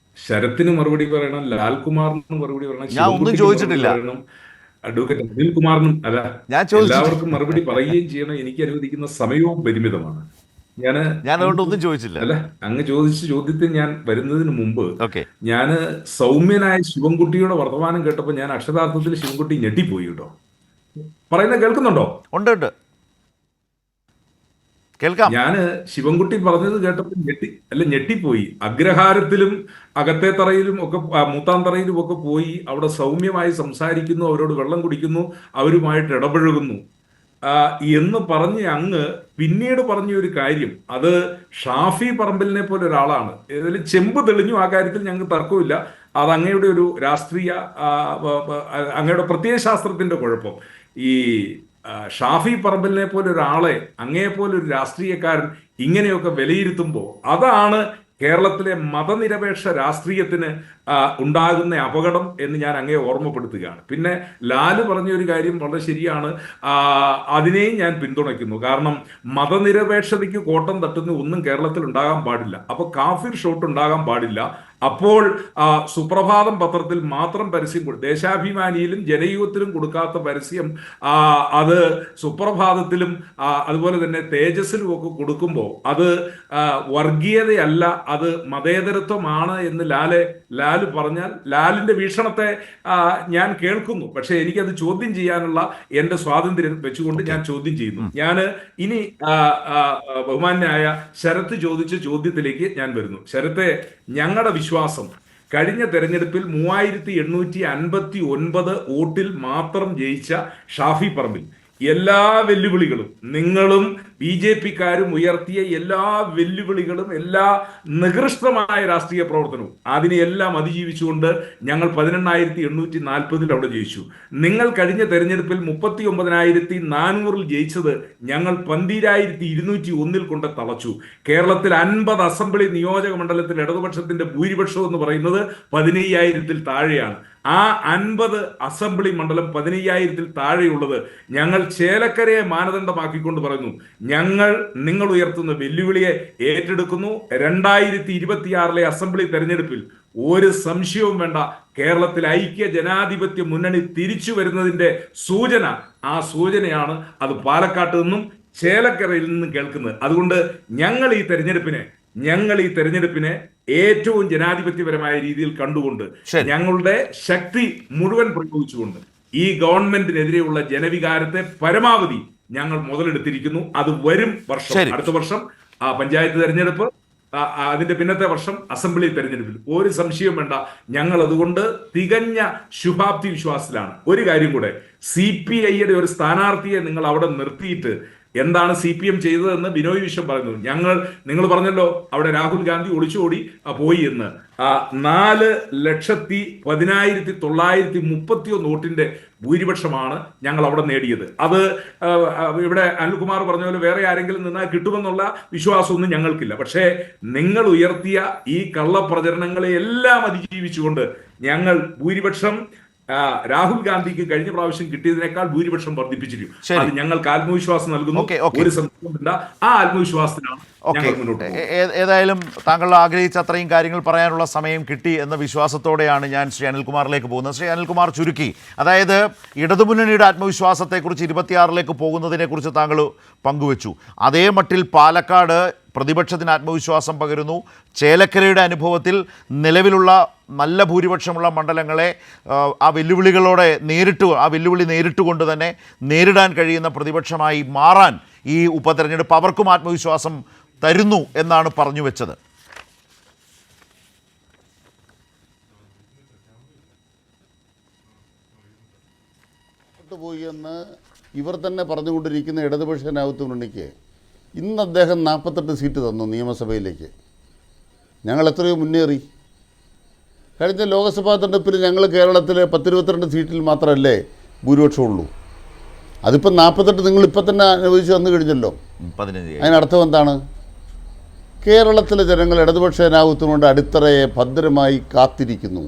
ശരത്തിന് മറുപടി പറയണം, ലാൽകുമാറിന് മറുപടി പറയണം, ഞാൻ ഒന്നും ചോദിച്ചിട്ടില്ല. അഡ്വക്കേറ്റ് അനിൽകുമാറിനും അല്ല, എല്ലാവർക്കും മറുപടി പറയുകയും ചെയ്യണം. എനിക്ക് അനുവദിക്കുന്ന സമയവും പരിമിതമാണ്. ഞാൻ അതുകൊണ്ടൊന്നും ചോദിച്ചില്ല. അല്ല, അങ്ങ് ചോദിച്ച ചോദ്യത്തിൽ ഞാൻ വരുന്നതിന് മുമ്പ് ഞാൻ സൗമ്യനായ ശിവൻകുട്ടിയുടെ വർത്തമാനം കേട്ടപ്പോൾ ഞാൻ അക്ഷരാർത്ഥത്തിൽ ശിവൻകുട്ടി ഞെട്ടിപ്പോയി കേട്ടോ. പറയുന്നത് കേൾക്കുന്നുണ്ടോ? ഉണ്ട്, കേൾക്കാം. ഞാന് ശിവൻകുട്ടി പറഞ്ഞത് കേട്ടപ്പോൾ ഞെട്ടിപ്പോയി. അഗ്രഹാരത്തിലും അകത്തെ തറയിലും ഒക്കെ, മൂത്താം തറയിലും ഒക്കെ പോയി അവിടെ സൗമ്യമായി സംസാരിക്കുന്നു, അവരോട് വെള്ളം കുടിക്കുന്നു, അവരുമായിട്ട് ഇടപഴകുന്നു എന്ന് പറഞ്ഞ് അങ്ങ് പിന്നീട് പറഞ്ഞ ഒരു കാര്യം, അത് ഷാഫി പറമ്പലിനെ പോലെ ഒരാളാണ്. ഇതിൽ ചെമ്പ് തെളിഞ്ഞു, ആ കാര്യത്തിൽ ഞങ്ങൾക്ക് തർക്കമില്ല. അത് അങ്ങയുടെ ഒരു രാഷ്ട്രീയ, അങ്ങയുടെ പ്രത്യയശാസ്ത്രത്തിന്റെ കുഴപ്പം. ഈ ഷാഫി പറമ്പലിനെ പോലെ ഒരാളെ, അങ്ങേപോലെ ഒരു രാഷ്ട്രീയക്കാരൻ ഇങ്ങനെയൊക്കെ വിലയിരുത്തുമ്പോൾ അതാണ് കേരളത്തിലെ മതനിരപേക്ഷ രാഷ്ട്രീയത്തിന് ഉണ്ടാകുന്ന അപകടം എന്ന് ഞാൻ അങ്ങേ ഓർമ്മപ്പെടുത്തുകയാണ്. പിന്നെ ലാല് പറഞ്ഞ ഒരു കാര്യം വളരെ ശരിയാണ്, അതിനെയും ഞാൻ പിന്തുണയ്ക്കുന്നു. കാരണം മതനിരപേക്ഷതയ്ക്ക് കോട്ടം തട്ടുന്ന ഒന്നും കേരളത്തിൽ ഉണ്ടാകാൻ പാടില്ല. അപ്പൊ കാഫിർ ഷോട്ട് ഉണ്ടാകാൻ പാടില്ല. അപ്പോൾ സുപ്രഭാതം പത്രത്തിൽ മാത്രം പരസ്യം ദേശാഭിമാനിയിലും ജനയുഗത്തിലും കൊടുക്കാത്ത പരസ്യം അത് സുപ്രഭാതത്തിലും അതുപോലെ തന്നെ തേജസ്സിലും ഒക്കെ കൊടുക്കുമ്പോൾ അത് വർഗീയതയല്ല, അത് മതേതരത്വമാണ് എന്ന് ലാല് പറഞ്ഞാൽ ലാലിന്റെ വീക്ഷണത്തെ ഞാൻ കേൾക്കുന്നു. പക്ഷെ എനിക്കത് ചോദ്യം ചെയ്യാനുള്ള എന്റെ സ്വാതന്ത്ര്യം വെച്ചുകൊണ്ട് ഞാൻ ചോദ്യം ചെയ്യുന്നു. ഞാൻ ഇനി ബഹുമാന്യനായ ശരത്ത് ചോദിച്ച ചോദ്യത്തിലേക്ക് ഞാൻ വരുന്നു. ശരത്തെ, ഞങ്ങളുടെ വിശ്വാസം കഴിഞ്ഞ തെരഞ്ഞെടുപ്പിൽ 3859 വോട്ടിൽ മാത്രം ജയിച്ച ഷാഫി പറമ്പിൽ എല്ലാ വെല്ലുവിളികളും, നിങ്ങളും BJP-ക്കാരും ഉയർത്തിയ എല്ലാ വെല്ലുവിളികളും, എല്ലാ നികൃഷ്ടമായ രാഷ്ട്രീയ പ്രവർത്തനവും, അതിനെയെല്ലാം അതിജീവിച്ചുകൊണ്ട് ഞങ്ങൾ 18,840 അവിടെ ജയിച്ചു. നിങ്ങൾ കഴിഞ്ഞ തെരഞ്ഞെടുപ്പിൽ 39,400 ജയിച്ചത് ഞങ്ങൾ 12,201 കൊണ്ട് തളച്ചു. കേരളത്തിൽ 50 അസംബ്ലി നിയോജക മണ്ഡലത്തിൽ ഇടതുപക്ഷത്തിന്റെ ഭൂരിപക്ഷം എന്ന് പറയുന്നത് 15,000-ൽ താഴെയാണ്. ആ 50 അസംബ്ലി മണ്ഡലം 15,000-ൽ താഴെയുള്ളത് ഞങ്ങൾ ചേലക്കരയെ മാനദണ്ഡമാക്കിക്കൊണ്ട് പറയുന്നു, ഞങ്ങൾ നിങ്ങൾ ഉയർത്തുന്ന വെല്ലുവിളിയെ ഏറ്റെടുക്കുന്നു. 2026-ലെ അസംബ്ലി തെരഞ്ഞെടുപ്പിൽ ഒരു സംശയവും വേണ്ട, കേരളത്തിൽ ഐക്യ ജനാധിപത്യ മുന്നണി തിരിച്ചു വരുന്നതിന്റെ സൂചന, ആ സൂചനയാണ് അത് പാലക്കാട്ട് നിന്നും ചേലക്കരയിൽ നിന്നും കേൾക്കുന്നത്. അതുകൊണ്ട് ഞങ്ങൾ ഈ തെരഞ്ഞെടുപ്പിനെ ഞങ്ങൾ ഈ തെരഞ്ഞെടുപ്പിനെ ഏറ്റവും ജനാധിപത്യപരമായ രീതിയിൽ കണ്ടുകൊണ്ട് ശരി. ഞങ്ങളുടെ ശക്തി മുഴുവൻ പ്രയോഗിച്ചുകൊണ്ട് ഈ ഗവൺമെന്റിനെതിരെയുള്ള ജനവികാരത്തെ പരമാവധി ഞങ്ങൾ മുതലെടുത്തിരിക്കുന്നു. അത് വരും വർഷം, ശരി. അടുത്ത വർഷം പഞ്ചായത്ത് തെരഞ്ഞെടുപ്പ്, അതിന്റെ പിന്നത്തെ വർഷം അസംബ്ലി തെരഞ്ഞെടുപ്പിൽ ഒരു സംശയവും വേണ്ട. ഞങ്ങൾ അതുകൊണ്ട് തികഞ്ഞ ശുഭാപ്തി വിശ്വാസത്തിലാണ്. ഒരു കാര്യം കൂടെ, CPIയുടെ ഒരു സ്ഥാനാർത്ഥിയെ നിങ്ങൾ അവിടെ നിർത്തിയിട്ട് എന്താണ് CPM ചെയ്തതെന്ന് ബിനോയ് വിശ്വം പറയുന്നു. നിങ്ങൾ പറഞ്ഞല്ലോ അവിടെ രാഹുൽ ഗാന്ധി ഒളിച്ചോടി പോയി എന്ന്. 4,10,931 വോട്ടിന്റെ ഭൂരിപക്ഷമാണ് ഞങ്ങൾ അവിടെ നേടിയത്. അത് ഇവിടെ അനിൽകുമാർ പറഞ്ഞ പോലെ വേറെ ആരെങ്കിലും നിന്നാൽ കിട്ടുമെന്നുള്ള വിശ്വാസമൊന്നും ഞങ്ങൾക്കില്ല. പക്ഷേ നിങ്ങൾ ഉയർത്തിയ ഈ കള്ളപ്രചരണങ്ങളെ എല്ലാം അതിജീവിച്ചുകൊണ്ട് ഞങ്ങൾ ഭൂരിപക്ഷം രാഹുൽ ഗാന്ധിക്ക് കഴിഞ്ഞ പ്രാവശ്യം കിട്ടിയതിനേക്കാൾ ഭൂരിപക്ഷം വർദ്ധിപ്പിച്ചിരിക്കും. അത് ഞങ്ങൾക്ക് ആത്മവിശ്വാസം നൽകുന്നു. ഒരു സംശയമില്ല, ആ ആത്മവിശ്വാസത്തിലാണ് ഞങ്ങൾ മുന്നോട്ട് പോകുന്നത്. ഏതായാലും താങ്കൾ ആഗ്രഹിച്ച അത്രയും കാര്യങ്ങൾ പറയാനുള്ള സമയം കിട്ടി എന്ന വിശ്വാസത്തോടെയാണ് ഞാൻ ശ്രീ അനിൽകുമാറിലേക്ക് പോകുന്നത്. ശ്രീ അനിൽകുമാർ, ചുരുക്കി, അതായത് ഇടതുമുന്നണിയുടെ ആത്മവിശ്വാസത്തെക്കുറിച്ച് 26ലേക്ക് പോകുന്നതിനെക്കുറിച്ച് താങ്കൾ പങ്കുവച്ചു. അതേ മട്ടിൽ പാലക്കാട് പ്രതിപക്ഷത്തിന് ആത്മവിശ്വാസം പകരുന്നു. ചേലക്കരയുടെ അനുഭവത്തിൽ നിലവിലുള്ള നല്ല ഭൂരിപക്ഷമുള്ള മണ്ഡലങ്ങളെ ആ വെല്ലുവിളി നേരിട്ടുകൊണ്ട് തന്നെ നേരിടാൻ കഴിയുന്ന പ്രതിപക്ഷമായി മാറാൻ ഈ ഉപതെരഞ്ഞെടുപ്പ് അവർക്കും ആത്മവിശ്വാസം തരുന്നു എന്നാണ് പറഞ്ഞു വെച്ചത്. പോയി എന്ന് ഇവർ തന്നെ പറഞ്ഞുകൊണ്ടിരിക്കുന്ന ഇടതുപക്ഷ ജനാധിപത്യ മുന്നണിക്ക് ഇന്ന് അദ്ദേഹം 48 സീറ്റ് തന്നു നിയമസഭയിലേക്ക്. ഞങ്ങൾ എത്രയോ മുന്നേറി. കഴിഞ്ഞ ലോക്സഭാ തെരഞ്ഞെടുപ്പിൽ ഞങ്ങൾ കേരളത്തിലെ 10-22 സീറ്റിൽ മാത്രമല്ലേ ഭൂരിപക്ഷമുള്ളൂ. അതിപ്പോൾ 48 നിങ്ങളിപ്പോൾ തന്നെ അനുവദിച്ച് തന്നു കഴിഞ്ഞല്ലോ. അതിനർത്ഥം എന്താണ്? കേരളത്തിലെ ജനങ്ങൾ ഇടതുപക്ഷ ജനാധിപത്യത്തിനുകൊണ്ട് അടിത്തറയെ ഭദ്രമായി കാത്തിരിക്കുന്നു.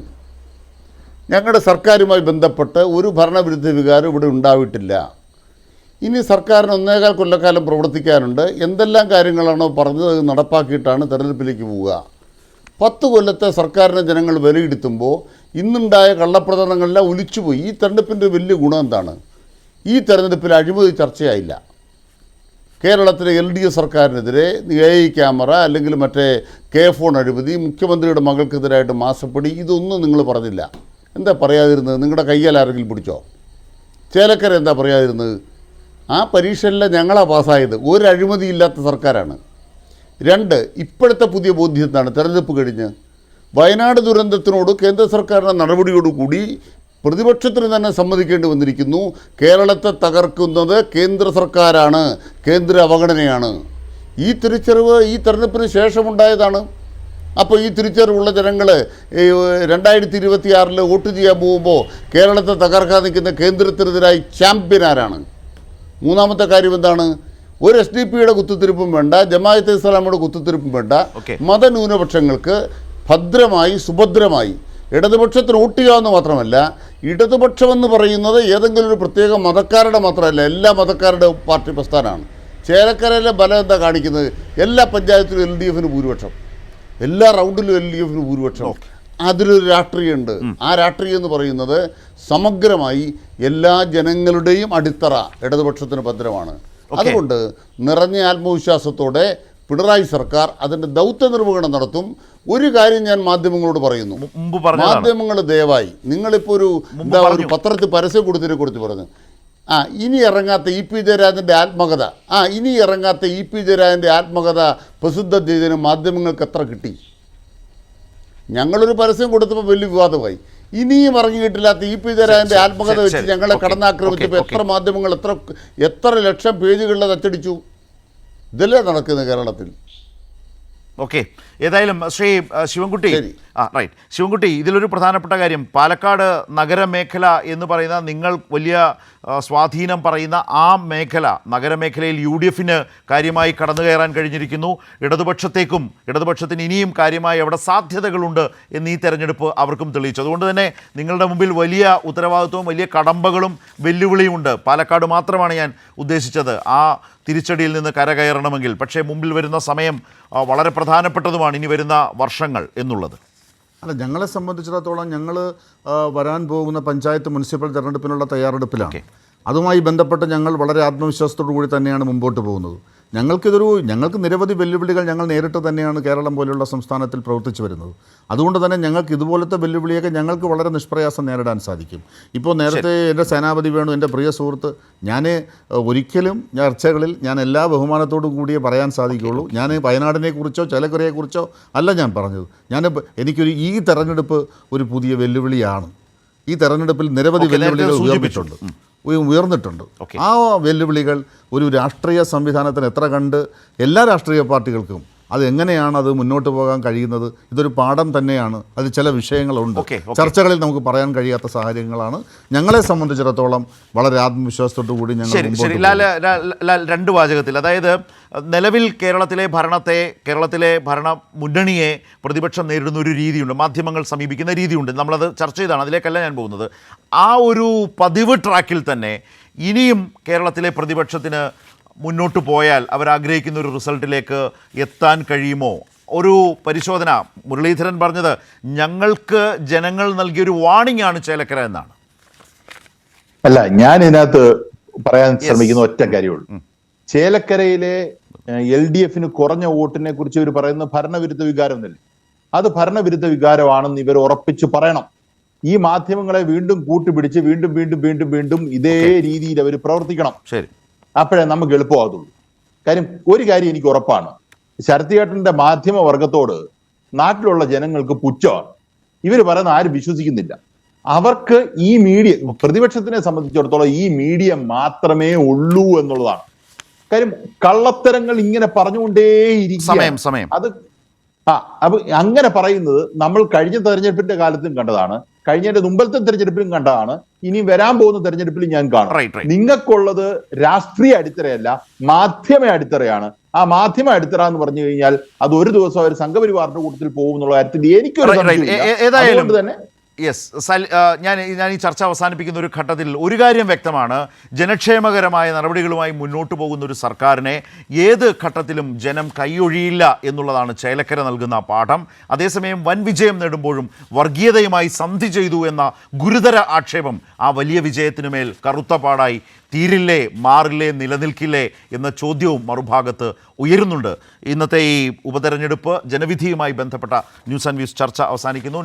ഞങ്ങളുടെ സർക്കാരുമായി ബന്ധപ്പെട്ട് ഒരു ഭരണവിരുദ്ധ വികാരം ഇവിടെ ഉണ്ടാവിട്ടില്ല. ഇനി സർക്കാരിന് 1.25 കൊല്ലക്കാലം പ്രവർത്തിക്കാനുണ്ട്. എന്തെല്ലാം കാര്യങ്ങളാണോ പറഞ്ഞത് നടപ്പാക്കിയിട്ടാണ് തെരഞ്ഞെടുപ്പിലേക്ക് പോവുക. 10 കൊല്ലത്തെ സർക്കാരിനെ ജനങ്ങൾ വിലയിരുത്തുമ്പോൾ ഇന്നുണ്ടായ കള്ളപ്രചരണങ്ങളെല്ലാം ഒലിച്ചുപോയി. ഈ തെരഞ്ഞെടുപ്പിൻ്റെ വലിയ ഗുണം എന്താണ്? ഈ തെരഞ്ഞെടുപ്പിൽ അഴിമതി ചർച്ചയായില്ല. കേരളത്തിലെ LDF സർക്കാരിനെതിരെ AI ക്യാമറ അല്ലെങ്കിൽ മറ്റേ ഫോൺ അഴിമതി, മുഖ്യമന്ത്രിയുടെ മകൾക്കെതിരായിട്ട് മാസപ്പടി, ഇതൊന്നും നിങ്ങൾ പറഞ്ഞില്ല. എന്താ പറയാതിരുന്നത്? നിങ്ങളുടെ കയ്യാൽ ആരെങ്കിലും പിടിച്ചോ? ചേലക്കര എന്താ പറയാതിരുന്നത്? ആ പരീക്ഷയെല്ലാം ഞങ്ങളാണ് പാസ്സായത്. ഒരു അഴിമതിയില്ലാത്ത സർക്കാരാണ്. 2, ഇപ്പോഴത്തെ പുതിയ ബോധ്യം എന്താണ്? തെരഞ്ഞെടുപ്പ് കഴിഞ്ഞ് വയനാട് ദുരന്തത്തിനോട് കേന്ദ്ര സർക്കാരിൻ്റെ നടപടിയോടുകൂടി പ്രതിപക്ഷത്തിന് തന്നെ സമ്മതിക്കേണ്ടി വന്നിരിക്കുന്നു. കേരളത്തെ തകർക്കുന്നത് കേന്ദ്ര സർക്കാരാണ്, കേന്ദ്ര അവഗണനയാണ്. ഈ തിരിച്ചറിവ് ഈ തെരഞ്ഞെടുപ്പിന് ശേഷമുണ്ടായതാണ്. അപ്പോൾ ഈ തിരിച്ചറിവുള്ള ജനങ്ങൾ 2026 വോട്ട് ചെയ്യാൻ പോകുമ്പോൾ കേരളത്തെ തകർക്കാൻ നിൽക്കുന്ന കേന്ദ്രത്തിനെതിരായി ചാമ്പ്യൻ ആരാണ്? മൂന്നാമത്തെ കാര്യം എന്താണ്? ഒരു SDP-യുടെ കുത്തിത്തിരിപ്പും വേണ്ട, ജമാഅത്തെ ഇസ്ലാമിയുടെ കുത്തിത്തിരിപ്പും വേണ്ട. മതന്യൂനപക്ഷങ്ങൾക്ക് ഭദ്രമായി സുഭദ്രമായി ഇടതുപക്ഷത്തിന് വോട്ട് ചെയ്യാമെന്ന് മാത്രമല്ല, ഇടതുപക്ഷമെന്ന് പറയുന്നത് ഏതെങ്കിലും ഒരു പ്രത്യേക മതക്കാരുടെ മാത്രമല്ല, എല്ലാ മതക്കാരുടെ പാർട്ടി പ്രസ്ഥാനമാണ്. ചേലക്കരയിലെ ബലം എന്താ കാണിക്കുന്നത്? എല്ലാ പഞ്ചായത്തിലും LDF-ന് ഭൂരിപക്ഷം, എല്ലാ റൗണ്ടിലും LDF-ന് ഭൂരിപക്ഷം. അതിലൊരു രാഷ്ട്രീയമുണ്ട്. ആ രാഷ്ട്രീയം എന്ന് പറയുന്നത് സമഗ്രമായി എല്ലാ ജനങ്ങളുടെയും അടിത്തറ ഇടതുപക്ഷത്തിന് ഭദ്രമാണ്. അതുകൊണ്ട് നിറഞ്ഞ ആത്മവിശ്വാസത്തോടെ പിണറായി സർക്കാർ അതിൻ്റെ ദൗത്യ നിർവഹണം നടത്തും. ഒരു കാര്യം ഞാൻ മാധ്യമങ്ങളോട് പറയുന്നു, മാധ്യമങ്ങൾ ദയവായി, നിങ്ങളിപ്പോൾ ഒരു പത്രത്തിൽ പരസ്യം കൊടുത്തതിനെ കുറിച്ച് പറഞ്ഞു, ഇനി ഇറങ്ങാത്ത EP ജയരാജൻ്റെ ആത്മകഥ, ഇനി ഇറങ്ങാത്ത EP ജയരാജൻ്റെ ആത്മകഥ പ്രസിദ്ധം ചെയ്തതിന് മാധ്യമങ്ങൾക്ക് എത്ര കിട്ടി? ഞങ്ങളൊരു പരസ്യം കൊടുത്തപ്പോൾ വലിയ വിവാദമായി. ഇനിയും ഇറങ്ങിയിട്ടില്ലാത്ത EP ജയരാജൻ്റെ ആത്മകഥ വെച്ച് ഞങ്ങളെ കടന്നാക്രമിച്ചപ്പോൾ എത്ര മാധ്യമങ്ങൾ എത്ര ലക്ഷം പേജുകളിൽ അച്ചടിച്ചു? ഇതല്ലേ നടക്കുന്നത് കേരളത്തിൽ? ഓക്കെ, ഏതായാലും ശ്രീ ശിവൻകുട്ടി, റൈറ്റ്, ശിവൻകുട്ടി, ഇതിലൊരു പ്രധാനപ്പെട്ട കാര്യം, പാലക്കാട് നഗരമേഖല എന്ന് പറയുന്ന നിങ്ങൾ വലിയ സ്വാധീനം പറയുന്ന ആ മേഖല, നഗരമേഖലയിൽ UDF-ന് കാര്യമായി കടന്നു കയറാൻ കഴിഞ്ഞിരിക്കുന്നു. ഇടതുപക്ഷത്തിന് ഇനിയും കാര്യമായി അവിടെ സാധ്യതകളുണ്ട് എന്ന് ഈ തെരഞ്ഞെടുപ്പ് അവർക്കും തെളിയിച്ചു. അതുകൊണ്ട് തന്നെ നിങ്ങളുടെ മുമ്പിൽ വലിയ ഉത്തരവാദിത്വവും വലിയ കടമ്പകളും വെല്ലുവിളിയും ഉണ്ട്. പാലക്കാട് മാത്രമാണ് ഞാൻ ഉദ്ദേശിച്ചത്, ആ തിരിച്ചടിയിൽ നിന്ന് കരകയറണമെങ്കിൽ. പക്ഷേ മുമ്പിൽ വരുന്ന സമയം വളരെ പ്രധാനപ്പെട്ടതുമാണ്, ഇനി വരുന്ന വർഷങ്ങൾ എന്നുള്ളത്. അല്ല, ഞങ്ങളെ സംബന്ധിച്ചിടത്തോളം ഞങ്ങൾ വരാൻ പോകുന്ന പഞ്ചായത്ത് മുനിസിപ്പൽ തെരഞ്ഞെടുപ്പിനുള്ള തയ്യാറെടുപ്പിലാണ്. അതുമായി ബന്ധപ്പെട്ട് ഞങ്ങൾ വളരെ ആത്മവിശ്വാസത്തോടു കൂടി തന്നെയാണ് മുമ്പോട്ട് പോകുന്നത്. ഞങ്ങൾക്ക് നിരവധി വെല്ലുവിളികൾ ഞങ്ങൾ നേരിട്ട് തന്നെയാണ് കേരളം പോലെയുള്ള സംസ്ഥാനത്തിൽ പ്രവർത്തിച്ചു വരുന്നത്. അതുകൊണ്ട് തന്നെ ഞങ്ങൾക്ക് ഇതുപോലത്തെ വെല്ലുവിളിയൊക്കെ ഞങ്ങൾക്ക് വളരെ നിഷ്പ്രയാസം നേരിടാൻ സാധിക്കും. ഇപ്പോൾ നേരത്തെ എൻ്റെ സേനാപതി വേണു, എൻ്റെ പ്രിയ സുഹൃത്ത്, ഞാൻ ഒരിക്കലും ചർച്ചകളിൽ ഞാൻ എല്ലാ ബഹുമാനത്തോടും കൂടിയേ പറയാൻ സാധിക്കുകയുള്ളൂ. ഞാൻ വയനാടിനെക്കുറിച്ചോ ചേലക്കരയെക്കുറിച്ചോ അല്ല ഞാൻ പറഞ്ഞത്. ഈ തെരഞ്ഞെടുപ്പ് ഒരു പുതിയ വെല്ലുവിളിയാണ്. ഈ തെരഞ്ഞെടുപ്പിൽ നിരവധി വെല്ലുവിളികൾ ഉയർന്നിട്ടുണ്ട്. ആ വെല്ലുവിളികൾ ഒരു രാഷ്ട്രീയ സംവിധാനത്തിന് എത്ര കണ്ട് എല്ലാ രാഷ്ട്രീയ പാർട്ടികൾക്കും അതെങ്ങനെയാണ് അത് മുന്നോട്ട് പോകാൻ കഴിയുന്നത്, ഇതൊരു പാഠം തന്നെയാണ്. അതിൽ ചില വിഷയങ്ങളുണ്ട്, ചർച്ചകളിൽ നമുക്ക് പറയാൻ കഴിയാത്ത സാഹചര്യങ്ങളാണ്. ഞങ്ങളെ സംബന്ധിച്ചിടത്തോളം വളരെ ആത്മവിശ്വാസത്തോടു കൂടി ശരി രണ്ട് വാചകത്തിൽ, അതായത് നിലവിൽ കേരളത്തിലെ ഭരണ മുന്നണിയെ പ്രതിപക്ഷം നേരിടുന്ന ഒരു രീതിയുണ്ട്, മാധ്യമങ്ങൾ സമീപിക്കുന്ന രീതിയുണ്ട്. നമ്മളത് ചർച്ച ചെയ്താണ്, അതിലേക്കല്ല ഞാൻ പോകുന്നത്. ആ ഒരു പതിവ് ട്രാക്കിൽ തന്നെ ഇനിയും കേരളത്തിലെ പ്രതിപക്ഷത്തിന് മുന്നോട്ട് പോയാൽ അവരാഗ്രഹിക്കുന്ന ഒരു റിസൾട്ടിലേക്ക് എത്താൻ കഴിയുമോ? ഒരു പരിശോധന, മുരളീധരൻ പറഞ്ഞത് ഞങ്ങൾക്ക് ജനങ്ങൾ നൽകിയൊരു വാണിംഗ് ആണ് ചേലക്കര എന്നാണ്. അല്ല, ഞാൻ ഇതിനകത്ത് പറയാൻ ശ്രമിക്കുന്ന ഒറ്റ കാര്യമുള്ളൂ. ചേലക്കരയിലെ LDF കുറഞ്ഞ വോട്ടിനെ കുറിച്ച് ഇവർ പറയുന്ന ഭരണവിരുദ്ധ വികാരം എന്നല്ലേ, അത് ഭരണവിരുദ്ധ വികാരമാണെന്ന് ഇവർ ഉറപ്പിച്ചു പറയണം. ഈ മാധ്യമങ്ങളെ വീണ്ടും കൂട്ടുപിടിച്ച് വീണ്ടും വീണ്ടും വീണ്ടും വീണ്ടും ഇതേ രീതിയിൽ അവർ പ്രവർത്തിക്കണം. ശരി, അപ്പോഴേ നമുക്ക് എളുപ്പമാകുള്ളൂ. കാര്യം ഒരു കാര്യം എനിക്ക് ഉറപ്പാണ്, ശരത്തേട്ടന്റെ മാധ്യമ വർഗത്തോട് നാട്ടിലുള്ള ജനങ്ങൾക്ക് പുച്ഛമാണ്. ഇവർ പറയുന്ന ആരും വിശ്വസിക്കുന്നില്ല. അവർക്ക് ഈ മീഡിയ, പ്രതിപക്ഷത്തിനെ സംബന്ധിച്ചിടത്തോളം ഈ മീഡിയ മാത്രമേ ഉള്ളൂ എന്നുള്ളതാണ് കാര്യം. കള്ളത്തരങ്ങൾ ഇങ്ങനെ പറഞ്ഞുകൊണ്ടേയിരിക്കും. അത് അപ്പൊ അങ്ങനെ പറയുന്നത് നമ്മൾ കഴിഞ്ഞ തെരഞ്ഞെടുപ്പിന്റെ കാലത്തും കണ്ടതാണ്, കഴിഞ്ഞതിന്റെ മുമ്പത്തെ തെരഞ്ഞെടുപ്പിലും കണ്ടതാണ്, ഇനി വരാൻ പോകുന്ന തെരഞ്ഞെടുപ്പിലും ഞാൻ കാണും. നിങ്ങൾക്കുള്ളത് രാഷ്ട്രീയ അടിത്തറയല്ല, മാധ്യമ അടിത്തറയാണ്. ആ മാധ്യമ അടിത്തറ എന്ന് പറഞ്ഞു കഴിഞ്ഞാൽ അത് ഒരു ദിവസം അവർ സംഘപരിവാറിന്റെ കൂട്ടത്തിൽ പോകും എന്നുള്ള കാര്യത്തിൽ എനിക്കൊരു അതുകൊണ്ട് തന്നെ ഞാൻ ഈ ചർച്ച അവസാനിപ്പിക്കുന്ന ഒരു ഘട്ടത്തിൽ ഒരു കാര്യം വ്യക്തമാണ്, ജനക്ഷേമകരമായ നടപടികളുമായി മുന്നോട്ട് പോകുന്ന ഒരു സർക്കാരിനെ ഏത് ഘട്ടത്തിലും ജനം കൈയൊഴിയില്ല എന്നുള്ളതാണ് ചേലക്കര നൽകുന്ന പാഠം. അതേസമയം വൻ വിജയം നേടുമ്പോഴും വർഗീയതയുമായി സന്ധി ചെയ്തു എന്ന ഗുരുതര ആക്ഷേപം ആ വലിയ വിജയത്തിനു മേൽ കറുത്ത പാടായി തീരില്ലേ, മാറില്ലേ, നിലനിൽക്കില്ലേ എന്ന ചോദ്യവും മറുഭാഗത്ത് ഉയരുന്നുണ്ട്. ഇന്നത്തെ ഈ ഉപതെരഞ്ഞെടുപ്പ് ജനവിധിയുമായി ബന്ധപ്പെട്ട ന്യൂസ് ആൻഡ് വ്യൂസ് ചർച്ച അവസാനിക്കുന്നു.